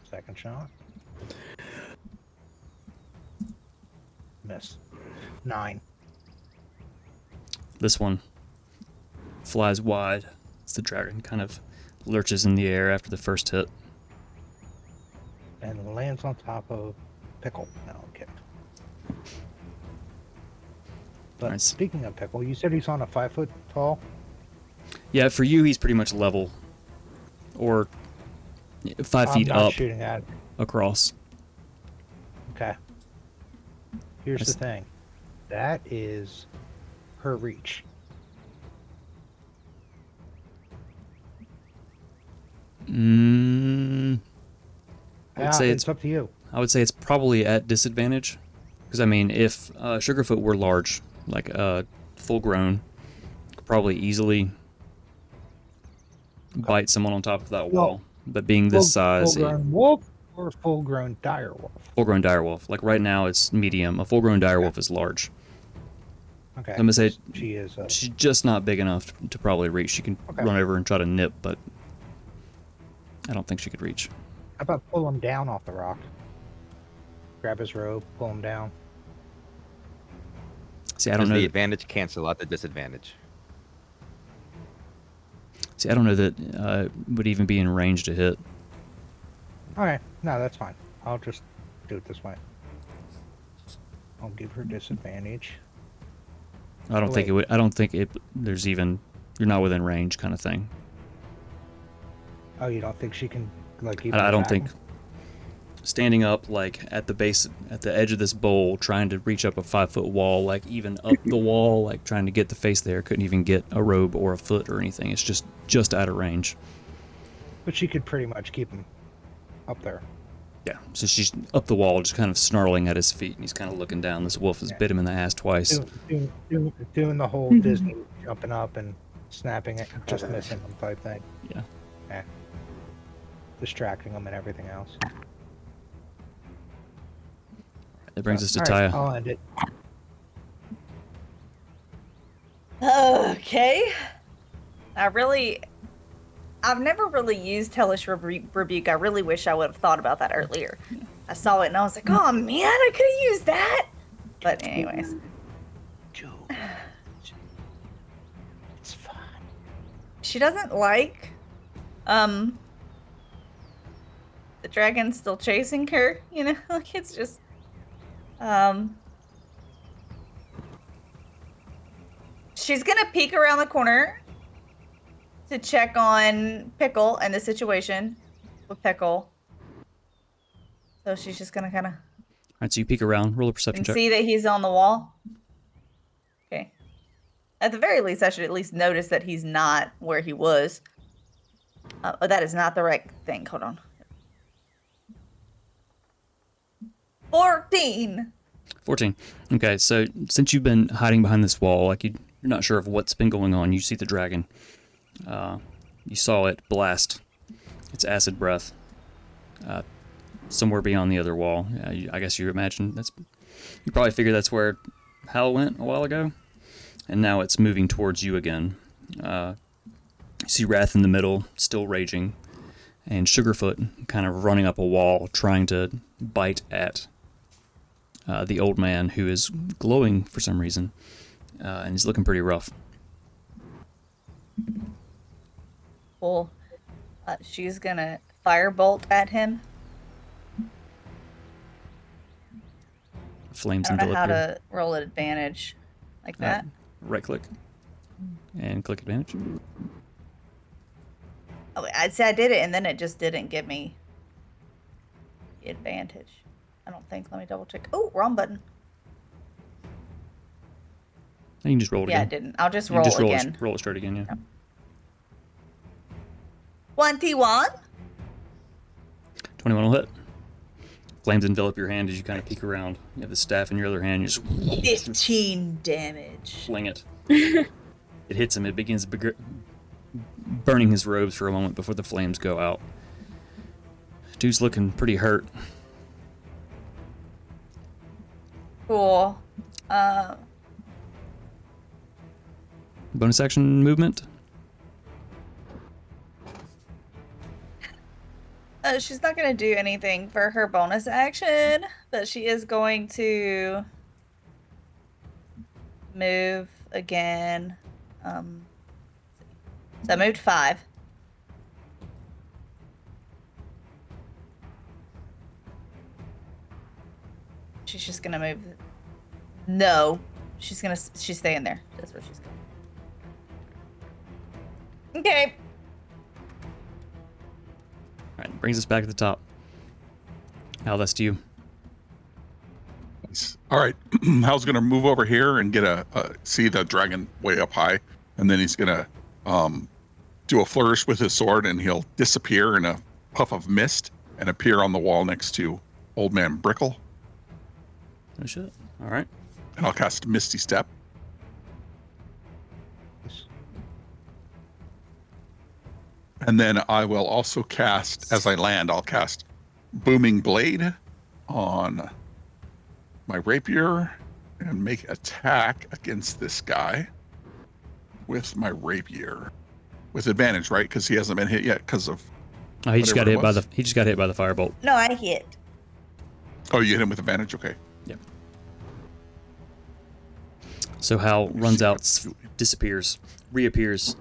S6: Second shot. Miss. 9.
S1: This one flies wide as the dragon kind of lurches in the air after the first hit.
S6: And lands on top of Pickle. No, I'm kidding. But
S1: Nice.
S6: speaking of Pickle, you said he's on a 5 foot tall?
S1: Yeah, for you, he's pretty much level. Or 5 feet
S6: I'm not
S1: up
S6: shooting at it.
S1: across.
S6: Okay. Here's
S1: Nice.
S6: the thing. That is her reach.
S1: I would say
S6: it's up to you.
S1: I would say it's probably at disadvantage. Because, I mean, if Sugarfoot were large, like full grown, could probably easily bite someone on top of that wall. But being this size,
S6: Full-grown wolf or full-grown dire wolf?
S1: full-grown direwolf. Like right now, it's medium. A full-grown direwolf is large.
S6: Okay.
S1: I'm gonna say
S6: she is.
S1: she's just not big enough to probably reach. She can
S6: Okay.
S1: run over and try to nip, but I don't think she could reach.
S6: How about pull him down off the rock? Grab his robe, pull him down.
S1: See, I don't
S4: Does
S1: know.
S4: the advantage cancel out the disadvantage?
S1: See, I don't know that would even be in range to hit.
S6: Okay, no, that's fine. I'll just do it this way. I'll give her disadvantage.
S1: I don't think
S6: Wait.
S1: it would. I don't think it. There's even. You're not within range, kind of thing.
S6: Oh, you don't think she can like even
S1: I don't
S6: attack
S1: think.
S6: him?
S1: Standing up, like at the base, at the edge of this bowl, trying to reach up a 5 foot wall, like even up the wall, like trying to get the face there, couldn't even get a robe or a foot or anything. It's just out of range.
S6: But she could pretty much keep him up there.
S1: Yeah. So she's up the wall, just kind of snarling at his feet, and he's kind of looking down. This wolf has bit him in the ass twice.
S6: Doing the whole Disney jumping up and snapping it, just missing him type thing.
S1: Yeah.
S6: Yeah. Distracting him and everything else.
S1: That brings us to
S6: All right,
S1: Taya.
S6: I'll end it.
S8: Okay. I've never really used Hellish Rebuke. I really wish I would have thought about that earlier. I saw it and I was like, oh man, I could have used that. But anyways.
S6: It's fine.
S8: She doesn't like, the dragon still chasing her, you know? Like, it's just, she's gonna peek around the corner to check on Pickle and the situation with Pickle. So she's just gonna kind of
S1: All right, so you peek around, roll a perception
S8: and
S1: check.
S8: see that he's on the wall. Okay. At the very least, I should at least notice that he's not where he was. Oh, that is not the right thing. Hold on. 14.
S1: 14. Okay, so since you've been hiding behind this wall, like you're not sure of what's been going on, you see the dragon. You saw it blast its acid breath somewhere beyond the other wall. I guess you imagine you probably figure that's where Hal went a while ago, and now it's moving towards you again. You see Wrath in the middle, still raging, and Sugarfoot kind of running up a wall, trying to bite at the old man, who is glowing for some reason, and he's looking pretty rough.
S8: Well, she's gonna firebolt at him.
S1: Flames
S8: I don't know
S1: envelop
S8: how
S1: you.
S8: to roll an advantage like that.
S1: Right click and click advantage.
S8: Oh, I'd say I did it, and then it just didn't give me the advantage. I don't think. Let me double check. Oh, wrong button.
S1: You can just roll it
S8: Yeah,
S1: again.
S8: it didn't. I'll just
S1: You
S8: roll
S1: just
S8: again.
S1: roll it straight again, yeah.
S8: 21.
S1: 21 will hit. Flames envelop your hand as you kind of peek around. You have the staff in your other hand. You just
S8: 15 damage.
S1: fling it. It hits him. It begins burning his robes for a moment before the flames go out. Dude's looking pretty hurt.
S8: Cool.
S1: Bonus action movement.
S8: She's not going to do anything for her bonus action, but she is going to move again. So I moved 5. She's just going to move. No. She's staying there. That's where she's going. Okay.
S1: Alright, brings us back to the top. Hal, that's to you.
S5: Nice. All right. Hal's going to move over here and get see the dragon way up high. And then he's going to do a flourish with his sword, and he'll disappear in a puff of mist and appear on the wall next to Old Man Brickle.
S1: Oh shit. Alright.
S5: And I'll cast Misty Step. And then I will also cast, as I land, I'll cast Booming Blade on my rapier and make attack against this guy with my rapier. With advantage, right? Because he hasn't been hit yet because of
S1: Oh, he just got
S5: whatever
S1: hit
S5: it was.
S1: he just got hit by the firebolt.
S8: No, I hit.
S5: Oh, you hit him with advantage? Okay.
S1: Yep. So Hal runs out, disappears, reappears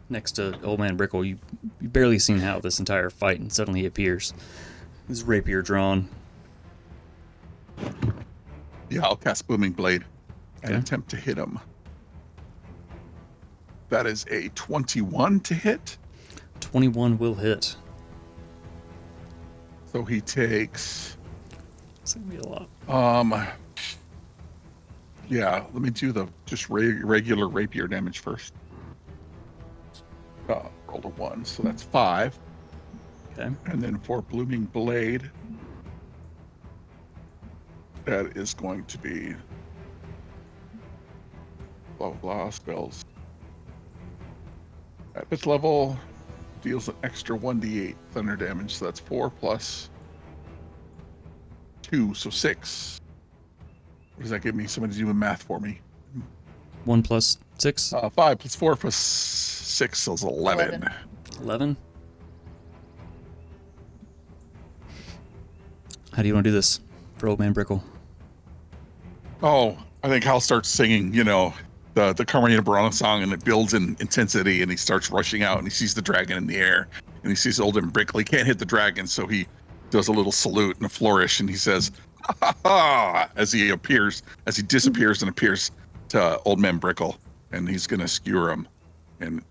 S1: next to Old Man Brickle. You barely seen Hal this entire fight, and suddenly he appears. His rapier drawn.
S5: Yeah, I'll cast Booming Blade and
S1: Okay.
S5: attempt to hit him. That is a 21 to hit.
S1: 21 will hit.
S5: So he takes
S1: It's gonna be a lot.
S5: yeah, let me do the just regular rapier damage first. Rolled a 1, so that's 5.
S1: Okay.
S5: And then for Blooming Blade, that is going to be blah blah spells. At this level, deals an extra 1d8 thunder damage, so that's 4 plus 2, so 6. What does that give me? Somebody do the math for me.
S1: 1 plus 6?
S5: 5 plus 4 plus 6 is 11.
S1: 11. How do you want to do this for Old Man Brickle?
S5: Oh, I think Hal starts singing, the Carmelita Burana song, and it builds in intensity, and he starts rushing out, and he sees the dragon in the air, and he sees Old Man Brickle. He can't hit the dragon, so he does a little salute and a flourish, and he says, ha ha ha, as he disappears and appears to Old Man Brickle, and he's going to skewer him, and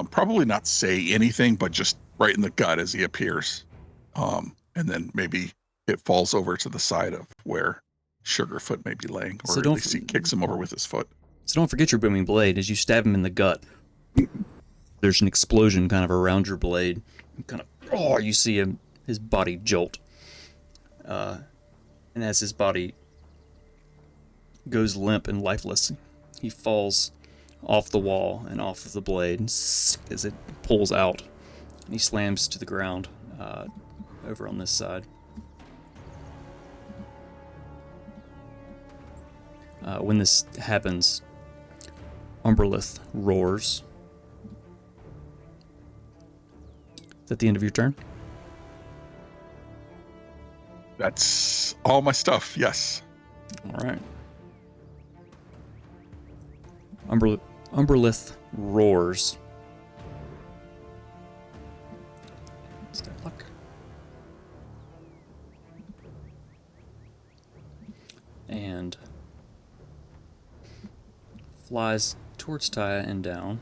S5: probably not say anything, but just right in the gut as he appears. And then maybe it falls over to the side of where Sugarfoot may be laying, or
S1: So
S5: at
S1: don't
S5: least he kicks him over with his foot.
S1: So don't forget your booming blade. As you stab him in the gut, there's an explosion kind of around your blade. You see his body jolt. And as his body goes limp and lifeless. He falls off the wall and off of the blade as it pulls out, and he slams to the ground over on this side. When this happens, Umberlith roars. Is that the end of your turn?
S5: That's all my stuff, yes.
S1: All right. Umberlith roars. Is that luck? And flies towards Taya and down.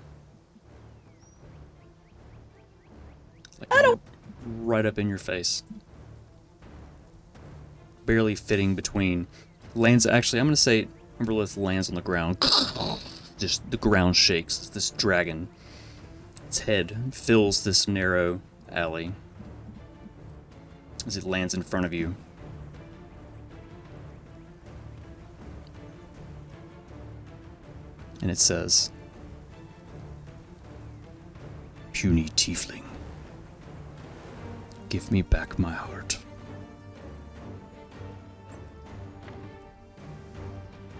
S1: Like right up in your face. Barely fitting between. Lands, actually, I'm going to say Umberlith lands on the ground. Just the ground shakes as this dragon, its head fills this narrow alley as it lands in front of you. And it says, "Puny tiefling, give me back my heart."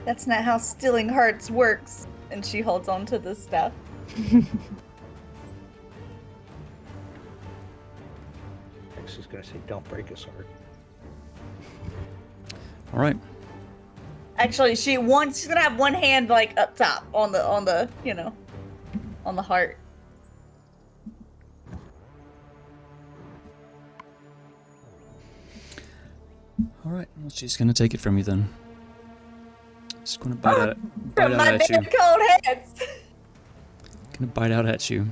S8: That's not how stealing hearts works. And she holds on to the staff.
S6: X is gonna say, "Don't break his heart."
S1: All right.
S8: Actually, she's gonna have one hand like up top on the on the heart.
S1: All right. Well, she's gonna take it from you then. She's gonna bite out
S8: From my
S1: at you.
S8: damn cold hands.
S1: Gonna bite out at you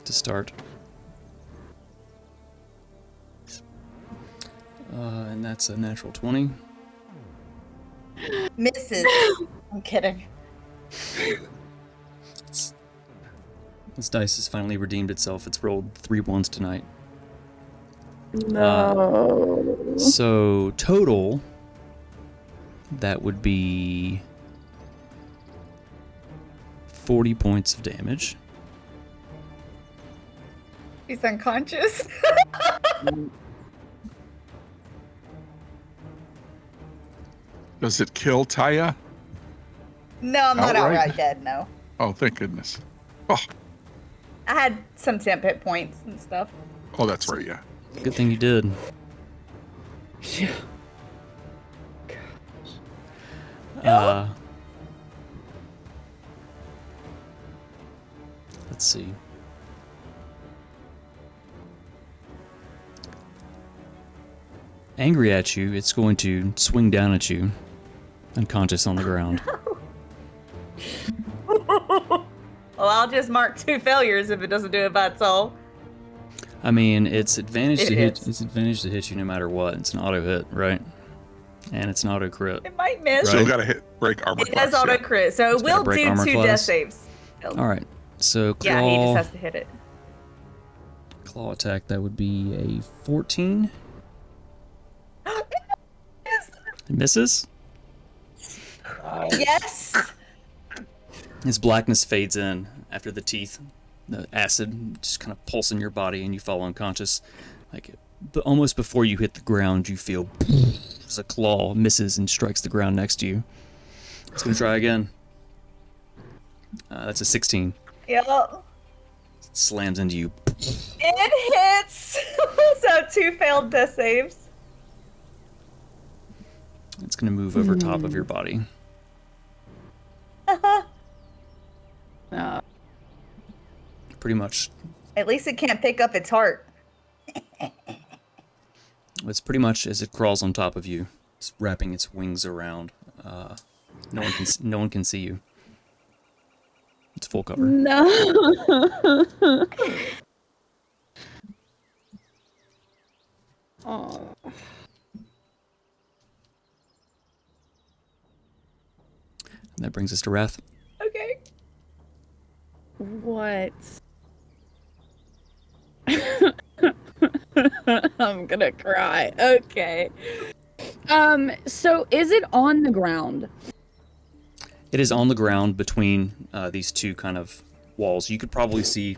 S1: to start. And that's a natural 20.
S8: Misses. I'm kidding.
S1: This dice has finally redeemed itself. It's rolled 3 ones tonight.
S3: No.
S1: So total, that would be 40 points of damage.
S8: He's unconscious.
S5: Does it kill Taya?
S8: No, I'm not
S5: Outright?
S8: outright dead, no.
S5: Oh, thank goodness. Oh,
S8: I had some temp hit points and stuff.
S5: oh, that's right, yeah.
S1: Good thing you did. Let's see. Angry at you, it's going to swing down at you, unconscious on the ground.
S8: Well, I'll just mark 2 failures if it doesn't do it by itself.
S1: I mean, it's advantage
S8: It
S1: to hit.
S8: is.
S1: It's advantage to hit you no matter what. It's an auto hit, right? And it's an auto crit.
S8: It might miss.
S5: Still
S1: Right.
S5: got to break armor
S8: It
S5: class.
S8: does auto
S5: yeah.
S8: crit, so
S1: It's
S8: it
S1: gotta
S8: will
S1: break
S8: do
S1: armor
S8: 2 death
S1: class.
S8: saves.
S1: All right. So claw,
S8: Yeah, he just has to hit it.
S1: claw attack. That would be a 14. It misses.
S8: Yes.
S1: His blackness fades in after the teeth. The acid just kind of pulsing your body, and you fall unconscious. But almost before you hit the ground, you feel as a claw misses and strikes the ground next to you. It's gonna try again. That's a 16.
S8: Yep.
S1: It slams into you.
S8: It hits. So 2 failed death saves.
S1: It's gonna move over top of your body. Pretty much.
S8: At least it can't pick up its heart.
S1: It's pretty much as it crawls on top of you. It's wrapping its wings around. No one can see you. It's full cover.
S3: No. Oh.
S1: And that brings us to Wrath.
S8: Okay.
S3: What? I'm gonna cry. Okay. So is it on the ground?
S1: It is on the ground between these two kind of walls. You could probably see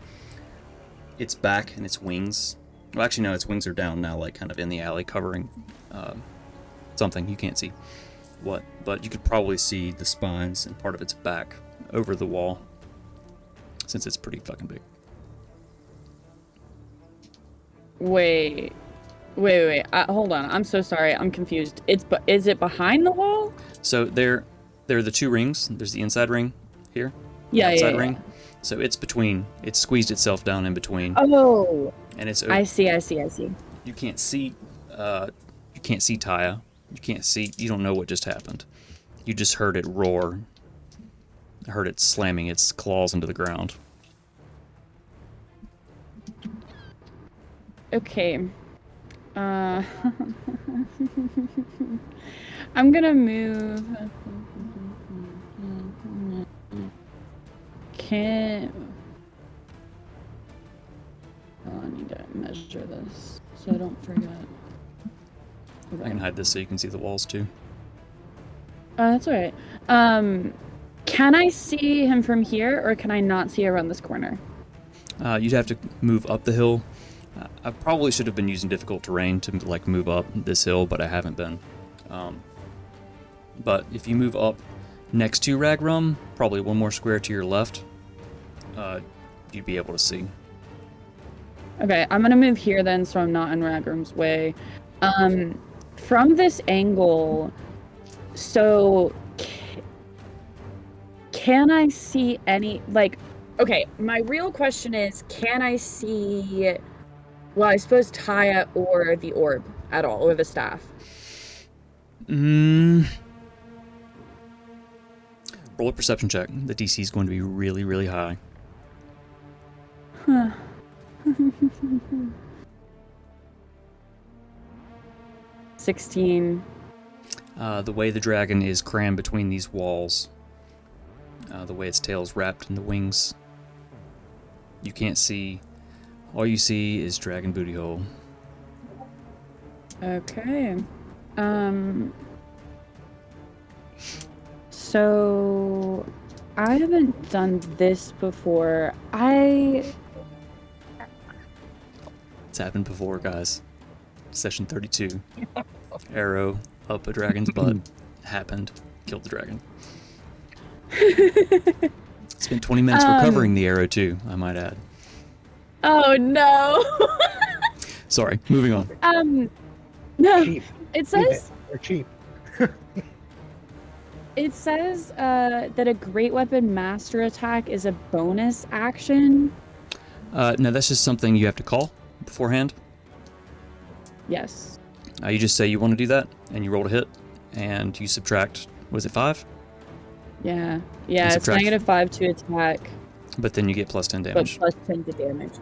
S1: its back and its wings. Well, actually, no, its wings are down now, like kind of in the alley, covering something. You can't see what, but you could probably see the spines and part of its back over the wall, since it's pretty fucking big.
S3: Wait. Hold on. I'm so sorry. I'm confused. Is it behind the wall?
S1: So there are the two rings. There's the inside ring here.
S3: Yeah,
S1: outside
S3: yeah.
S1: ring. So it's between. It's squeezed itself down in between.
S3: Oh.
S1: And it's.
S3: I see.
S1: You can't see. You can't see Taya. You can't see. You don't know what just happened. You just heard it roar. Heard it slamming its claws into the ground.
S3: Okay. I'm gonna move. Oh, I need to measure this so I don't forget. Okay.
S1: I can hide this so you can see the walls too.
S3: That's alright. Can I see him from here, or can I not see around this corner?
S1: You'd have to move up the hill. I probably should have been using difficult terrain to like move up this hill, but I haven't been. But if you move up next to Ragrum, probably one more square to your left, you'd be able to see.
S3: Okay, I'm gonna move here then, so I'm not in Ragrum's way. From this angle, so can I see any, like, okay, my real question is, can I see, well, I suppose Taya or the orb at all, or the staff?
S1: Roll a perception check. The DC is going to be really, really high.
S3: Huh. 16.
S1: The way the dragon is crammed between these walls, the way its tail is wrapped in the wings, you can't see. All you see is dragon booty hole.
S3: Okay. So I haven't done this before.
S1: It's happened before, guys. Session 32. Arrow up a dragon's butt. Happened. Killed the dragon. Spent 20 minutes recovering the arrow too, I might add.
S3: Oh no.
S1: Sorry, moving on.
S3: No.
S6: Cheap.
S3: It says
S6: They're cheap.
S3: it says that a great weapon master attack is a bonus action.
S1: No, that's just something you have to call beforehand.
S3: Yes.
S1: You just say you want to do that, and you roll a hit, and you subtract, was it 5?
S3: Yeah. Yeah, it's
S1: subtract-
S3: -5 to attack,
S1: But then you get plus 10
S3: but
S1: damage.
S3: plus 10 to damage.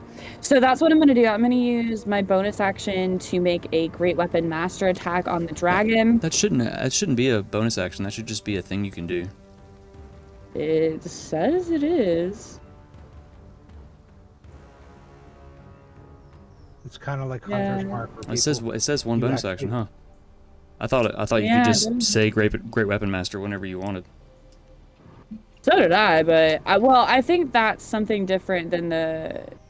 S3: So that's what I'm going to do. I'm going to use my bonus action to make a great weapon master attack on the dragon.
S1: That shouldn't be a bonus action. That should just be a thing you can do.
S3: It says it is.
S6: It's kind of like Hunter's
S3: Yeah.
S6: Mark. For
S1: It says one
S6: You
S1: bonus
S6: actually-
S1: action, huh? I thought you
S3: Yeah,
S1: could
S3: it
S1: just
S3: does.
S1: say great weapon master whenever you wanted.
S3: So did I, but I think that's something different than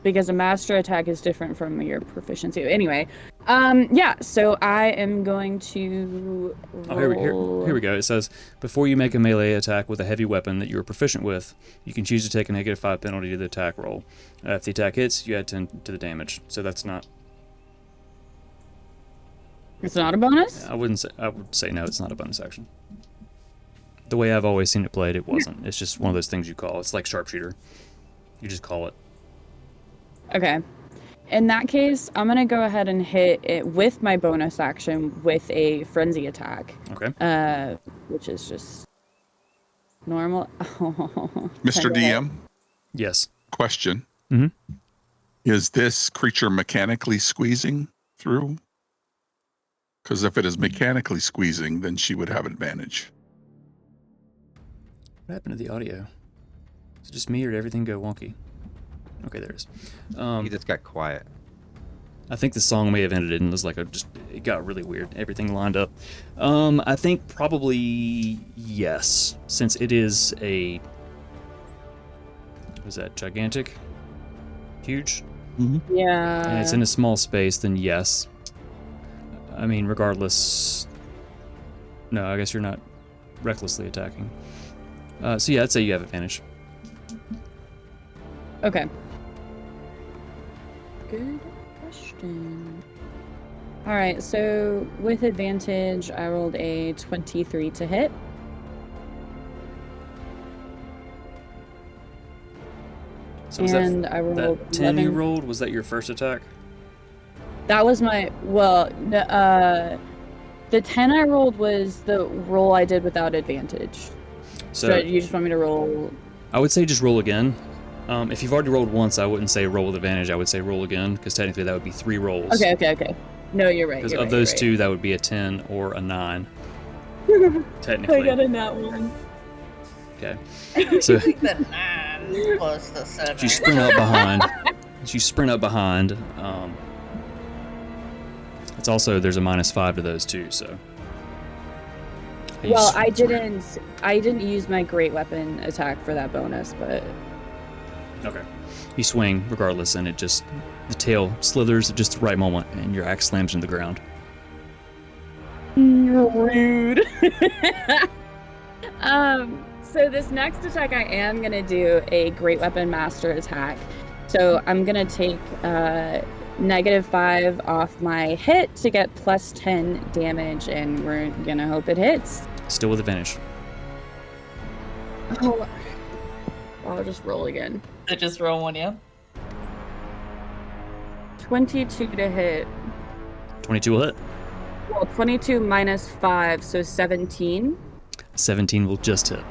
S3: because a master attack is different from your proficiency. Anyway, yeah. So I am going to
S1: Oh,
S3: roll.
S1: here we go. It says, before you make a melee attack with a heavy weapon that you are proficient with, you can choose to take a -5 penalty to the attack roll. If the attack hits, you add 10 to the damage. So that's not.
S3: It's not a bonus.
S1: I would say no. It's not a bonus action. The way I've always seen it played, it wasn't. It's just one of those things you call. It's like sharpshooter. You just call it.
S3: Okay. In that case, I'm gonna go ahead and hit it with my bonus action with a frenzy attack.
S1: Okay.
S3: Which is just normal.
S5: Mr. DM,
S1: Yes.
S5: question.
S1: Mhm.
S5: Is this creature mechanically squeezing through? Because if it is mechanically squeezing, then she would have advantage.
S1: What happened to the audio? Is it just me or did everything go wonky? Okay, there it is.
S4: He just got quiet.
S1: I think the song may have ended and it was like it got really weird. Everything lined up. I think probably yes, since it is a. Was that gigantic? Huge?
S3: Yeah.
S1: And it's in a small space, then yes. I mean, regardless. No, I guess you're not recklessly attacking. So yeah, I'd say you have advantage.
S3: Okay. Good question. All right, so with advantage, I rolled a 23 to hit.
S1: So was
S3: And
S1: that,
S3: I rolled
S1: that 10 you
S3: 11.
S1: rolled? Was that your first attack?
S3: That was my, well, the 10 I rolled was the roll I did without advantage. So you just want me to roll?
S1: I would say just roll again. If you've already rolled once, I wouldn't say roll with advantage. I would say roll again, because technically that would be 3 rolls.
S3: Okay. No, you're right.
S1: Because
S3: You're
S1: of
S3: right,
S1: those
S3: you're
S1: two, that would be a 10 or a 9.
S3: right.
S1: Technically.
S3: I got a nat one.
S1: Okay. So
S8: The 9 plus the 7.
S1: you sprint up behind. It's also, there's a -5 to those two, so.
S3: Well, I didn't use my great weapon attack for that bonus, but
S1: Okay. You swing regardless, and it just, the tail slithers at just the right moment, and your axe slams into the ground.
S3: rude. So this next attack, I am gonna do a great weapon master attack. So I'm gonna take -5 off my hit to get +10 damage, and we're gonna hope it hits.
S1: Still with advantage.
S3: Oh, I'll just roll again.
S8: I just roll one, yeah.
S3: 22 to hit.
S1: 22 will hit.
S3: Well, 22 minus 5, so 17.
S1: 17 will just hit.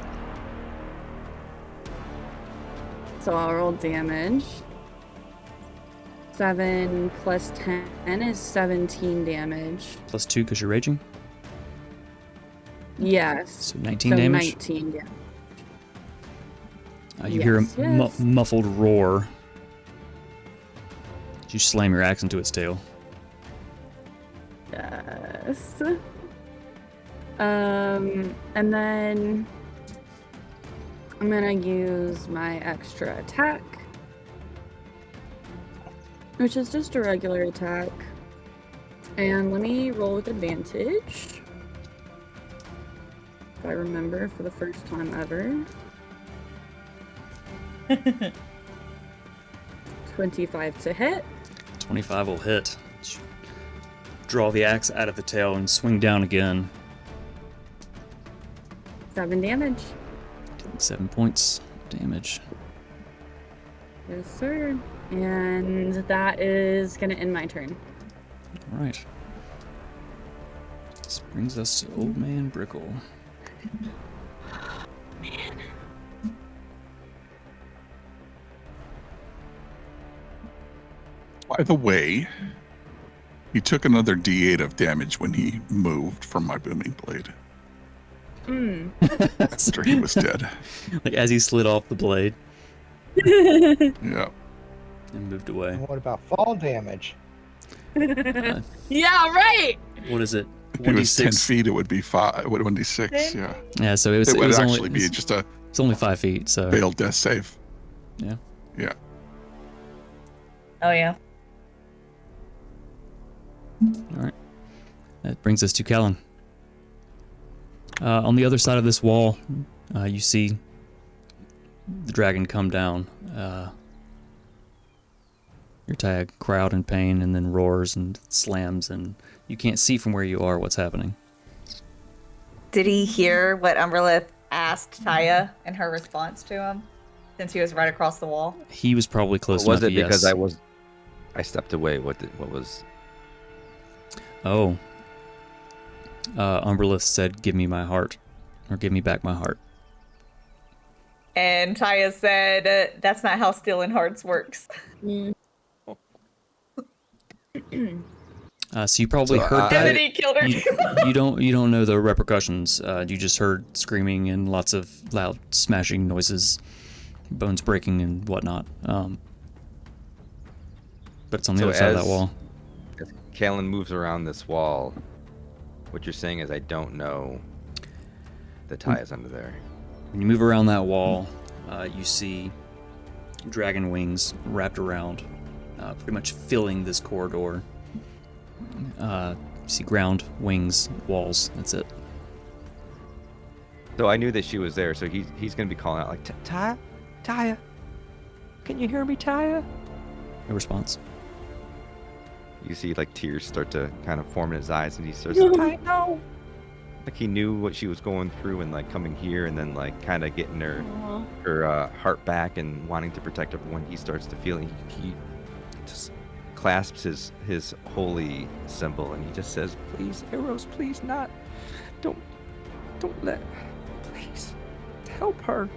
S3: So I'll roll damage. 7 plus 10 is 17 damage.
S1: +2 because you're raging.
S3: Yes.
S1: So 19 damage.
S3: 19 damage.
S1: You hear a
S3: Yes.
S1: muffled roar. You slam your axe into its tail.
S3: Yes. And then I'm gonna use my extra attack, which is just a regular attack. And let me roll with advantage. If I remember for the first time ever. 25 to hit.
S1: 25 will hit. Draw the axe out of the tail and swing down again.
S3: 7 damage.
S1: 7 points damage.
S3: Yes, sir. And that is gonna end my turn.
S1: All right. This brings us to Old Man Brickle.
S3: Man.
S5: By the way, he took another D8 of damage when he moved from my booming blade after he was dead.
S1: Like as he slid off the blade
S5: Yeah.
S1: and moved away.
S6: And what about fall damage?
S3: Yeah, right.
S1: What is it?
S5: If he was 10
S1: 1d6?
S5: feet, it would be 5. It would 1d6, yeah.
S1: Yeah, so it was,
S5: It
S1: it
S5: would
S1: was
S5: actually
S1: only,
S5: be just a
S1: it's only 5 feet, so.
S5: failed death save.
S1: Yeah.
S5: Yeah.
S8: Oh, yeah.
S1: All right. That brings us to Callan. On the other side of this wall, you see the dragon come down. Your tag, cry out in pain, and then roars and slams, and you can't see from where you are what's happening.
S8: Did he hear what Umberlith asked Taya and her response to him? Since he was right across the wall?
S1: He was probably close
S4: Was
S1: enough.
S4: it because
S1: yes.
S4: I stepped away? What was?
S1: Oh. Umberlith said, "Give me my heart," or "Give me back my heart."
S8: And Taya said, that's not how stealing hearts works.
S1: So you probably
S5: So,
S1: heard
S8: And
S1: that.
S8: then he killed her.
S1: You don't know the repercussions. You just heard screaming and lots of loud smashing noises, bones breaking and whatnot. But it's on the
S4: So
S1: other side of that
S4: as-
S1: wall.
S4: Kalen moves around this wall, what you're saying is I don't know the tie is under there.
S1: When you move around that wall, you see dragon wings wrapped around, pretty much filling this corridor. You see ground, wings, walls. That's it.
S4: So I knew that she was there, so he's going to be calling out like, Taya? Taya? Can you hear me, Taya?
S1: No response.
S4: You see like tears start to kind of form in his eyes, and he starts Taya, no! Like he knew what she was going through and like coming here and then like kind of getting her heart back and wanting to protect everyone. He starts to feel, he just clasps his holy symbol and he just says, please, Eros, please not. Don't let, please, help her.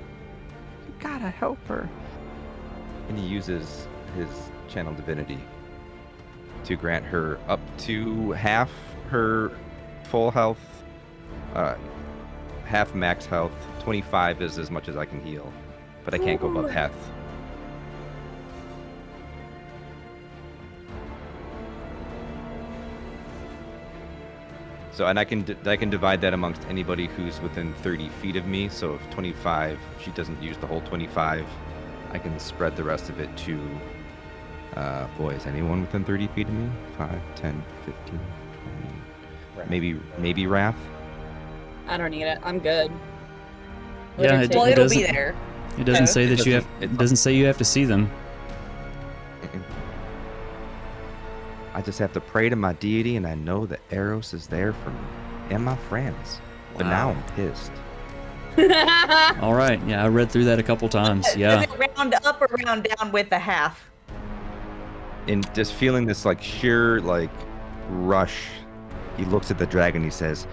S4: You gotta help her. And he uses his channel divinity to grant her up to half her full health, half max health. 25 is as much as I can heal, but I can't go above half. So, and I can divide that amongst anybody who's within 30 feet of me. So if 25, she doesn't use the whole 25, I can spread the rest of it to, boys, anyone within 30 feet of me? 5, 10, 15, 20, maybe Wrath?
S3: I don't need it. I'm good.
S1: Yeah,
S2: Well,
S1: it
S2: it'll
S1: doesn't,
S2: be there.
S1: It doesn't say
S4: It
S1: that you have.
S4: doesn't-
S1: It doesn't say you have to see them.
S4: I just have to pray to my deity, and I know that Eros is there for me and my friends. But now
S1: Wow.
S4: I'm pissed.
S1: All right. Yeah, I read through that a couple times. Yeah.
S2: Does it round up or round down with the half?
S4: And just feeling this like sheer like rush, he looks at the dragon. He says,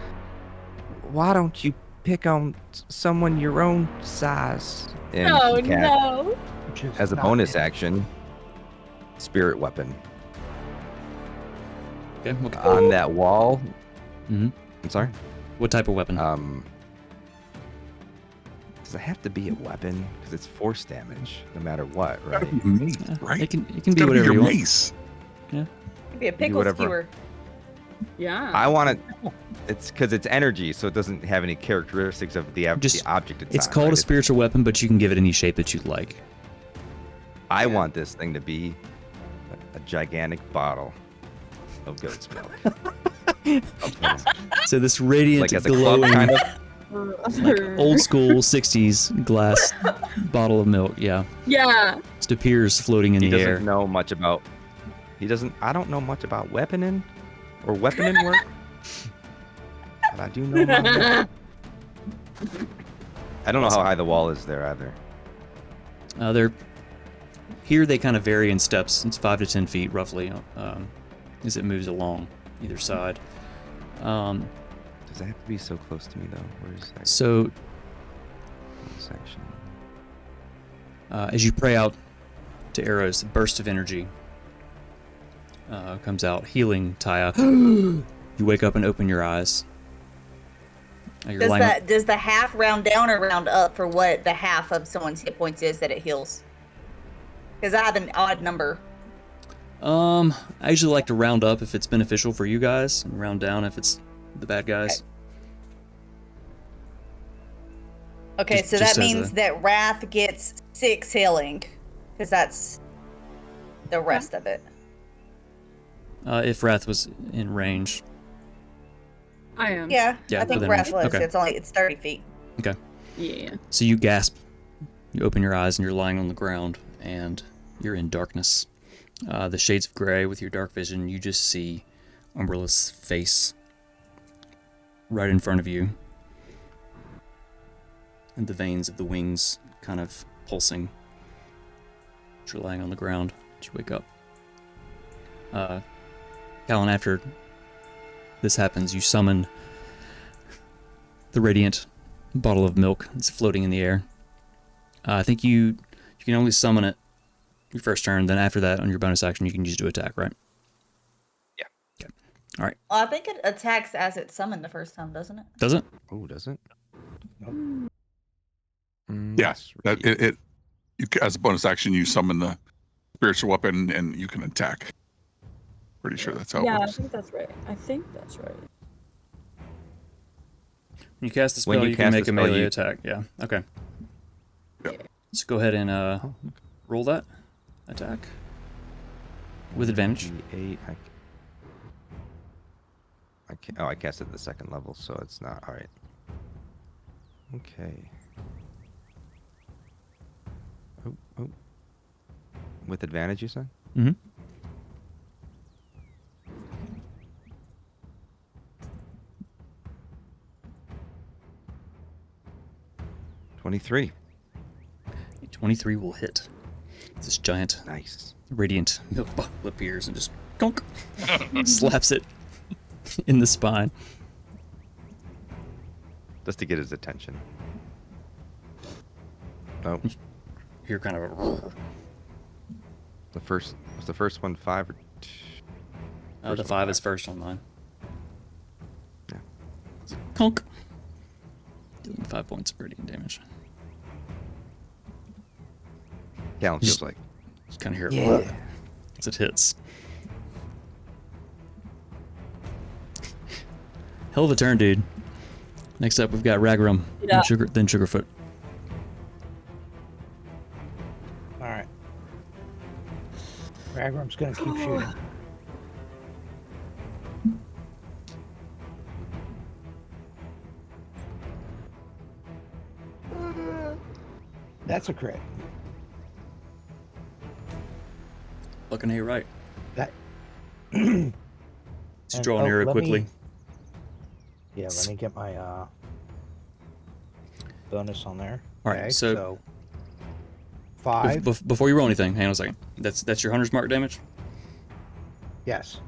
S4: "Why don't you pick on someone your own size?" And
S3: Oh
S4: he can,
S3: no.
S6: Which is
S4: as a
S6: not
S4: bonus
S6: it.
S4: action, spirit weapon
S1: Okay. What,
S4: on that wall.
S1: Mhm.
S4: I'm sorry.
S1: what type of weapon?
S4: Does it have to be a weapon? Because it's force damage, no matter what, right?
S5: Gotta be mace,
S1: Yeah,
S5: right?
S1: It can be
S5: It's gotta
S1: whatever
S5: be
S1: you
S5: your
S1: want.
S5: mace.
S2: It'd be a pickle
S4: whatever.
S2: skewer.
S3: Yeah.
S4: I want it. It's because it's energy, so it doesn't have any characteristics of the
S1: Just-
S4: object it's
S1: It's
S4: on,
S1: called
S4: right?
S1: a spiritual weapon, but you can give it any shape that you'd like.
S4: I want this thing to be a gigantic bottle of goat's milk. Okay.
S1: So this radiant,
S4: Like as a club,
S1: glowing,
S4: kind of.
S1: like old school '60s glass bottle of milk. Yeah,
S3: Yeah.
S1: just appears floating in
S4: He
S1: the
S4: doesn't
S1: air.
S4: know much about. I don't know much about weaponing or weaponing work. But I do know my weapon. I don't know how high the wall is there either.
S1: They're here. They kind of vary in steps. It's 5 to 10 feet roughly, as it moves along either side.
S4: Does it have to be so close to me though? Where is that
S1: So
S4: section?
S1: as you pray out to Eros, a burst of energy comes out, healing Taya. You wake up and open your eyes. You're
S2: Does
S1: lying
S2: does the half round down or round up for what the half of someone's hit points is that it heals? Because I have an odd number.
S1: I usually like to round up if it's beneficial for you guys, and round down if it's the bad guys.
S2: Okay,
S1: Just-
S2: so
S1: just
S2: that
S1: as
S2: means
S1: a-
S2: that Wrath gets 6 healing, because that's the rest of it.
S1: If Wrath was in range.
S3: I am.
S2: Yeah,
S1: Yeah,
S2: I think
S1: within
S2: Wrath
S1: range.
S2: was.
S1: Okay.
S2: It's 30 feet.
S1: Okay.
S3: Yeah.
S1: So you gasp, you open your eyes, and you're lying on the ground, and you're in darkness. The shades of gray with your dark vision, you just see Umbra's face right in front of you, and the veins of the wings kind of pulsing. You're lying on the ground as you wake up. Callan, after this happens, you summon the radiant bottle of milk that's floating in the air. I think you can only summon it your first turn. Then after that, on your bonus action, you can use it to attack, right?
S4: Yeah.
S1: Okay. All right.
S2: Well, I think it attacks as it's summoned the first time, doesn't it?
S1: Does it?
S4: Oh, does it?
S5: Yeah,
S4: let's
S5: that
S4: read.
S5: as a bonus action, you summon the spiritual weapon and you can attack. Pretty sure that's how it
S3: Yeah, I
S5: works.
S3: think that's right. I think that's right.
S1: When you cast the
S4: When
S1: spell,
S4: you
S1: you can
S4: cast
S1: make
S4: the
S1: a
S4: spell,
S1: melee
S4: you-
S1: attack. Yeah. Okay.
S5: Yeah.
S1: Let's go ahead and roll that attack with advantage.
S4: D8. I cast it at the second level, so it's not all right. Okay. Oh. With advantage, you said?
S1: Mm-hmm.
S4: $23.
S1: 23 will hit. This giant
S4: Nice.
S1: radiant milk bottle appears and just conk, slaps it in the spine.
S4: Just to get his attention. Oh,
S1: You're kind of a...
S4: was the first one 5 or 2?
S1: the 5 is first on mine.
S4: Yeah.
S1: Conk. Dealing 5 points of radiant damage.
S4: Callan feels like.
S1: Just kind of hear it
S4: Yeah.
S1: as it hits. Hell of a turn, dude. Next up, we've got Ragrum,
S3: Yeah.
S1: then Sugarfoot.
S6: All right. Ragrum's gonna keep shooting. That's a crit.
S1: Looking at you right.
S6: That.
S1: So you draw an arrow
S6: let
S1: quickly.
S6: Let me get my bonus on there.
S1: All right,
S6: Okay,
S1: so
S6: 5.
S1: Before you roll anything, hang on a second. That's your hunter's mark damage?
S6: Yes.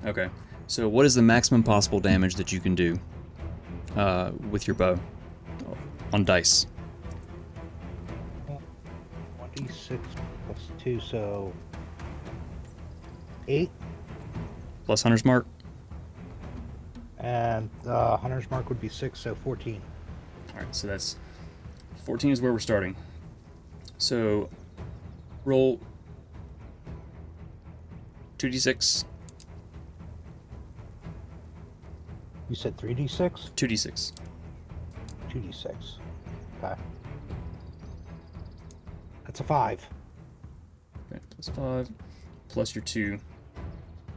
S1: Okay. So what is the maximum possible damage that you can do with your bow on dice?
S6: 1d6 plus 2, so 8.
S1: Plus hunter's mark?
S6: And hunter's mark would be 6, so 14.
S1: All right, so that's 14 is where we're starting. So roll 2d6,
S6: You said 3d6?
S1: 2d6.
S6: 2d6. Okay. That's a 5.
S1: Okay, plus 5, plus your 2.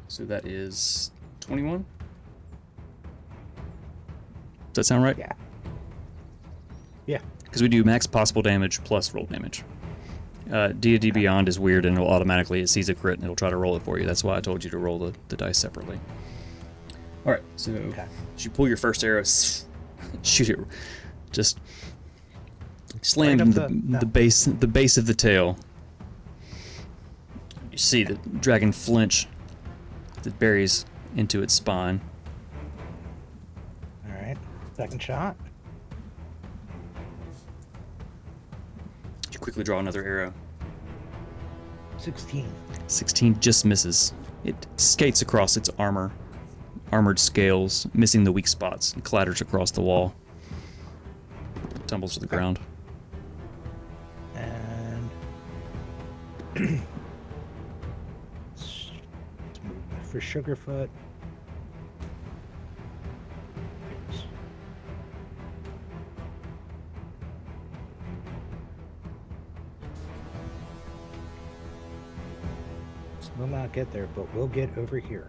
S1: So that is 21. Does that sound right?
S6: Yeah. Yeah.
S1: Because we do max possible damage plus roll damage. D&D Beyond is weird and it sees a crit and it'll try to roll it for you. That's why I told you to roll the dice separately. Alright, so as you pull your first arrow, shoot it, just slammed
S6: Right
S1: in
S6: up
S1: the base of the tail. You see the dragon flinch that buries into its spine.
S6: All right. Second shot.
S1: You quickly draw another arrow.
S6: 16.
S1: 16 just misses. It skates across its armored scales, missing the weak spots, and clatters across the wall. Tumbles to the ground.
S6: And let's move for Sugarfoot. We'll not get there, but we'll get over here.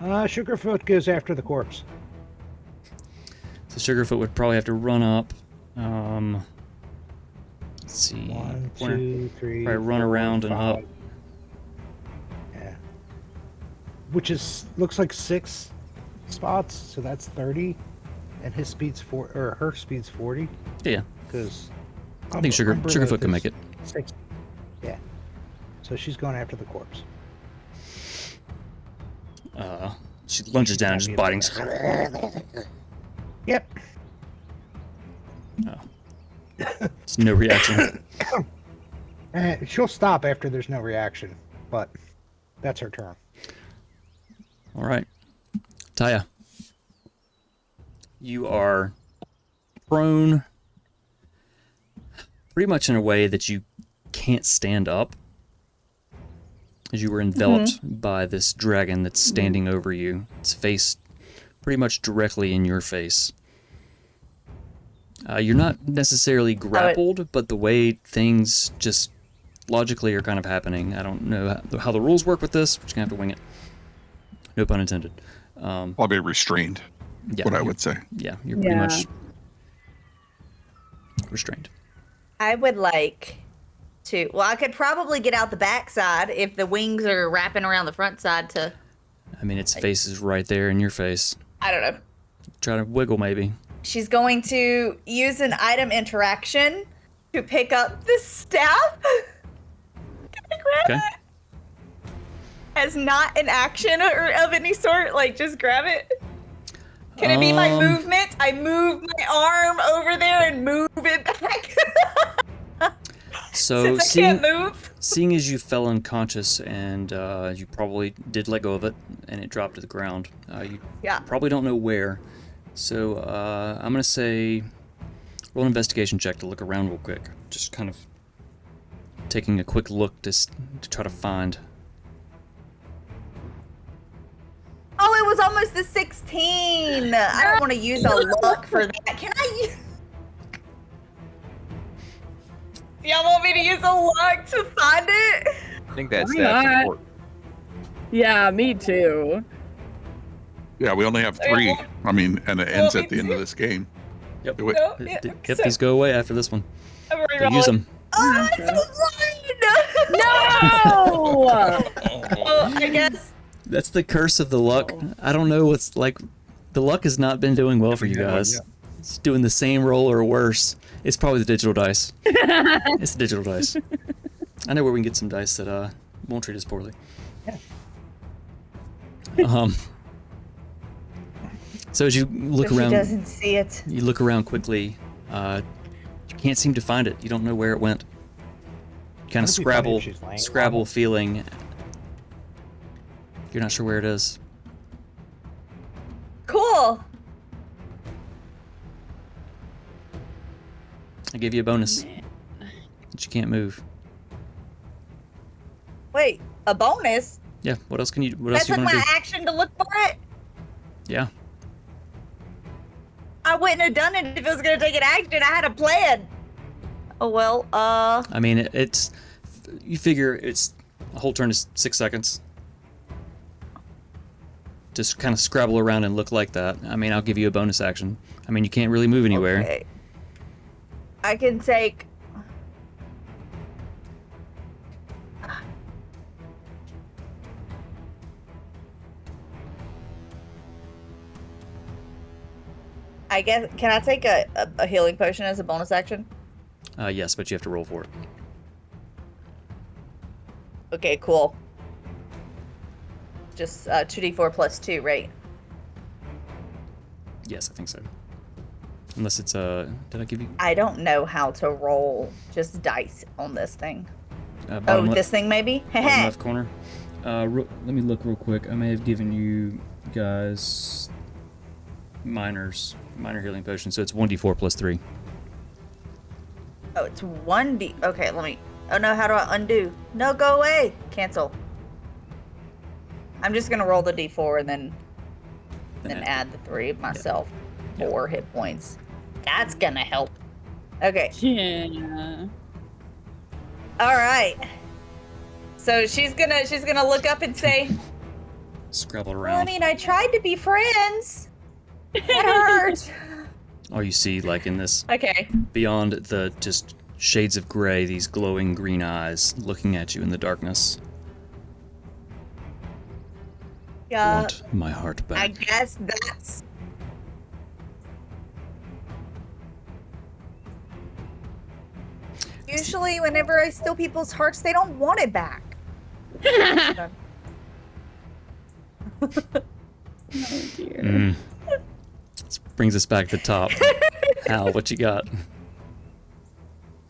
S6: Sugarfoot goes after the corpse.
S1: So Sugarfoot would probably have to run up. Let's see.
S6: 1,
S1: Corner.
S6: 2, 3.
S1: Probably run
S6: 4,
S1: around and
S6: 5.
S1: up.
S6: Yeah. Which looks like 6 spots, so that's 30. And his speed's her speed's 40.
S1: Yeah,
S6: Because
S1: I think Sugarfoot can make it.
S6: 6. Yeah. So she's going after the corpse.
S1: She lunges down and just biting.
S6: Yep.
S1: There's no reaction.
S6: She'll stop after there's no reaction, but that's her turn.
S1: All right. Taya. You are prone pretty much in a way that you can't stand up. as you were enveloped by this dragon that's standing over you. Its face pretty much directly in your face. You're not necessarily grappled, but the way things just logically are kind of happening. I don't know how the rules work with this, but you're going to have to wing it. No pun intended.
S5: Probably restrained,
S1: Yeah,
S5: what I would say.
S1: Yeah, you're pretty much restrained.
S8: I would like to. Well, I could probably get out the backside if the wings are wrapping around the front side to.
S1: I mean, its face is right there in your face.
S8: I don't know.
S1: Try to wiggle, maybe.
S8: She's going to use an item interaction to pick up the staff. Can I grab
S1: Okay.
S8: it? As not an action or of any sort, like just grab it. Can it be my movement? I move my arm over there and move it back.
S1: So
S8: Since I can't move.
S1: seeing as you fell unconscious and you probably did let go of it and it dropped to the ground, you probably don't know where. So I'm going to say roll an investigation check to look around real quick. Just kind of taking a quick look to try to find.
S8: Oh, it was almost the 16. I don't want to use a luck for that. Can I? Y'all want me to use a luck to find it?
S4: I think that's
S3: Why
S4: staff's
S3: not?
S4: important.
S3: Yeah, me too.
S5: Yeah, we only have 3. I mean, and it ends at the end of this game.
S1: Yep.
S5: Do it.
S8: No, yeah,
S1: Yep, these go away after this one.
S8: I'm already
S1: So use them.
S8: Oh, it's a 1!
S3: No!
S8: Well, I guess.
S1: That's the curse of the luck. I don't know what's like. The luck has not been doing well for you
S5: Yeah,
S1: guys.
S5: yeah.
S1: It's doing the same roll or worse. It's probably the digital dice. It's the digital dice. I know where we can get some dice that won't treat us poorly. So as you look
S8: But
S1: around,
S8: she doesn't see it.
S1: you look around quickly. You can't seem to find it. You don't know where it went. You kind of
S6: That'd be funny if she's laying
S1: scrabble
S6: on it.
S1: feeling. You're not sure where it is.
S8: Cool.
S1: I give you a bonus. But you can't move.
S8: Wait, a bonus?
S1: Yeah. What else can you? What else
S8: That's
S1: do you
S8: like
S1: want
S8: my
S1: to do?
S8: action to look for it?
S1: Yeah.
S8: I wouldn't have done it if it was going to take an action. I had a plan. Oh, well,
S1: I mean, it's. You figure it's a whole turn is 6 seconds. Just kind of scrabble around and look like that. I mean, I'll give you a bonus action. I mean, you can't really move anywhere.
S8: Okay. I can take. I guess. Can I take a healing potion as a bonus action?
S1: Yes, but you have to roll for it.
S8: Okay, cool. Just 2d4 plus 2, right?
S1: Yes, I think so. Unless it's did I give you?
S8: I don't know how to roll just dice on this thing.
S1: Bottom
S8: This thing maybe?
S1: bottom left corner. Let me look real quick. I may have given you guys minor healing potion, so it's 1d4 plus 3.
S8: Oh, it's 1d. Okay, let me. Oh no, how do I undo? No, go away. Cancel. I'm just gonna roll the d4 and then add the 3 of myself. 4 hit points. That's gonna help. Okay.
S3: Yeah.
S8: All right. So she's gonna look up and say,
S1: Scrabble
S8: well,
S1: around.
S8: I mean, I tried to be friends. It hurt.
S1: All you see, like in this,
S8: Okay.
S1: beyond the just shades of gray, these glowing green eyes looking at you in the darkness.
S8: Yeah.
S1: Want my heart
S8: I
S1: back.
S8: guess that's. Usually, whenever I steal people's hearts, they don't want it back.
S3: Oh dear.
S1: This brings us back to the top. Hal, what you got?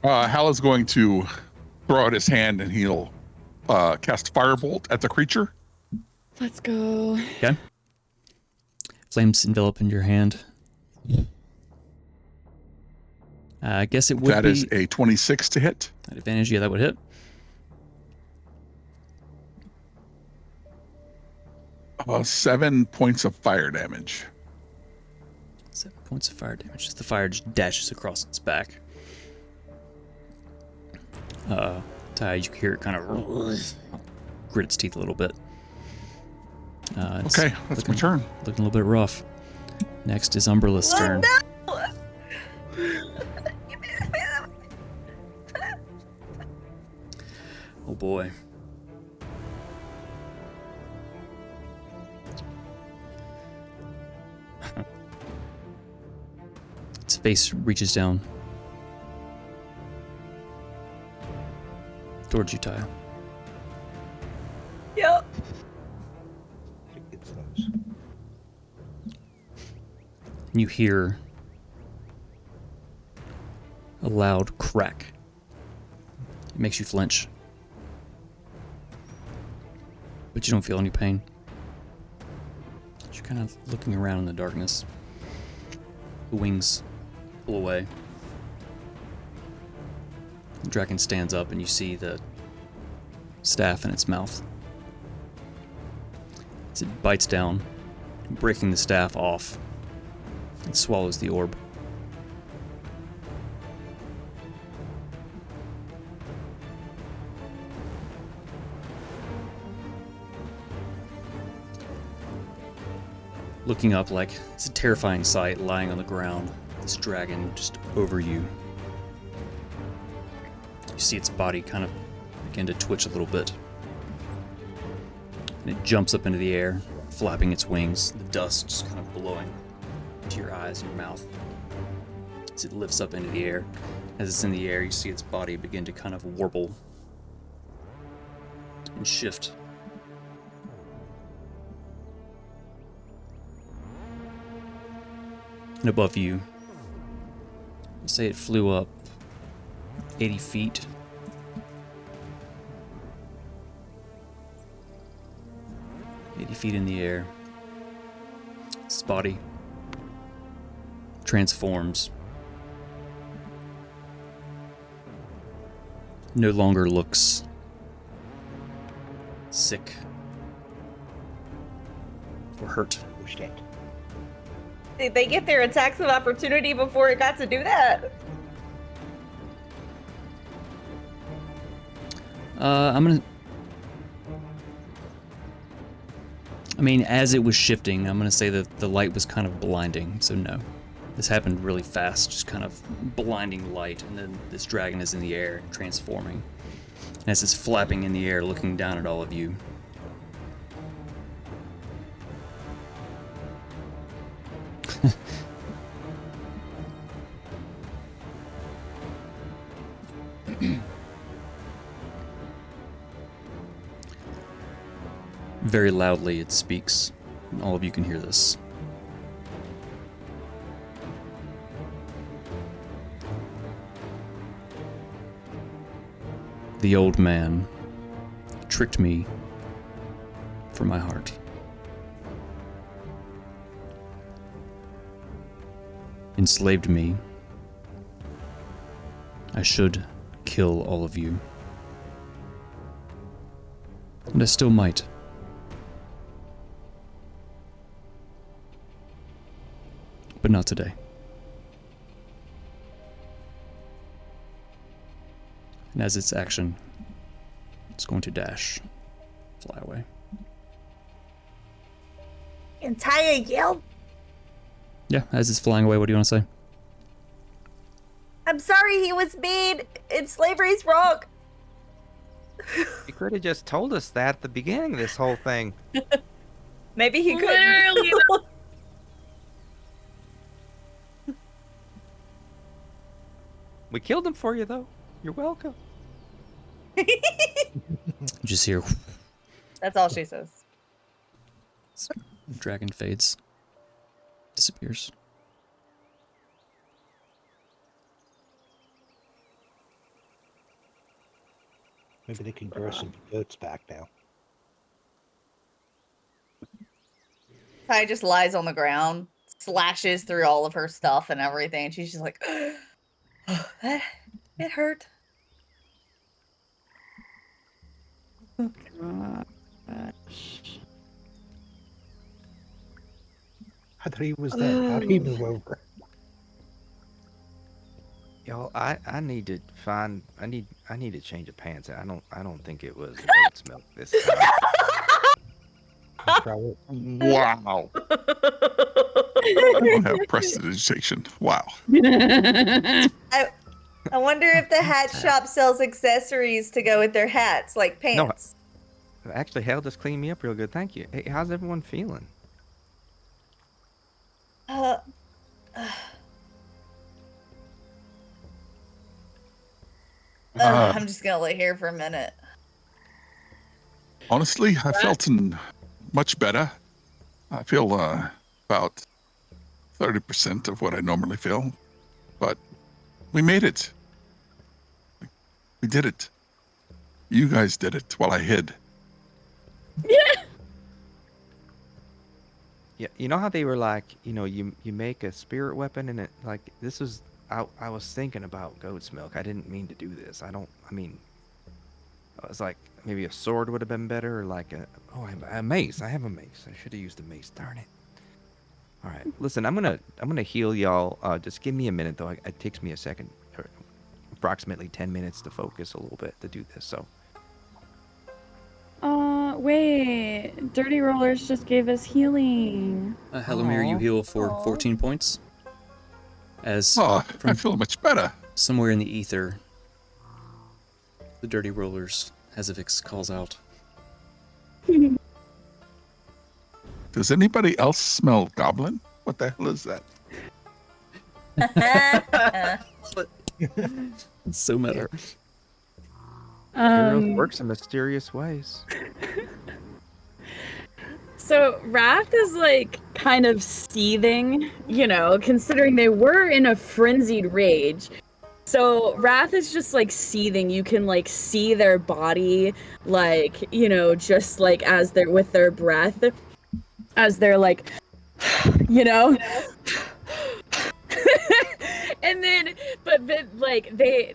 S5: Hal is going to throw out his hand and he'll cast Firebolt at the creature.
S3: Let's go.
S1: Okay. Flames envelop in your hand. I guess it would
S5: That
S1: be
S5: is a 26 to hit.
S1: at advantage. Yeah, that would hit.
S5: 7 points of fire damage.
S1: 7 points of fire damage. The fire just dashes across its back. Ty, you can hear it kind of grit its teeth a little bit. It's
S5: Okay, that's my turn.
S1: Looking a little bit rough. Next is Umberlith's turn.
S8: No!
S1: Oh boy. Its face reaches down towards you, Ty.
S8: Yep.
S6: It gets those.
S1: And you hear a loud crack. It makes you flinch. But you don't feel any pain. You're kind of looking around in the darkness. The wings pull away. The dragon stands up and you see the staff in its mouth. As it bites down, breaking the staff off, it swallows the orb. Looking up like it's a terrifying sight, lying on the ground, this dragon just over you. You see its body kind of begin to twitch a little bit. And it jumps up into the air, flapping its wings, the dust just kind of blowing into your eyes and your mouth. As it lifts up into the air, as it's in the air, you see its body begin to kind of warble and shift. And above you, say it flew up 80 feet. In the air. Its body transforms. No longer looks sick or hurt.
S2: Did they get their attacks of opportunity before it got to do that?
S1: As it was shifting, I'm gonna say that the light was kind of blinding, so no. This happened really fast, just kind of blinding light, and then this dragon is in the air, transforming. And as it's flapping in the air, looking down at all of you. Very loudly it speaks, and all of you can hear this. The old man tricked me for my heart. Enslaved me. I should kill all of you. And I still might. But not today. And as its action, it's going to dash, fly away.
S7: Entire yelp.
S1: Yeah, as it's flying away, what do you want to say?
S2: I'm sorry he was mean. And slavery's wrong.
S4: You could have just told us that at the beginning of this whole thing.
S2: Maybe he could.
S8: Literally.
S4: We killed him for you, though. You're welcome.
S1: You just hear
S2: That's all she says.
S1: dragon fades, disappears.
S6: Maybe they can grow some goats back now.
S8: Ty just lies on the ground, slashes through all of her stuff and everything, and she's just like, oh, it hurt.
S6: I thought he was dead. How did he move over?
S4: Y'all, I need to find. I need to change of pants. I don't think it was goat's milk this time.
S6: Probably.
S5: Wow. I don't have prestidigitation. Wow.
S2: I wonder if the hat shop sells accessories to go with their hats, like pants.
S4: Actually, Hale just cleaned me up real good. Thank you. Hey, how's everyone feeling?
S8: I'm just gonna lay here for a minute.
S5: Honestly, I felt much better. I feel about 30% of what I normally feel. But we made it. We did it. You guys did it while I hid.
S4: Yeah, you know how they were like, you make a spirit weapon and it like this was. I was thinking about goat's milk. I didn't mean to do this. I was like, maybe a sword would have been better, or like a mace. I have a mace. I should have used a mace. Darn it. All right, listen, I'm gonna heal y'all. Just give me a minute though. It takes me a second, or approximately 10 minutes to focus a little bit to do this. So.
S3: Wait. Dirty Rollers just gave us healing.
S1: Helomir, you heal for 14 points. As
S5: I
S1: from
S5: feel much better.
S1: somewhere in the ether, the Dirty Rollers, Hezivix calls out.
S5: Does anybody else smell goblin? What the hell is that?
S1: It's so meta.
S4: Heroes works in mysterious ways.
S3: So Wrath is like kind of seething, considering they were in a frenzied rage. So Wrath is just like seething. You can like see their body, like, just like as they're with their breath, as they're like, And then, but then, like,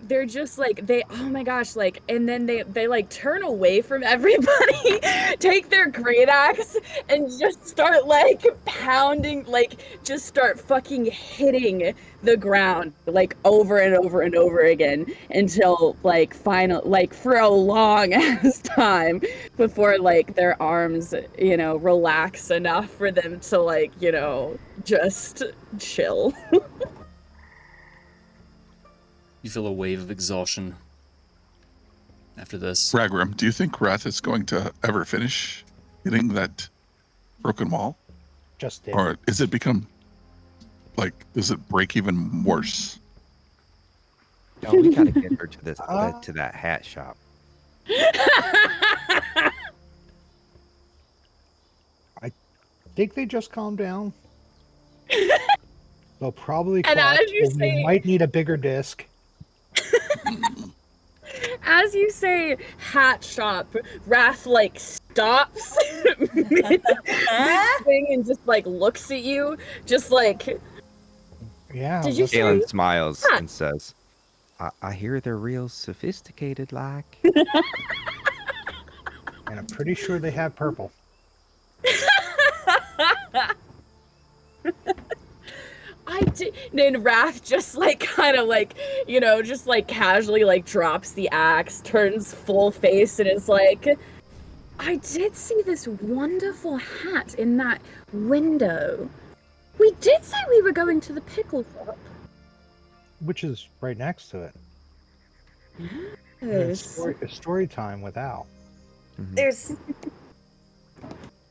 S3: they're just like, oh my gosh, like, and then they like turn away from everybody, take their great axe, and just start like pounding, like, just start fucking hitting the ground, like, over and over and over again until, like, like, for a long ass time before, like, their arms, relax enough for them to, like, just chill.
S1: You feel a wave of exhaustion after this.
S5: Ragram, do you think Wrath is going to ever finish hitting that broken wall?
S6: Just did.
S5: Or is it become, like, does it break even worse?
S4: No, we gotta get her to this to that hat shop.
S6: I think they just calmed down. They'll probably
S3: And
S6: clock,
S3: as you
S6: and
S3: say-
S6: we might need a bigger disc.
S3: As you say hat shop, Wrath like stops mid thing and just like looks at you, just like,
S6: Yeah.
S3: Did you
S6: let's-
S3: say-
S4: Galen smiles
S3: Huh.
S4: and says, I hear they're real sophisticated like.
S6: And I'm pretty sure they have purple.
S3: I did. Then Wrath just like kind of like, just like casually like drops the axe, turns full face, and is like, I did see this wonderful hat in that window. We did say we were going to the pickle shop.
S6: Which is right next to it. And
S3: Yes.
S6: it's story time with Al.
S8: There's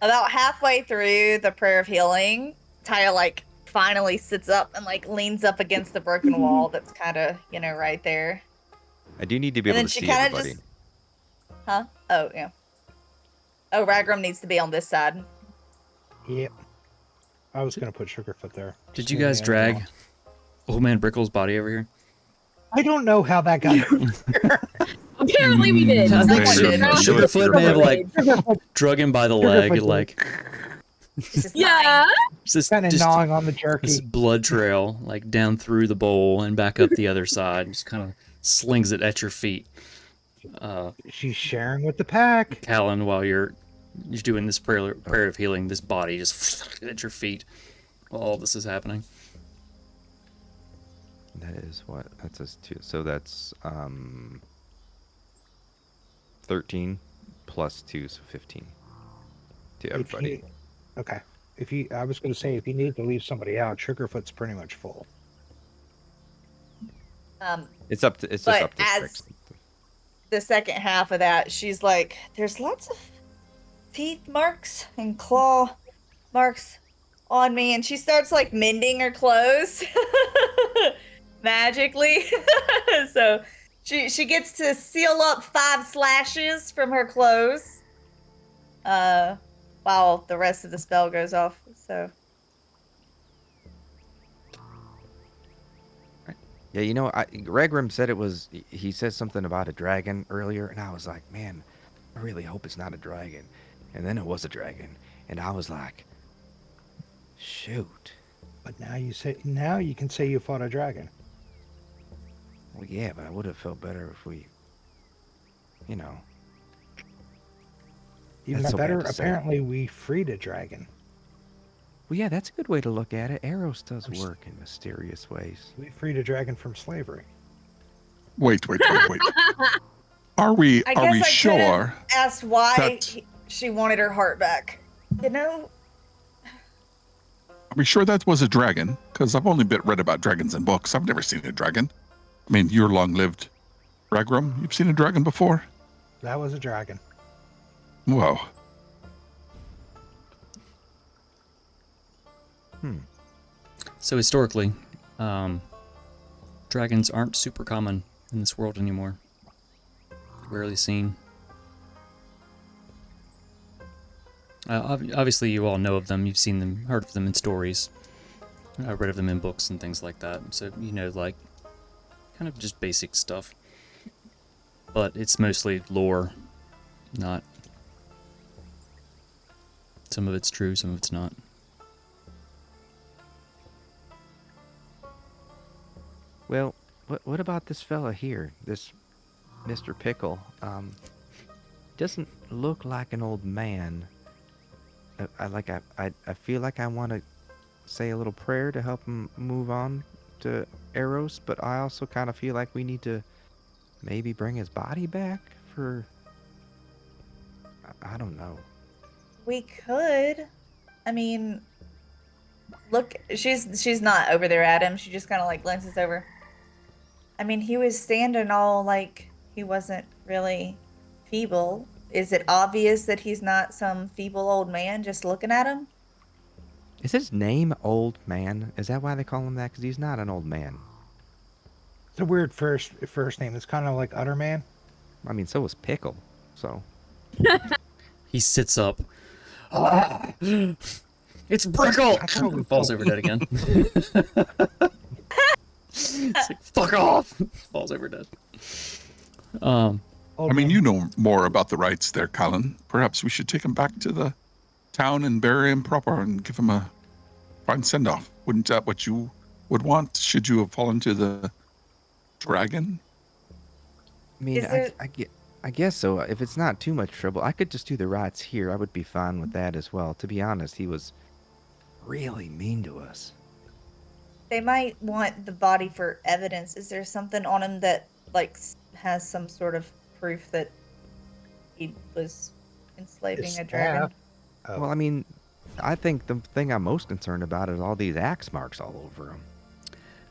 S8: about halfway through the prayer of healing, Taya like finally sits up and like leans up against the broken wall that's kind of right there.
S4: I do need to be
S8: And
S4: able
S8: then
S4: to
S8: she
S4: see
S8: kind of
S4: everybody.
S8: just, huh? Oh yeah. Oh, Ragram needs to be on this side.
S6: Yep. I was gonna put Sugarfoot there.
S1: Did you guys drag old man Brickle's body over here?
S6: I don't know how that got.
S3: Apparently we did.
S1: I think
S8: Someone did.
S1: Sugarfoot may have like drug him by the leg and like
S8: It's just
S3: Yeah.
S1: this,
S6: Kind of
S1: just
S6: gnawing on the jerky.
S1: this blood trail like down through the bowl and back up the other side. Just kind of slings it at your feet.
S6: She's sharing with the pack.
S1: Callan, while you're doing this prayer of healing, this body just at your feet. while all this is happening.
S4: That is what? That's us two. So that's 13 plus 2, so 15 to everybody.
S6: Okay. I was going to say, if you need to leave somebody out, Sugarfoot's pretty much full.
S4: It's just up to
S8: as
S4: 6.
S8: the second half of that, she's like, there's lots of teeth marks and claw marks on me, and she starts like mending her clothes magically. So she gets to seal up 5 slashes from her clothes while the rest of the spell goes off. So
S4: Yeah, you know, Regrim said he said something about a dragon earlier, and I was like, man, I really hope it's not a dragon. And then it was a dragon, and I was like, shoot.
S6: But now you can say you fought a dragon.
S4: Well, yeah, but I would have felt better if we, you know.
S6: Even
S4: That's so
S6: better,
S4: bad to say.
S6: apparently we freed a dragon.
S4: Well, yeah, that's a good way to look at it. Eros does work in mysterious ways.
S6: We freed a dragon from slavery.
S5: Wait. Are we
S8: I guess I
S5: sure?
S8: asked why
S5: that-
S8: she wanted her heart back. You know,
S5: Are we sure that was a dragon? Because I've only read about dragons in books. I've never seen a dragon. I mean, you're long-lived. Ragrum, you've seen a dragon before?
S6: That was a dragon.
S5: Whoa.
S1: So historically, dragons aren't super common in this world anymore. Rarely seen. Obviously, you all know of them. You've seen them, heard of them in stories, read of them in books and things like that. So, you know, like, kind of just basic stuff. But it's mostly lore, not... Some of it's true, some of it's not.
S4: Well, what about this fella here? This Mr. Pickle. Doesn't look like an old man. I feel like I want to say a little prayer to help him move on to Eros, but I also kind of feel like we need to maybe bring his body back for... I don't know.
S8: we could. I mean, look, she's not over there at him. She just kind of like glances over. I mean, he was standing all like he wasn't really feeble. Is it obvious that he's not some feeble old man just looking at him?
S4: Is his name Old Man? Is that why they call him that? Because he's not an old man.
S6: It's a weird first name. It's kind of like Utterman.
S4: I mean, so was Pickle, so...
S1: He sits up. Ah, it's Brickle! And falls over dead again. It's like, fuck off! Falls over dead.
S5: I mean, you know more about the rites there, Colin. Perhaps we should take him back to the town and bury him proper and give him a fine send-off. Wouldn't that what you would want, should you have fallen to the dragon?
S4: I mean,
S8: Is there-
S4: I guess so. If it's not too much trouble, I could just do the rites here. I would be fine with that as well. To be honest, he was really mean to us.
S8: They might want the body for evidence. Is there something on him that like has some sort of proof that he was enslaving
S6: His
S8: a dragon?
S6: staff. Oh.
S4: Well, I mean, I think the thing I'm most concerned about is all these axe marks all over him.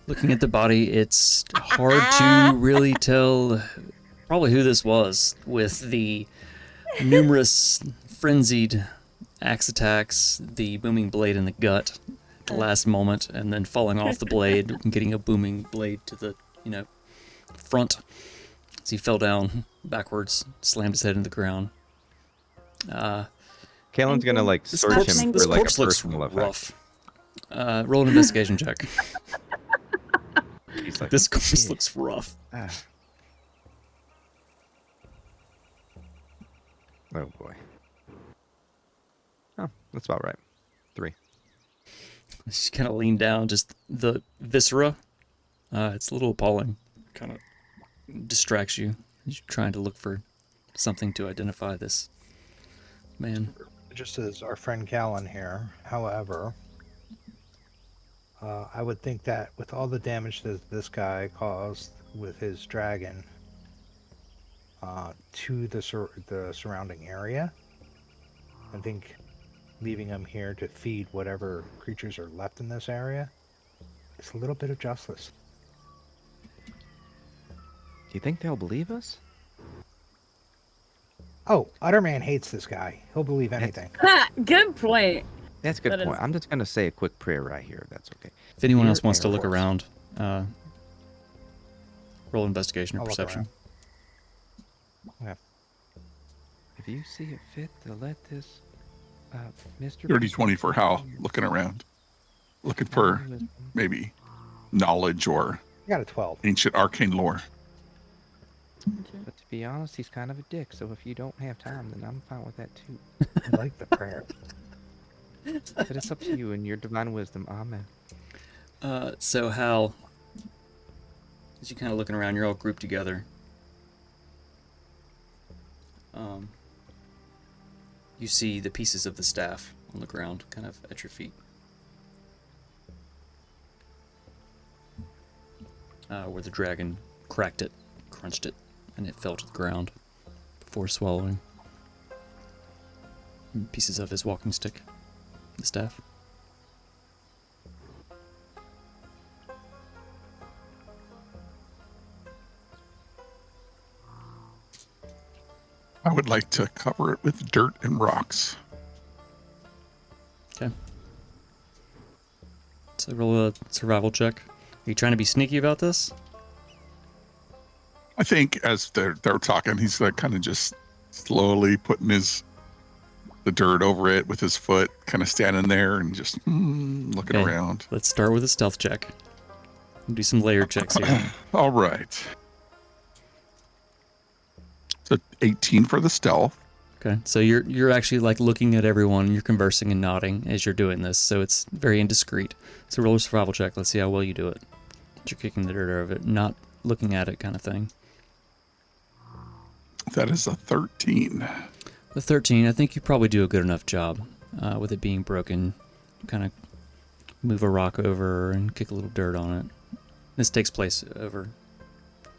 S1: Looking at the body, it's hard to really tell probably who this was, with the numerous frenzied axe attacks, the booming blade in the gut at the last moment, and then falling off the blade and getting a booming blade to the, front as he fell down backwards, slammed his head into the ground.
S4: Kalen's gonna
S1: This
S4: search
S1: corpse,
S4: him
S1: this
S4: for like a
S1: corpse looks
S4: personal effect.
S1: rough. Roll an investigation check.
S4: He's like,
S1: This corpse
S4: "Yeah,
S1: looks rough.
S4: ah." Oh boy. Oh, that's about right. 3.
S1: Just kind of lean down, just the viscera. It's a little appalling. Kind of distracts you as you're trying to look for something to identify this man.
S6: Just as our friend Callan here. However, I would think that with all the damage that this guy caused with his dragon to the surrounding area, I think leaving him here to feed whatever creatures are left in this area is a little bit of justice.
S4: Do you think they'll believe us?
S6: Oh, Utterman hates this guy. He'll believe anything.
S3: Ha! Good point.
S4: That's a good
S3: That
S4: point.
S3: is-
S4: I'm just gonna say a quick prayer right here. If that's okay.
S1: If anyone
S4: Dear
S1: else wants to
S4: Air
S1: look
S4: Force.
S1: around, roll investigation or
S6: I'll look
S1: perception.
S6: Yeah.
S4: If you see it fit to let this Mr.
S5: 30-20 for Hal, looking around. Looking for maybe knowledge or
S6: I got a 12.
S5: ancient arcane lore.
S4: But to be honest, he's kind of a dick. So if you don't have time, then I'm fine with that too.
S6: I like the prayer.
S4: But it's up to you and your divine wisdom. Amen.
S1: So Hal, as you're kind of looking around, you're all grouped together. You see the pieces of the staff on the ground, kind of at your feet. Where the dragon cracked it, crunched it, and it fell to the ground before swallowing. And pieces of his walking stick, the staff.
S5: I would like to cover it with dirt and rocks.
S1: Okay. So roll a survival check. Are you trying to be sneaky about this?
S5: I think as they're talking, he's like kind of just slowly putting the dirt over it with his foot, kind of standing there and just looking
S1: Okay.
S5: around.
S1: Let's start with a stealth check. Do some layer checks here.
S5: All right. So 18 for the stealth.
S1: Okay, so you're actually like looking at everyone, you're conversing and nodding as you're doing this, so it's very indiscreet. So roll a survival check. Let's see how well you do it. You're kicking the dirt out of it, not looking at it, kind of thing.
S5: That is a 13.
S1: With 13, I think you probably do a good enough job with it being broken. Kind of move a rock over and kick a little dirt on it. This takes place over,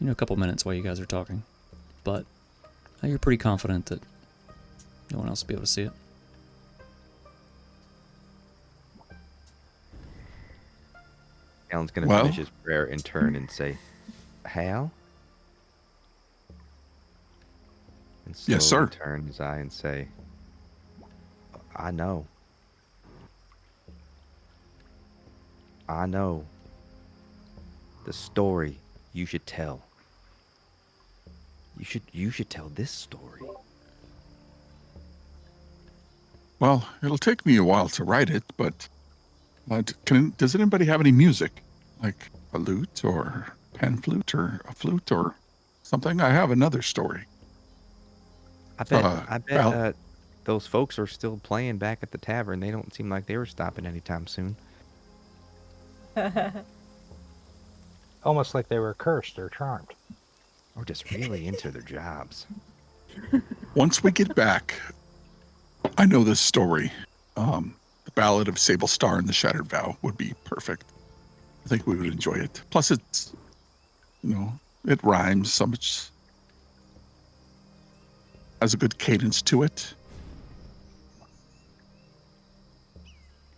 S1: a couple minutes while you guys are talking, but you're pretty confident that no one else will be able to see it.
S4: Alan's gonna
S5: Well?
S4: finish his prayer in turn and say, "Hal." And
S5: Yes,
S4: slowly
S5: sir.
S4: turn his eye and say, "I know. I know the story you should tell. You should tell this story."
S5: Well, it'll take me a while to write it, but does anybody have any music? Like a lute or pan flute or a flute or something? I have another story.
S4: I bet
S5: Val-
S4: those folks are still playing back at the tavern. They don't seem like they were stopping anytime soon.
S6: Almost like they were cursed or charmed.
S4: Or just really into their jobs.
S5: Once we get back, I know this story. The Ballad of Sable Star and the Shattered Vow would be perfect. I think we would enjoy it. Plus, it's, it rhymes so much. Has a good cadence to it.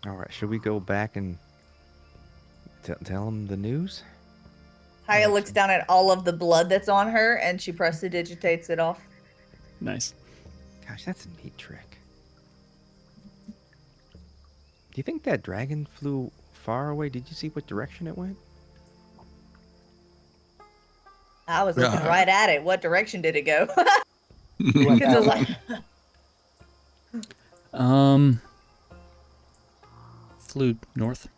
S4: All right, should we go back and tell them the news?
S8: Haya looks down at all of the blood that's on her and she prestidigitates it off.
S1: Nice.
S4: Gosh, that's a neat trick. Do you think that dragon flew far away? Did you see what direction it went?
S8: I was looking
S5: Yeah.
S8: right at it. What direction did it go?
S6: Went
S8: Because I was
S6: that
S8: like,
S6: way.
S1: Flew north.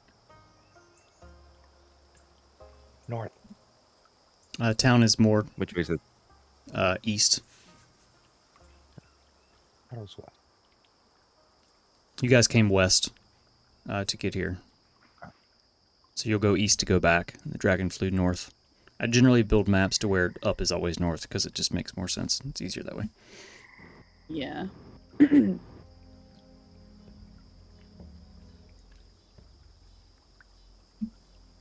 S6: North.
S1: Town is more
S4: Which way is it?
S1: east.
S6: That was west.
S1: You guys came west to get here. So you'll go east to go back. The dragon flew north. I generally build maps to where up is always north because it just makes more sense. It's easier that way.
S3: Yeah.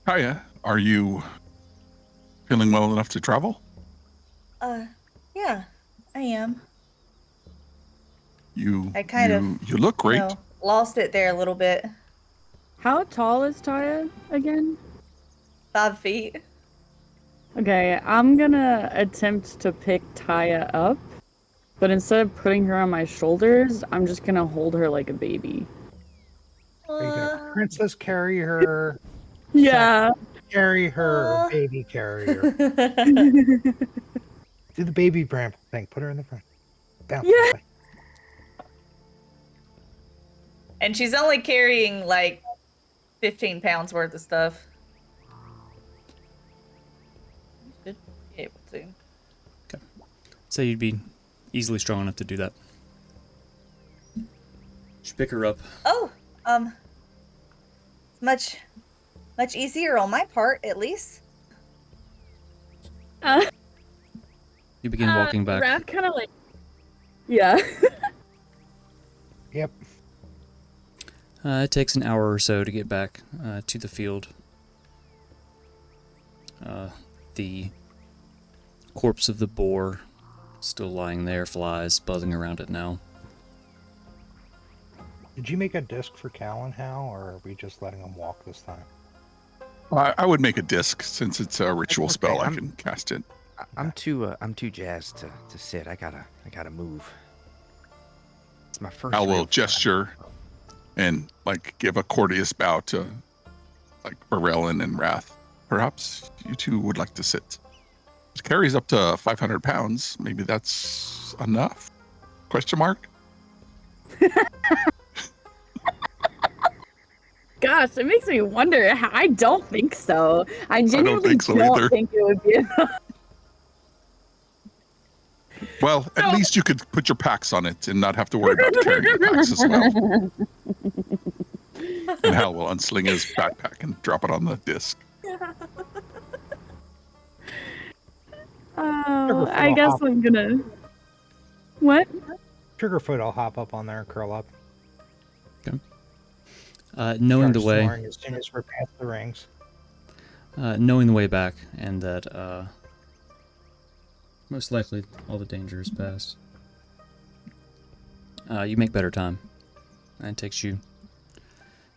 S5: Kaya, are you feeling well enough to travel?
S8: Yeah, I am.
S5: You
S8: I kind of,
S5: you look great.
S8: lost it there a little bit.
S3: How tall is Taya again?
S8: 5 feet.
S3: Okay, I'm gonna attempt to pick Taya up, but instead of putting her on my shoulders, I'm just gonna hold her like a baby.
S6: Are you gonna princess carry her?
S3: Yeah.
S6: Carry her, or baby carrier. Do the baby bramble thing. Put her in the front. Bounce
S3: Yeah.
S6: that way.
S8: And she's only carrying like 15 pounds worth of stuff. Should be able to.
S1: So you'd be easily strong enough to do that. Just pick her up.
S8: Oh, it's much easier on my part, at least.
S1: You begin walking back.
S3: Raph kind of like. Yeah.
S6: Yep.
S1: It takes an hour or so to get back to the field. The corpse of the boar still lying there, flies buzzing around it now.
S6: Did you make a disc for Cal and Hal, or are we just letting them walk this time?
S5: I would make a disc since it's a ritual
S4: okay.
S5: spell. I can cast it.
S4: I'm too jazzed to sit. I gotta move. It's my first.
S5: Al will
S4: real fight.
S5: gesture and like give a courteous bow to like Barellin and Wrath. Perhaps you two would like to sit. It carries up to 500 pounds. Maybe that's enough? Question mark?
S3: Gosh, it makes me wonder. I don't think so. I genuinely
S5: think so either.
S3: think it would be enough.
S5: Well, at least you could put your packs on it and not have to worry about carrying your packs as well. And Hal will unsling his backpack and drop it on the disc.
S3: Oh, I guess I'm gonna. What?
S6: Triggerfoot will hop up on there and curl up.
S1: Knowing
S6: Start
S1: the way,
S6: snoring as soon as we're past the rings.
S1: knowing the way back, and that most likely all the danger is past. You make better time, and it takes you.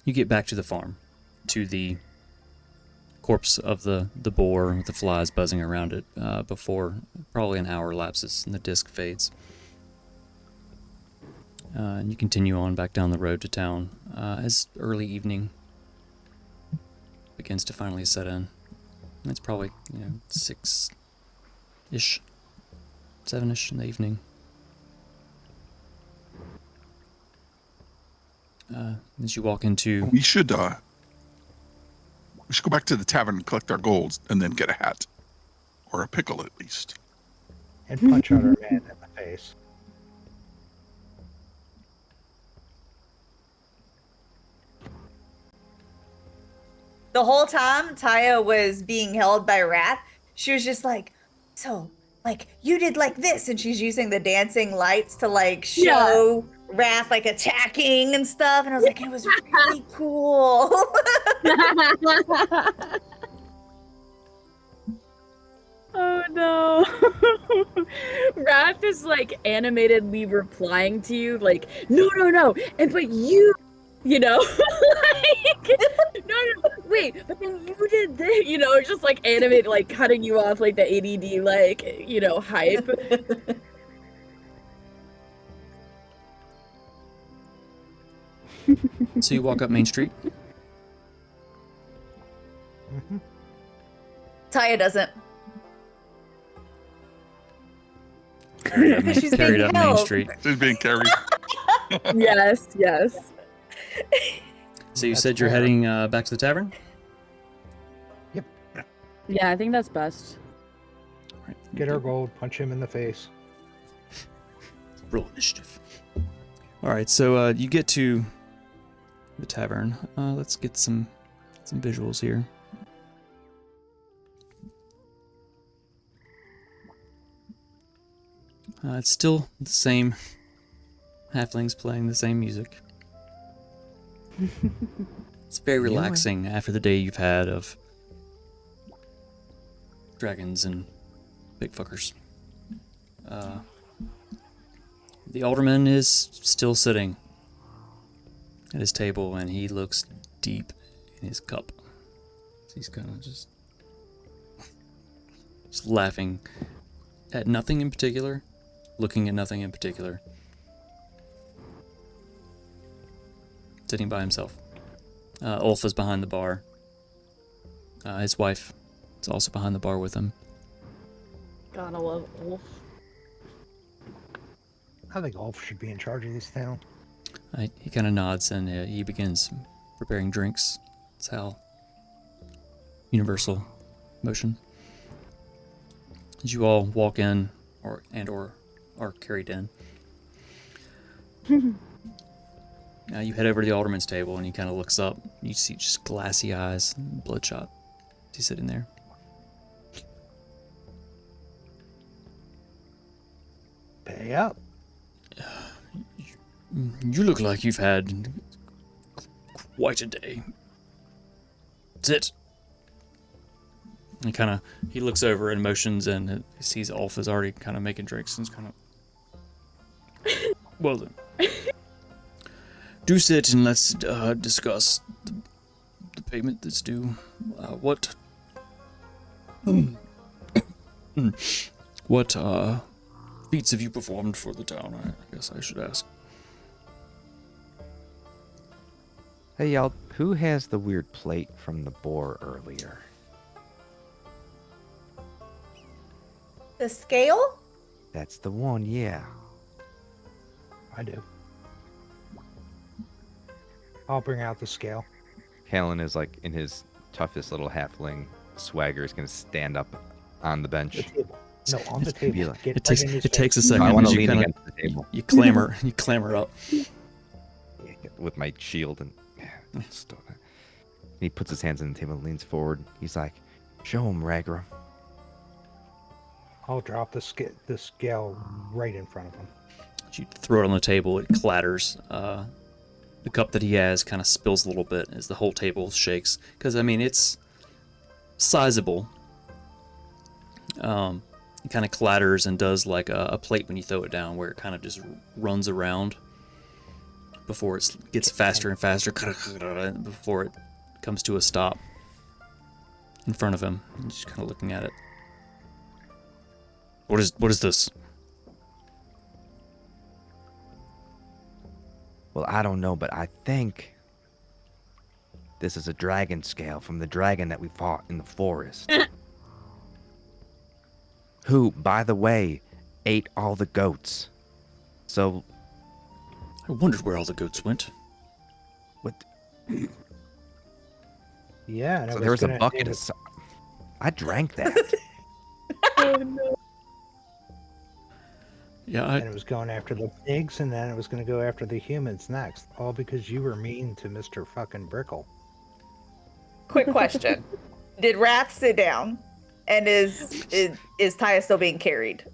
S1: You get back to the farm, to the corpse of the boar with the flies buzzing around it before probably an hour lapses and the disc fades. And you continue on back down the road to town as early evening begins to finally set in. It's probably 6-ish, 7-ish in the evening. As you walk into
S5: We should go back to the tavern and collect our golds and then get a hat. Or a pickle at least.
S6: And punch out our man in the face.
S8: The whole time Taya was being held by Wrath, she was just like, so, like, you did like this. And she's using the dancing lights to, like, show Wrath, like, attacking and stuff. And I was like, it was really cool.
S3: Oh no. Raph is like animatedly replying to you, like, no, and but you know, like, no, wait, but then you did this, just like animated, like cutting you off, like the ADD, like, hype.
S1: So you walk up Main Street.
S6: Mm-hmm.
S8: Taya doesn't.
S1: Carried
S8: She's
S1: up
S8: being
S1: Main
S8: held.
S1: Street.
S5: She's being carried.
S3: Yes.
S1: So you
S6: That's
S1: said you're
S6: fair.
S1: heading back to the tavern?
S3: Yeah, I think that's best.
S1: All right,
S6: Get our gold, punch him in the face.
S1: roll initiative. All right, so you get to the tavern. Let's get some visuals here. It's still the same halflings playing the same music. It's very relaxing after the day you've had of dragons and big fuckers. The alderman is still sitting at his table, and he looks deep in his cup. He's kind of just laughing at nothing in particular, looking at nothing in particular. Sitting by himself. Ulf is behind the bar. His wife is also behind the bar with him.
S3: Gotta love Ulf.
S6: I think Ulf should be in charge of this town.
S1: He kind of nods, and he begins preparing drinks. That's how universal motion. As you all walk in, or are carried in, you head over to the alderman's table, and he kind of looks up. You see just glassy eyes, bloodshot. He's sitting there.
S6: Pay up.
S1: You look like you've had quite a day. Sit. And he looks over and motions, and he sees Ulf is already kind of making drinks, and he's kind of... Well then. Do sit, and let's discuss the payment that's due. What feats have you performed for the town? I guess I should ask.
S4: Hey, y'all, who has the weird plate from the boar earlier?
S2: The scale?
S4: That's the one, yeah.
S6: I do. I'll bring out the scale.
S4: Callan is like in his toughest little halfling swagger is going to stand up on the bench.
S6: The table. No, on the table.
S4: Like,
S6: Get
S1: It
S6: right
S1: takes
S6: in his
S1: it takes a
S6: face.
S1: second.
S4: I want
S1: as
S4: to
S1: you
S4: lean
S1: kinda-
S4: against the table
S1: You clamber up.
S4: with my shield and he puts his hands on the table and leans forward. He's like, "Show him, Ragra."
S6: I'll drop the scale right in front of him.
S1: You throw it on the table, it clatters. The cup that he has kind of spills a little bit as the whole table shakes. Because, I mean, it's sizable. It kind of clatters and does like a plate when you throw it down, where it kind of just runs around before it gets faster and faster, before it comes to a stop in front of him. He's just kind of looking at it. What is this?
S4: Well, I don't know, but I think this is a dragon scale from the dragon that we fought in the forest. Who, by the way, ate all the goats. So,
S1: I wondered where all the goats went.
S4: what?
S6: Yeah, and
S4: So
S6: it
S4: there was a
S6: gonna-
S4: bucket
S6: it
S4: of.
S6: was-
S4: I drank that.
S3: Oh no.
S1: Yeah,
S6: and it was going after the pigs, and then it was going to go after the humans next. All because you were mean to Mr. fucking Brickle.
S2: Quick question. Did Raph sit down? And is Taya still being carried?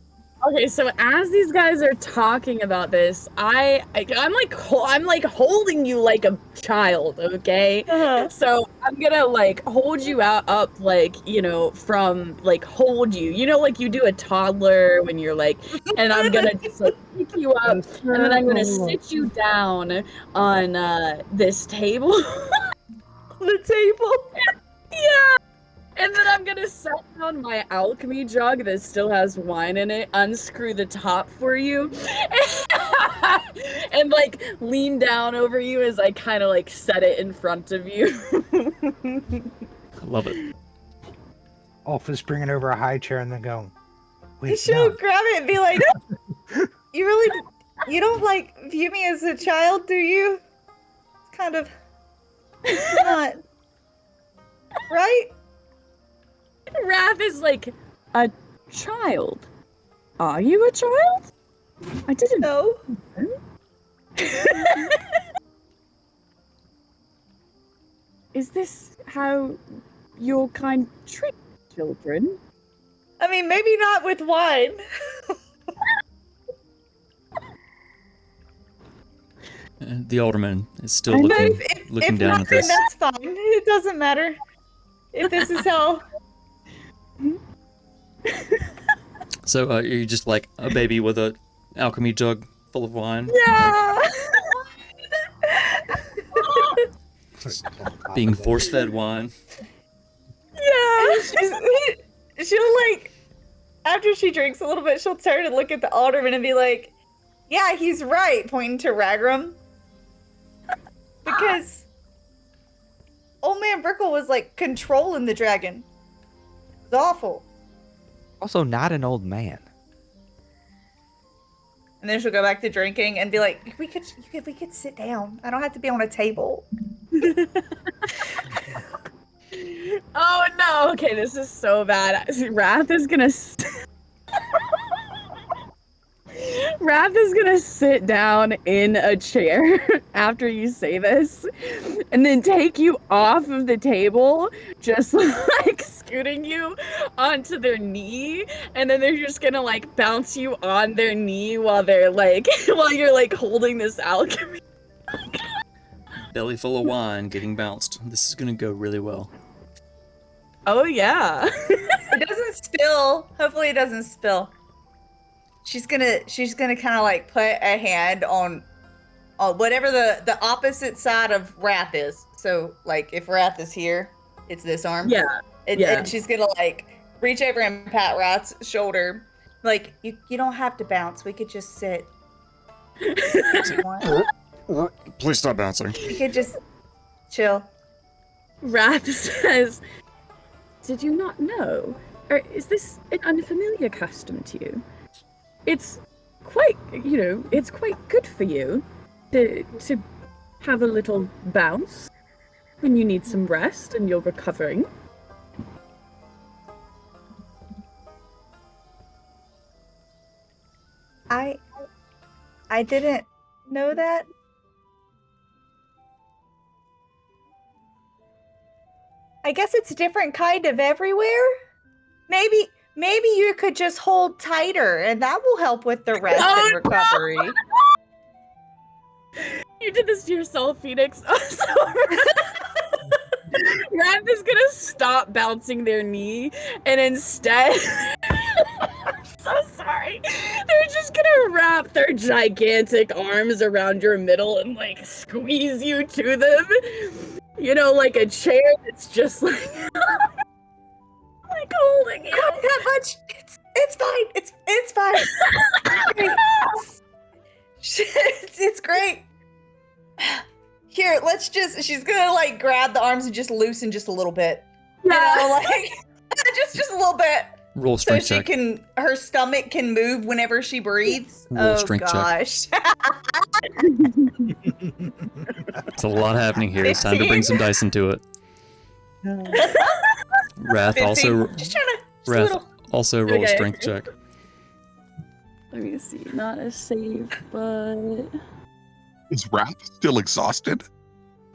S3: Okay, so as these guys are talking about this, I'm like holding you like a child, okay?
S2: Uh-huh.
S3: So I'm gonna like hold you up, like, you know, from like hold you, you know, like you do a toddler when you're like, and I'm gonna just like pick you up, and then I'm gonna sit you down on this table.
S2: The table?
S3: Yeah. And then I'm gonna set down my alchemy jug that still has wine in it, unscrew the top for you, and like lean down over you as I kind of like set it in front of you.
S1: I love it.
S6: Ulf is bringing over a high chair and then going,
S2: You
S6: wait,
S2: should
S6: no.
S2: grab it and be like, you don't like view me as a child, do you? It's kind of not. Right?
S3: Raph is like, a child? Are you a child? I didn't
S2: No.
S3: Is this how your kind treat children?
S2: I mean, maybe not with wine.
S1: And the alderman is still
S2: But
S1: looking
S2: if
S1: down
S2: not,
S1: at this.
S2: then that's fine. It doesn't matter. If this is how.
S1: So you're just like a baby with a alchemy jug full of wine,
S3: Yeah.
S1: being force-fed wine.
S3: Yeah.
S2: She'll like, after she drinks a little bit, she'll turn and look at the alderman and be like, "Yeah, he's right," pointing to Ragrum. Because old man Brickle was like controlling the dragon. It was awful.
S4: Also, not an old man.
S2: And then she'll go back to drinking and be like, we could sit down. I don't have to be on a table."
S3: Oh no. Okay, this is so bad. Wrath is gonna Wrath is gonna sit down in a chair after you say this, and then take you off of the table, just like scooting you onto their knee, and then they're just gonna like bounce you on their knee while they're like, while you're like holding this alchemy.
S1: Belly full of wine, getting bounced. This is gonna go really well.
S3: Oh yeah.
S2: It doesn't spill. Hopefully it doesn't spill. She's gonna kind of like put a hand on whatever the opposite side of Wrath is. So like if Wrath is here, it's this arm.
S3: Yeah.
S2: And she's gonna like reach over and pat Wrath's shoulder. Like, you don't have to bounce. We could just sit. If you want.
S1: Please stop bouncing.
S2: We could just chill.
S3: Wrath says, "Did you not know? Or is this an unfamiliar custom to you? It's quite, it's quite good for you to have a little bounce when you need some rest and you're recovering."
S2: I didn't know that. I guess it's different kind of everywhere. Maybe you could just hold tighter and that will help with the rest and recovery.
S3: No! You did this to yourself, Phoenix. Wrath is gonna stop bouncing their knee and instead I'm so sorry. They're just gonna wrap their gigantic arms around your middle and like squeeze you to them. Like a chair that's just like like holding you.
S2: Not that much. It's fine. It's fine. It's great. Here, she's gonna like grab the arms and just loosen just a little bit.
S3: Yeah.
S2: Just a little bit.
S1: Roll strength check.
S2: Her stomach can move whenever she breathes.
S1: Roll strength
S2: gosh.
S1: It's a lot happening here. It's time to bring some dice into it. Wrath
S2: 15.
S1: also
S2: Just trying to
S1: Wrath also roll a
S3: Okay.
S1: strength check.
S3: Let me see. Not a save, but
S5: Is Wrath still exhausted?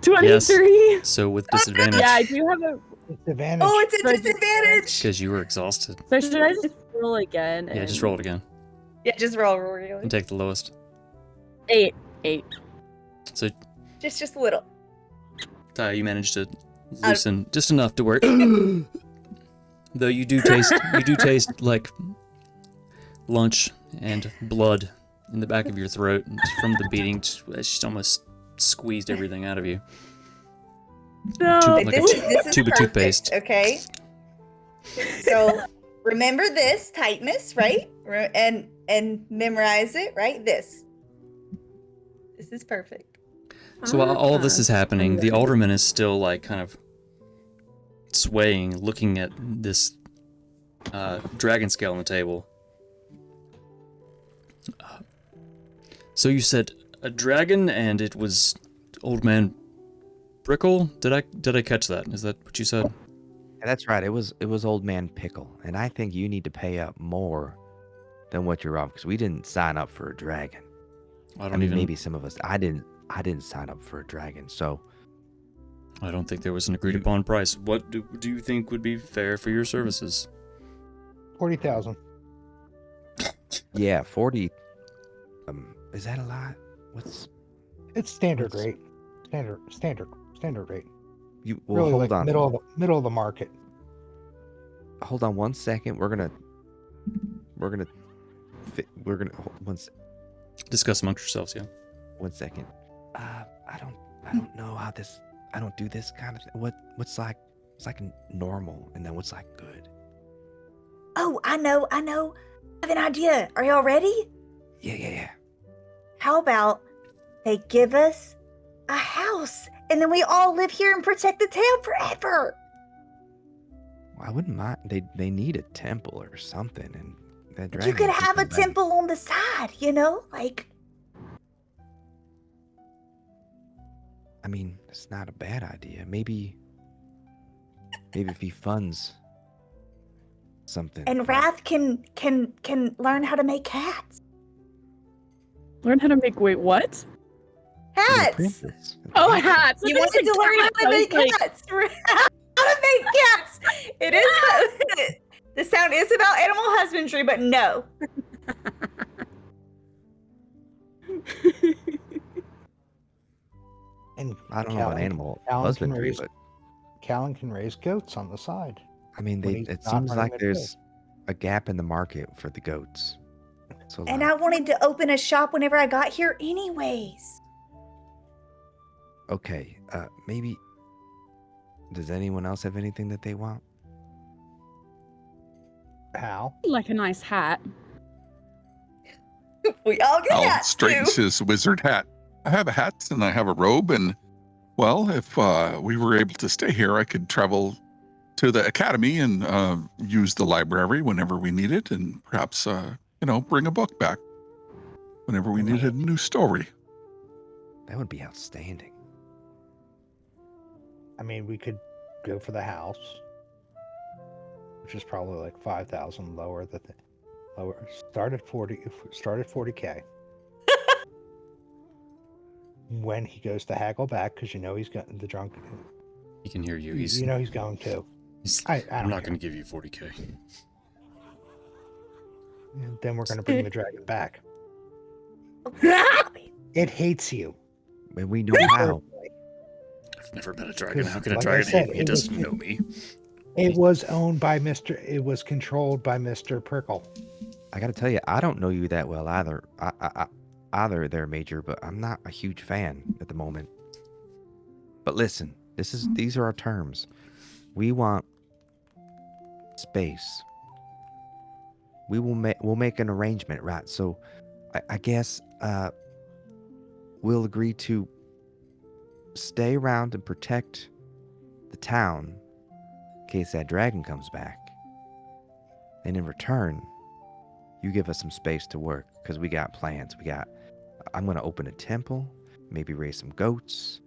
S3: 23.
S1: So with disadvantage,
S3: Yeah, I do have a.
S6: Disadvantage.
S2: Oh, it's a disadvantage.
S1: because you were exhausted.
S3: So should I just roll again?
S1: Yeah, just roll it again
S2: Yeah, just roll really.
S1: and take the lowest.
S3: 8.
S1: So
S2: Just a little.
S1: Ty, you managed to loosen just enough to where, though you do taste like lunch and blood in the back of your throat from the beating. She's almost squeezed everything out of you.
S3: No.
S1: Like
S2: This
S1: a
S2: is
S1: tube of
S2: perfect,
S1: toothpaste.
S2: okay? So remember this tightness, right? And memorize it, right? This is perfect.
S1: So while all of this is happening, the alderman is still like kind of swaying, looking at this dragon scale on the table. So you said a dragon, and it was old man Brickle? Did I catch that? Is that what you said?
S4: Yeah, that's right. It was old man Pickle, and I think you need to pay up more than what you're off because we didn't sign up for a dragon.
S1: I
S4: I mean, maybe some of us. I didn't sign up for a dragon, so
S1: I don't think there was an agreed upon price. What do you think would be fair for your services?
S6: 40,000.
S4: yeah, 40. Is that a lot?
S6: It's standard rate. Standard rate.
S4: You well,
S6: Really
S4: hold
S6: like
S4: on.
S6: middle of the market.
S4: Hold on one second. We're gonna we're gonna
S1: Discuss amongst yourselves, yeah.
S4: 1 second. I don't know how this. I don't do this kind of thing. What's like normal, and then what's like good?
S7: Oh, I know. I have an idea. Are y'all ready?
S4: Yeah.
S7: How about they give us a house and then we all live here and protect the town forever?
S4: Well, I wouldn't mind. They need a temple or something, and that
S7: You
S4: dragon
S7: could
S4: would
S7: have a
S4: keep them
S7: temple on the side, like.
S4: I mean, it's not a bad idea. Maybe if he funds something.
S7: And
S4: like-
S7: Wrath can learn how to make hats.
S3: Learn how to make what?
S4: He's a
S7: Hats.
S4: princess.
S3: Oh, hats.
S2: You wanted to learn how to make cats. How to make cats. It is. The sound is about animal husbandry, but no.
S6: And
S4: I don't know about animal husbandry, but
S6: Callan can raise goats on the side.
S4: I mean,
S6: when he's
S4: it
S6: not
S4: seems
S6: running
S4: like
S6: the
S4: there's a gap in the market for the goats. So
S7: And
S4: like,
S7: I wanted to open a shop whenever I got here anyways.
S4: okay, maybe. Does anyone else have anything that they want?
S6: How?
S3: Like a nice hat.
S2: We all get
S5: Al
S2: hats
S5: straightens
S2: too.
S5: his wizard hat. I have a hat and I have a robe, and well, if we were able to stay here, I could travel to the academy and use the library whenever we need it, and perhaps bring a book back whenever we needed a new story.
S4: That would be outstanding.
S6: I mean, we could go for the house, which is probably like 5,000 lower. Lower. Start at 40. Start at 40K. When he goes to haggle back, because he's got the drunk.
S1: He can hear you.
S6: He's going to. I'm
S1: I'm not
S6: care.
S1: going to give you 40K.
S6: And then we're going to bring the dragon back. It hates you.
S4: And we know how.
S1: I've never met a dragon. How can a
S6: Like I
S1: dragon
S6: said,
S1: hate me? It doesn't know me.
S6: It was owned by It was controlled by Mr. Prickle.
S4: I got to tell you, I don't know you that well either. Either there, Major, but I'm not a huge fan at the moment. But listen, these are our terms. We want space. We'll make an arrangement, right? So, I guess we'll agree to stay around and protect the town in case that dragon comes back. And in return, you give us some space to work because we got plans. I'm going to open a temple, maybe raise some goats.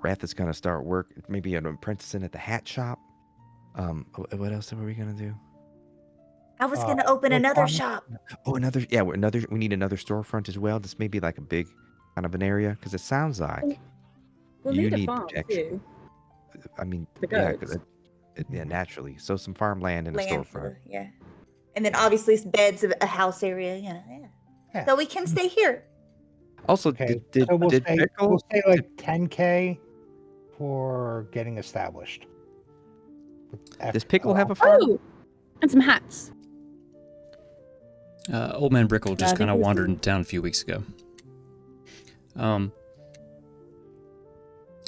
S4: Wrath is going to start work, maybe an apprenticing at the hat shop. What else were we going to do?
S7: I was going to open another shop.
S4: Oh, we need another storefront as well. This may be like a big kind of an area because it sounds like
S3: We'll
S4: you
S3: need a
S4: need
S3: farm
S4: protection.
S3: too.
S4: I mean,
S3: The
S4: yeah,
S3: goats.
S4: naturally. So some farmland and a
S2: Land
S4: storefront.
S2: yeah. And then obviously beds of a house area.
S6: Yeah.
S2: So we can stay here.
S4: Also,
S6: Okay,
S4: did
S6: so we'll
S4: Pickle?
S6: say like 10K for getting established.
S4: Does Pickle have a farm?
S3: Oh, and some hats.
S1: Old man Brickle
S3: I
S1: just
S3: think
S1: kind of
S3: it was
S1: wandered
S3: the-
S1: into town a few weeks ago.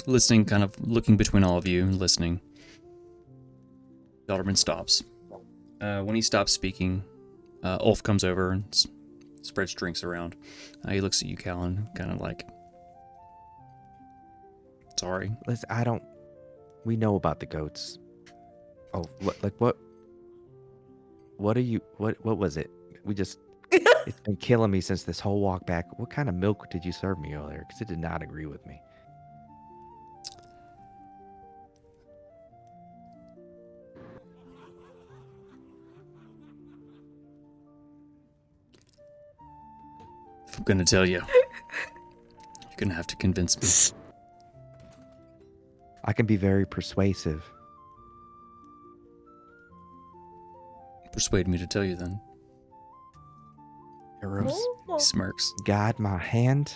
S1: Listening, kind of looking between all of you, listening. Alderman stops. When he stops speaking, Ulf comes over and spreads drinks around. He looks at you, Callan, kind of like, sorry.
S4: Listen, we know about the goats. Oh, what are you, what was it? It's been killing me since this whole walk back. What kind of milk did you serve me earlier? Because it did not agree with me.
S1: If I'm gonna tell you, you're gonna have to convince me.
S4: I can be very persuasive.
S1: Persuade me to tell you then.
S4: Eros,
S1: He smirks.
S4: guide my hand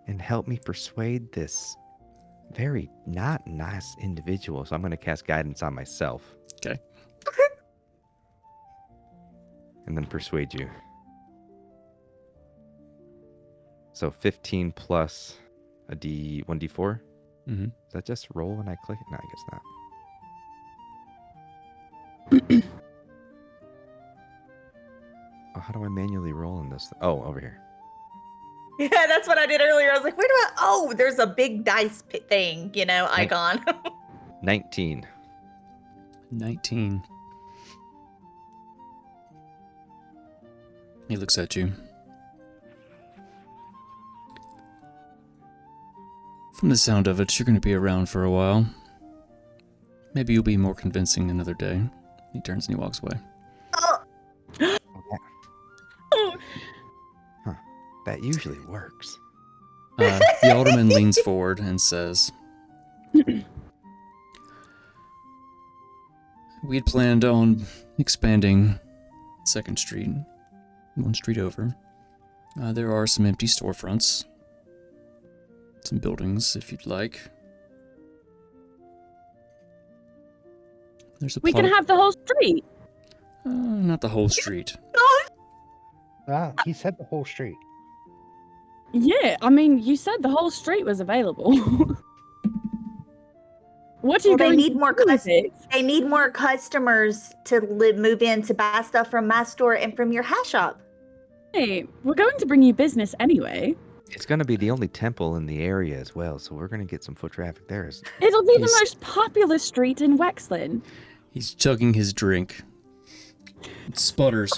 S4: and help me persuade this very not nice individual. So I'm going to cast guidance on myself.
S1: Okay.
S4: and then persuade you. So 15 plus a D1d4.
S1: Mm-hmm.
S4: Is that just roll when I click it? No, I guess not. Oh, how do I manually roll in this? Oh, over here.
S8: Yeah, that's what I did earlier. I was like, where do I? Oh, there's a big dice thing, icon.
S4: 19.
S1: 19. He looks at you. From the sound of it, you're going to be around for a while. Maybe you'll be more convincing another day. He turns and he walks away.
S4: Huh. That usually works.
S1: The alderman leans forward and says, we had planned on expanding 2nd Street, one street over. There are some empty storefronts, some buildings if you'd like. There's a
S3: We can have the whole street.
S1: not the whole street.
S6: He said the whole street.
S3: Yeah, I mean, you said the whole street was available. What are you
S7: Well,
S3: going
S7: they need
S3: to
S7: more
S3: do with it?
S7: They need more customers to move in to buy stuff from my store and from your hat shop.
S3: Hey, we're going to bring you business anyway.
S4: It's going to be the only temple in the area as well, so we're going to get some foot traffic there.
S3: It'll be the
S1: He's-
S3: most popular street in Wexlin.
S1: He's chugging his drink. It sputters.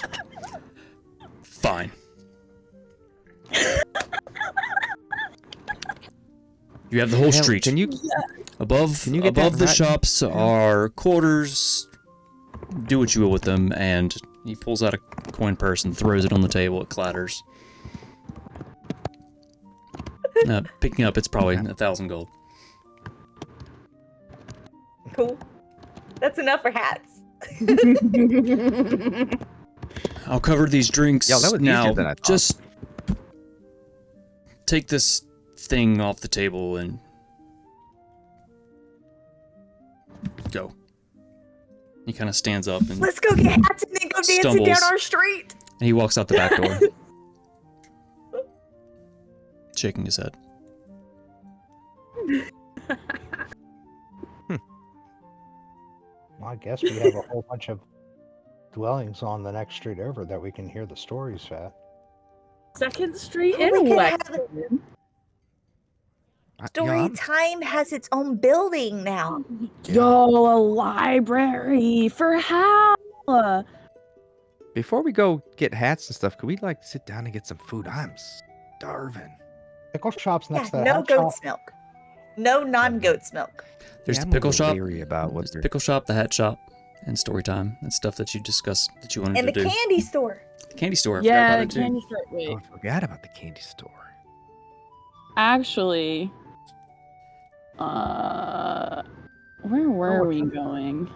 S1: Fine. You have the whole
S4: Hell,
S1: street.
S4: Can you?
S1: Above
S4: Can you get
S1: above
S4: that
S1: the
S4: right?
S1: shops are quarters. Do what you will with them, and he pulls out a coin purse and throws it on the table. It clatters. Picking up, it's probably 1,000 gold.
S2: Cool. That's enough for hats.
S1: I'll cover these drinks
S4: Yeah, that was
S1: now.
S4: easier than I thought.
S1: Just take this thing off the table and go. He kind of stands up and
S7: Let's go get hats and then go dancing down
S1: Stumbles.
S7: our street.
S1: he walks out the back door, shaking his head.
S6: Well, I guess we have a whole bunch of dwellings on the next street over that we can hear the stories at.
S3: 2nd Street
S7: Oh,
S3: in
S7: we could have
S3: Wexlin.
S7: Story Time has its own building now.
S3: Yo, a library for how?
S4: Before we go get hats and stuff, could we sit down and get some food? I'm starving.
S6: Pickle shop's
S7: Yeah,
S6: next to the
S7: no
S6: hat shop.
S7: goat's milk. No non-goat's milk.
S1: There's
S4: Yeah,
S1: the
S4: I'm a
S1: pickle
S4: little
S1: shop.
S4: leery about what
S1: There's the
S4: they're-
S1: pickle shop, the hat shop, and story time. That's stuff that you discussed that you wanted
S7: And
S1: to
S7: the
S1: do.
S7: candy store.
S1: The candy store. I
S3: Yeah,
S1: forgot
S3: the
S1: about it too.
S3: candy store. Wait,
S4: Oh, I forgot about the candy store.
S3: actually, where were we going?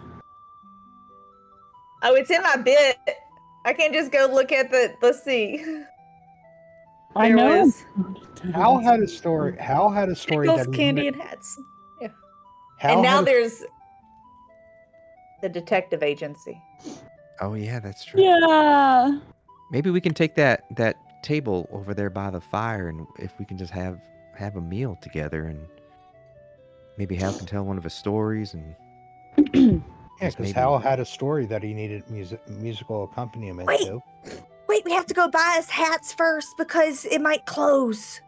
S2: Oh, it's in my bit. I can't just go look at the. Let's see.
S3: I
S2: There
S3: know.
S2: was
S6: Hal had a story. Hal had a story
S2: pickles,
S6: that he
S2: candy,
S6: knew-
S2: and hats.
S6: Hal
S2: And now
S6: had a-
S2: there's the detective agency.
S4: Oh yeah, that's true.
S3: Yeah.
S4: Maybe we can take that table over there by the fire, and if we can just have a meal together, and maybe Hal can tell one of his stories, and
S6: Yeah,
S4: Just
S6: because
S4: maybe-
S6: Hal had a story that he needed musical accompaniment
S7: Wait.
S6: to.
S7: Wait, we have to go buy us hats first because it might close.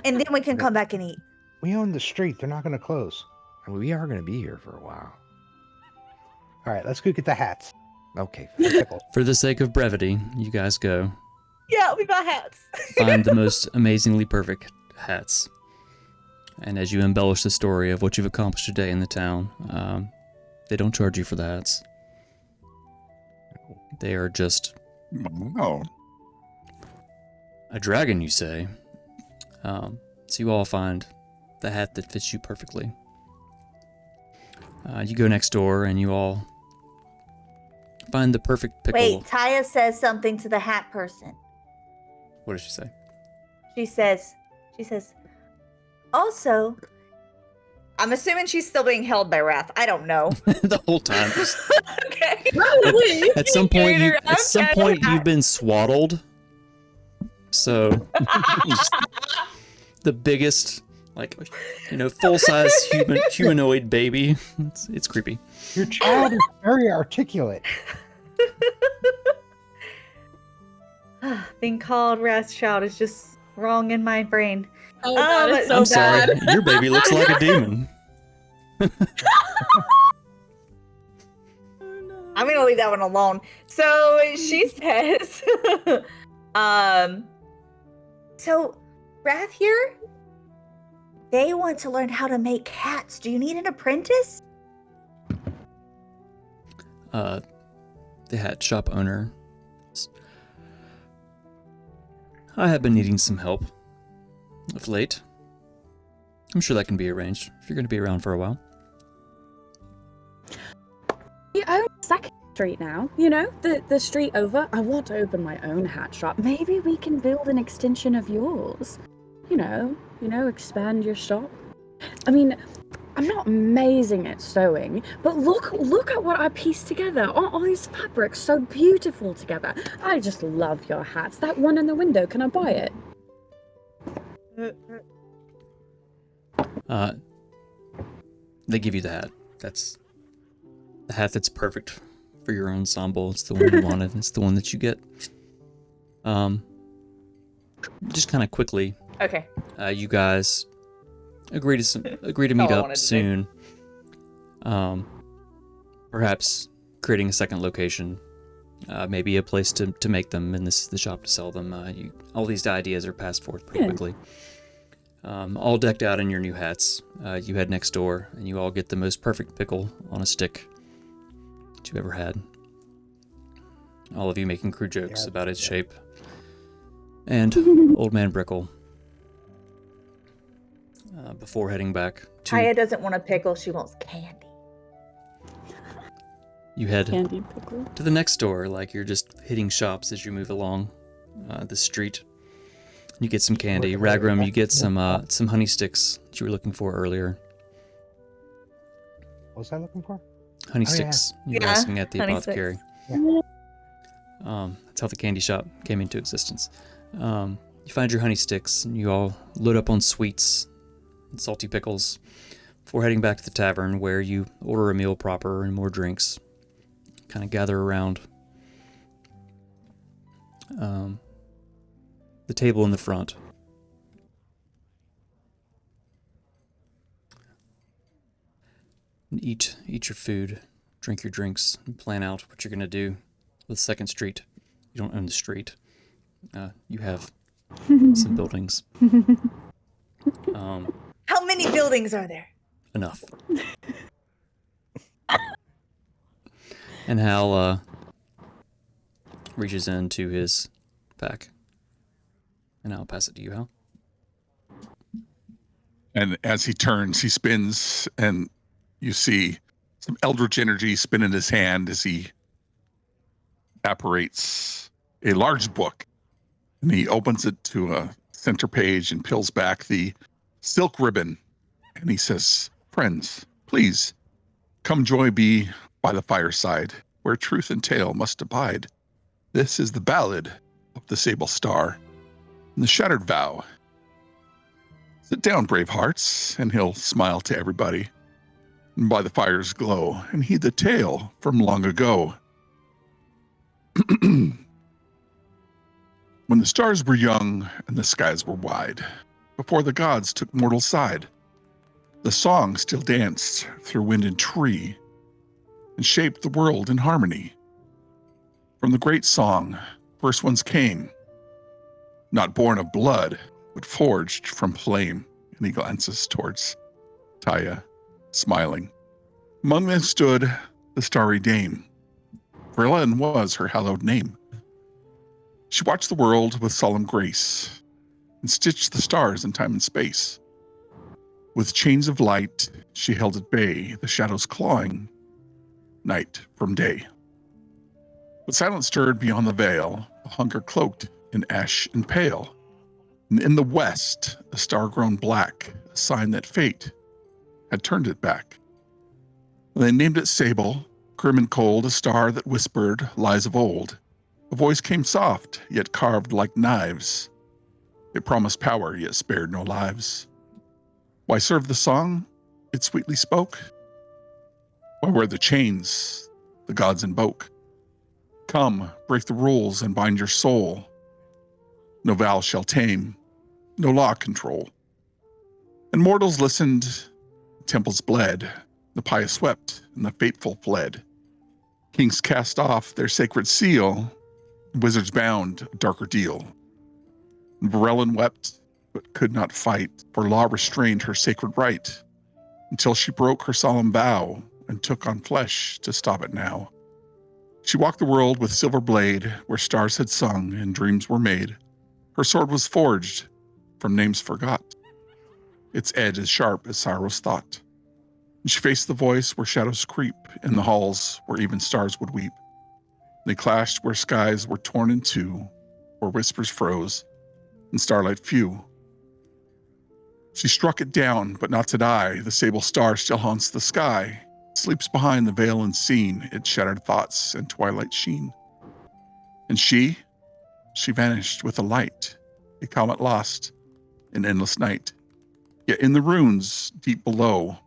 S7: And then we can come back and eat.
S6: We own the street. They're not going to close.
S4: I mean, we are going to be here for a while.
S6: All right, let's go get the hats.
S4: Okay.
S6: The pickle.
S1: For the sake of brevity, you guys go
S2: Yeah, we buy hats.
S1: find the most amazingly perfect hats. And as you embellish the story of what you've accomplished today in the town, they don't charge you for the hats. They are just
S5: Oh,
S1: a dragon, you say. So you all find the hat that fits you perfectly. You go next door and you all find the perfect pickle.
S7: Wait, Taya says something to the hat person.
S1: What does she say?
S7: She says, also,
S2: I'm assuming she's still being held by Wrath. I don't know.
S1: The whole time.
S2: Okay.
S3: Probably.
S1: At some point,
S3: Gator, I'm kinda
S1: you've been swaddled. So the biggest, like, full-size humanoid baby. It's creepy.
S6: Your child is very articulate.
S2: Being called Wrath's child is just wrong in my brain.
S3: Oh, God, it's so
S1: I'm
S3: bad.
S1: sorry. Your baby looks like a demon.
S2: I'm gonna leave that one alone. So she says,
S7: So, Wrath here, they want to learn how to make hats. Do you need an apprentice?
S1: The hat shop owner. I have been needing some help of late. I'm sure that can be arranged if you're going to be around for a while.
S3: You own Second Street now, the street over. I want to open my own hat shop. Maybe we can build an extension of yours. Expand your shop. I mean, I'm not amazing at sewing, but look at what I pieced together. All these fabrics so beautiful together. I just love your hats. That one in the window, can I buy it?
S1: They give you the hat. That's the hat that's perfect for your ensemble. It's the one you wanted. It's the one that you get. Just kind of quickly.
S2: okay.
S1: You guys agree to meet up soon. Perhaps creating a second location. Maybe a place to make them, and this is the shop to sell them. All these ideas are passed forth pretty quickly. All decked out in your new hats. You head next door, and you all get the most perfect pickle on a stick that you've ever had. All of you making crude jokes about its shape. And Old Man Brickle, before heading back to...
S2: Kaya doesn't want a pickle, she wants candy.
S1: You head
S3: Candy pickle.
S1: to the next door, like you're just hitting shops as you move along the street. You get some candy. Ragrum, you get some honey sticks that you were looking for earlier.
S6: What was I looking for?
S1: Honey
S6: Oh,
S1: sticks. You were
S2: Yeah,
S1: asking at the
S2: honey
S1: apothecary.
S6: Yeah.
S1: That's how the candy shop came into existence. You find your honey sticks, and you all load up on sweets and salty pickles before heading back to the tavern, where you order a meal proper and more drinks. Kind of gather around the table in the front. And eat your food, drink your drinks, and plan out what you're going to do with Second Street. You don't own the street. You have some buildings.
S2: How many buildings are there?
S1: Enough. And Hal reaches into his pack. And I'll pass it to you, Hal.
S5: And as he turns, he spins, and you see some eldritch energy spin in his hand as he apparates a large book. And he opens it to a center page and peels back the silk ribbon. And he says, "Friends, please, come join me by the fireside, where truth and tale must abide. This is the ballad of the Sable Star and the Shattered Vow. Sit down, brave hearts," and he'll smile to everybody. "And by the fire's glow, and heed the tale from long ago. When the stars were young and the skies were wide, before the gods took mortal side, the song still danced through wind and tree, and shaped the world in harmony. From the great song, first ones came, not born of blood, but forged from flame." And he glances towards Taya, smiling. "Among them stood the starry dame. Verlaine was her hallowed name. She watched the world with solemn grace, and stitched the stars in time and space. With chains of light, she held at bay the shadows clawing night from day. But silence stirred beyond the veil, a hunger cloaked in ash and pale. And in the west, a star grown black, a sign that fate had turned it back. They named it Sable, grim and cold, a star that whispered lies of old. A voice came soft, yet carved like knives. It promised power, yet spared no lives. Why serve the song? It sweetly spoke. Why wear the chains the gods invoke? Come, break the rules and bind your soul. No vow shall tame, no law control. And mortals listened, temples bled, the pious wept, and the fateful fled. Kings cast off their sacred seal, wizards bound a darker deal. And Varellin wept, but could not fight, for law restrained her sacred right, until she broke her solemn vow and took on flesh to stop it now. She walked the world with silver blade, where stars had sung and dreams were made. Her sword was forged from names forgot, its edge as sharp as sorrow's thought. And she faced the voice where shadows creep, in the halls where even stars would weep. They clashed where skies were torn in two, where whispers froze, and starlight few. She struck it down, but not to die. The sable star still haunts the sky, sleeps behind the veil unseen, its shattered thoughts and twilight sheen. And she vanished with a light, a comet lost in endless night. Yet in the runes deep below,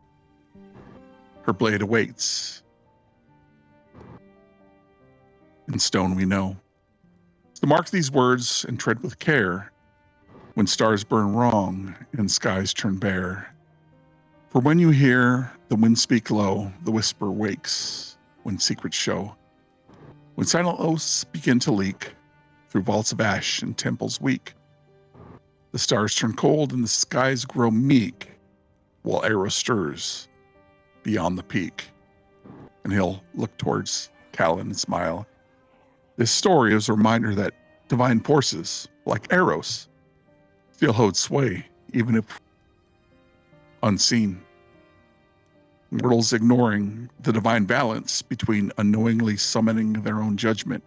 S5: her blade awaits. In stone we know. So mark these words and tread with care, when stars burn wrong and skies turn bare. For when you hear the wind speak low, the whisper wakes when secrets show. When silent oaths begin to leak through vaults of ash and temples weak, the stars turn cold and the skies grow meek, while arrow stirs beyond the peak. And he'll look towards Callan and smile. This story is a reminder that divine forces, like arrows, still hold sway, even if unseen. Mortals ignoring the divine balance between unknowingly summoning their own judgment.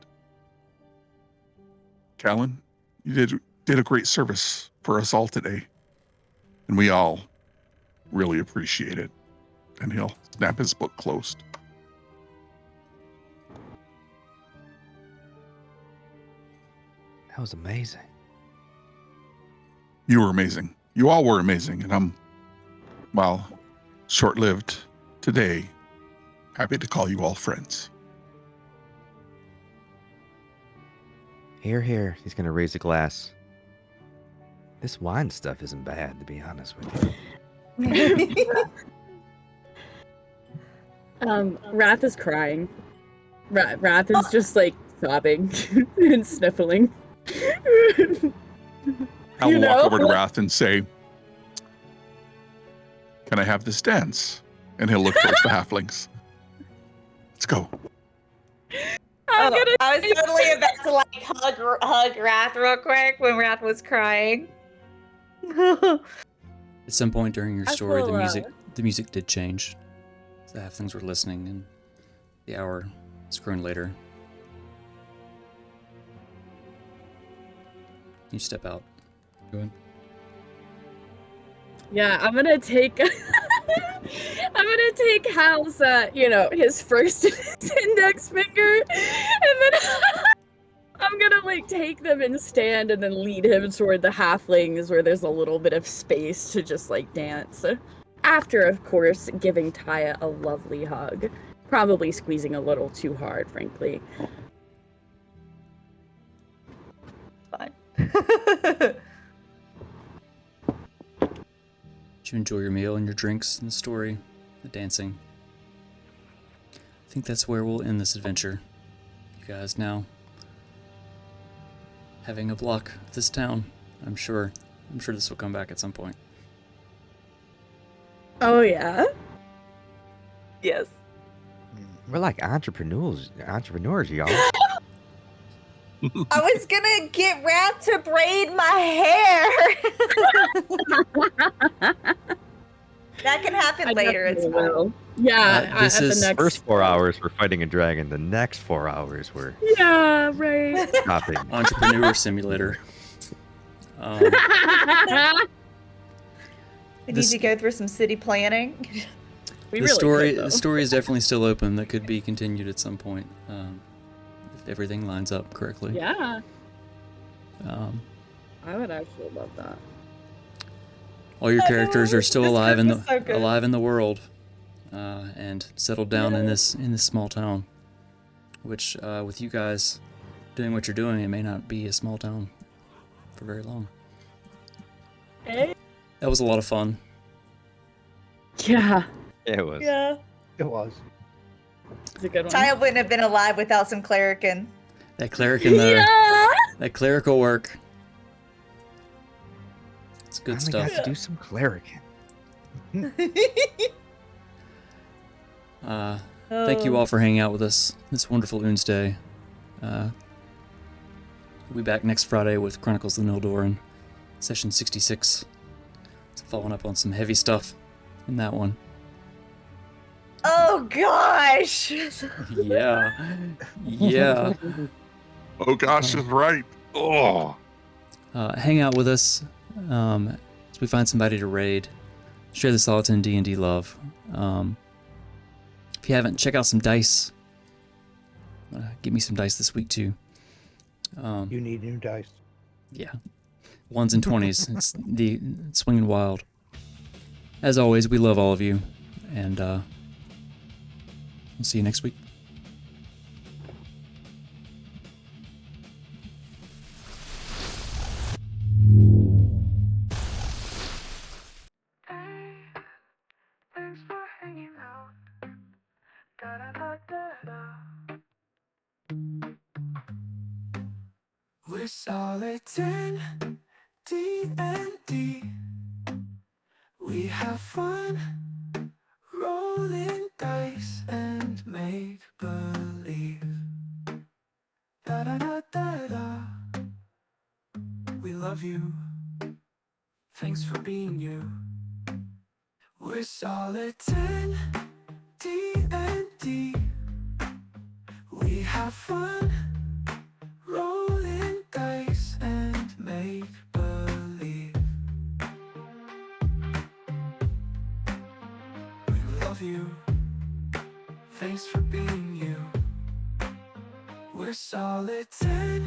S5: Callan, you did a great service for us all today, and we all really appreciate it. And he'll snap his book closed.
S4: That was amazing.
S5: You were amazing. You all were amazing, and I'm, while short-lived today, happy to call you all friends.
S4: Here, here. He's going to raise a glass. This wine stuff isn't bad, to be honest with you.
S3: Wrath is crying. Wrath is just like sobbing and sniffling.
S5: I will walk over to Wrath and say, "Can I have this dance?" And he'll look towards the halflings. Let's go.
S8: I was totally about to like hug Wrath real quick when Wrath was crying.
S1: At some point during your
S3: I
S1: story,
S3: feel,
S1: the music did change. The halflings were listening, and the hour has grown later. You step out. Go ahead.
S3: Yeah, I'm gonna take Hal's his first index finger, and then I'm gonna like take them and stand and then lead him toward the halflings where there's a little bit of space to just like dance. After, of course, giving Taya a lovely hug. Probably squeezing a little too hard, frankly.
S8: Fine.
S1: Did you enjoy your meal and your drinks and the story, the dancing? I think that's where we'll end this adventure. You guys now having a block of this town. I'm sure this will come back at some point.
S3: Oh yeah?
S8: Yes.
S4: We're like entrepreneurs, y'all.
S2: I was gonna get Wrath to braid my hair. That can happen later. It's fine.
S3: Yeah,
S1: This
S3: at
S1: is
S3: the next.
S4: First 4 hours we're fighting a dragon. The next 4 hours we're
S3: Yeah, right.
S4: stopping.
S1: Entrepreneur Simulator.
S8: We
S1: This-
S8: need to go through some city planning.
S3: We
S1: the
S3: really
S1: story
S3: could, though.
S1: the story is definitely still open. That could be continued at some point if everything lines up correctly.
S3: Yeah,
S1: Um,
S3: I would actually love that.
S1: all your
S8: I know,
S1: characters are still
S8: this
S1: alive
S8: group
S1: in
S8: is so good.
S1: the world, and settled down in this small town. Which, with you guys doing what you're doing, it may not be a small town for very long.
S3: Hey.
S1: That was a lot of fun.
S3: Yeah,
S4: Yeah, it was.
S8: Yeah.
S6: It was.
S3: it's a good one.
S8: Taya wouldn't have been alive without some clerican.
S1: That cleric in the that clerical work. It's good
S4: Finally
S1: stuff.
S4: got to do some cleric.
S1: Thank you all for hanging out with us this wonderful Oons Day. We'll be back next Friday with Chronicles of the Nildor, session 66. It's following up on some heavy stuff in that one.
S8: Oh gosh.
S1: Yeah. Yeah.
S5: Oh gosh, is right. Oh.
S1: Hang out with us as we find somebody to raid. Share the Soliton D&D love. If you haven't, check out some dice. Give me some dice this week too.
S6: You need new dice.
S1: Yeah. 1s and 20s. It's swinging wild. As always, we love all of you, and we'll see you next week.
S9: Thanks for hanging out. Da-da-da-da-da. We're Soliton D&D. We have fun rolling dice and make believe. Da-da-da-da-da. We love you. Thanks for being you. We're Soliton D&D. We have fun rolling dice and make believe. We love you. Thanks for being you. We're Soliton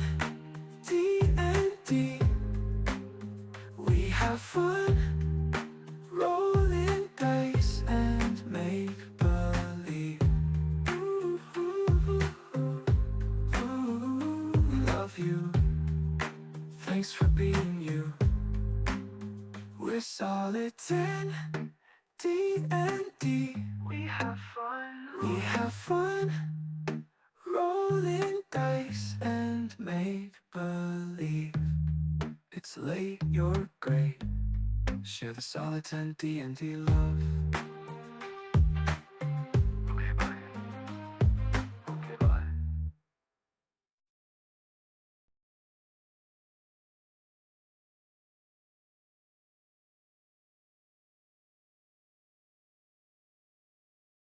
S9: D&D. We have fun rolling dice and make believe. Ooh, ooh, ooh, ooh. We love you. Thanks for being you. We're Soliton D&D. We have fun. We have fun rolling dice and make believe. It's late, you're great. Share the Soliton D&D love.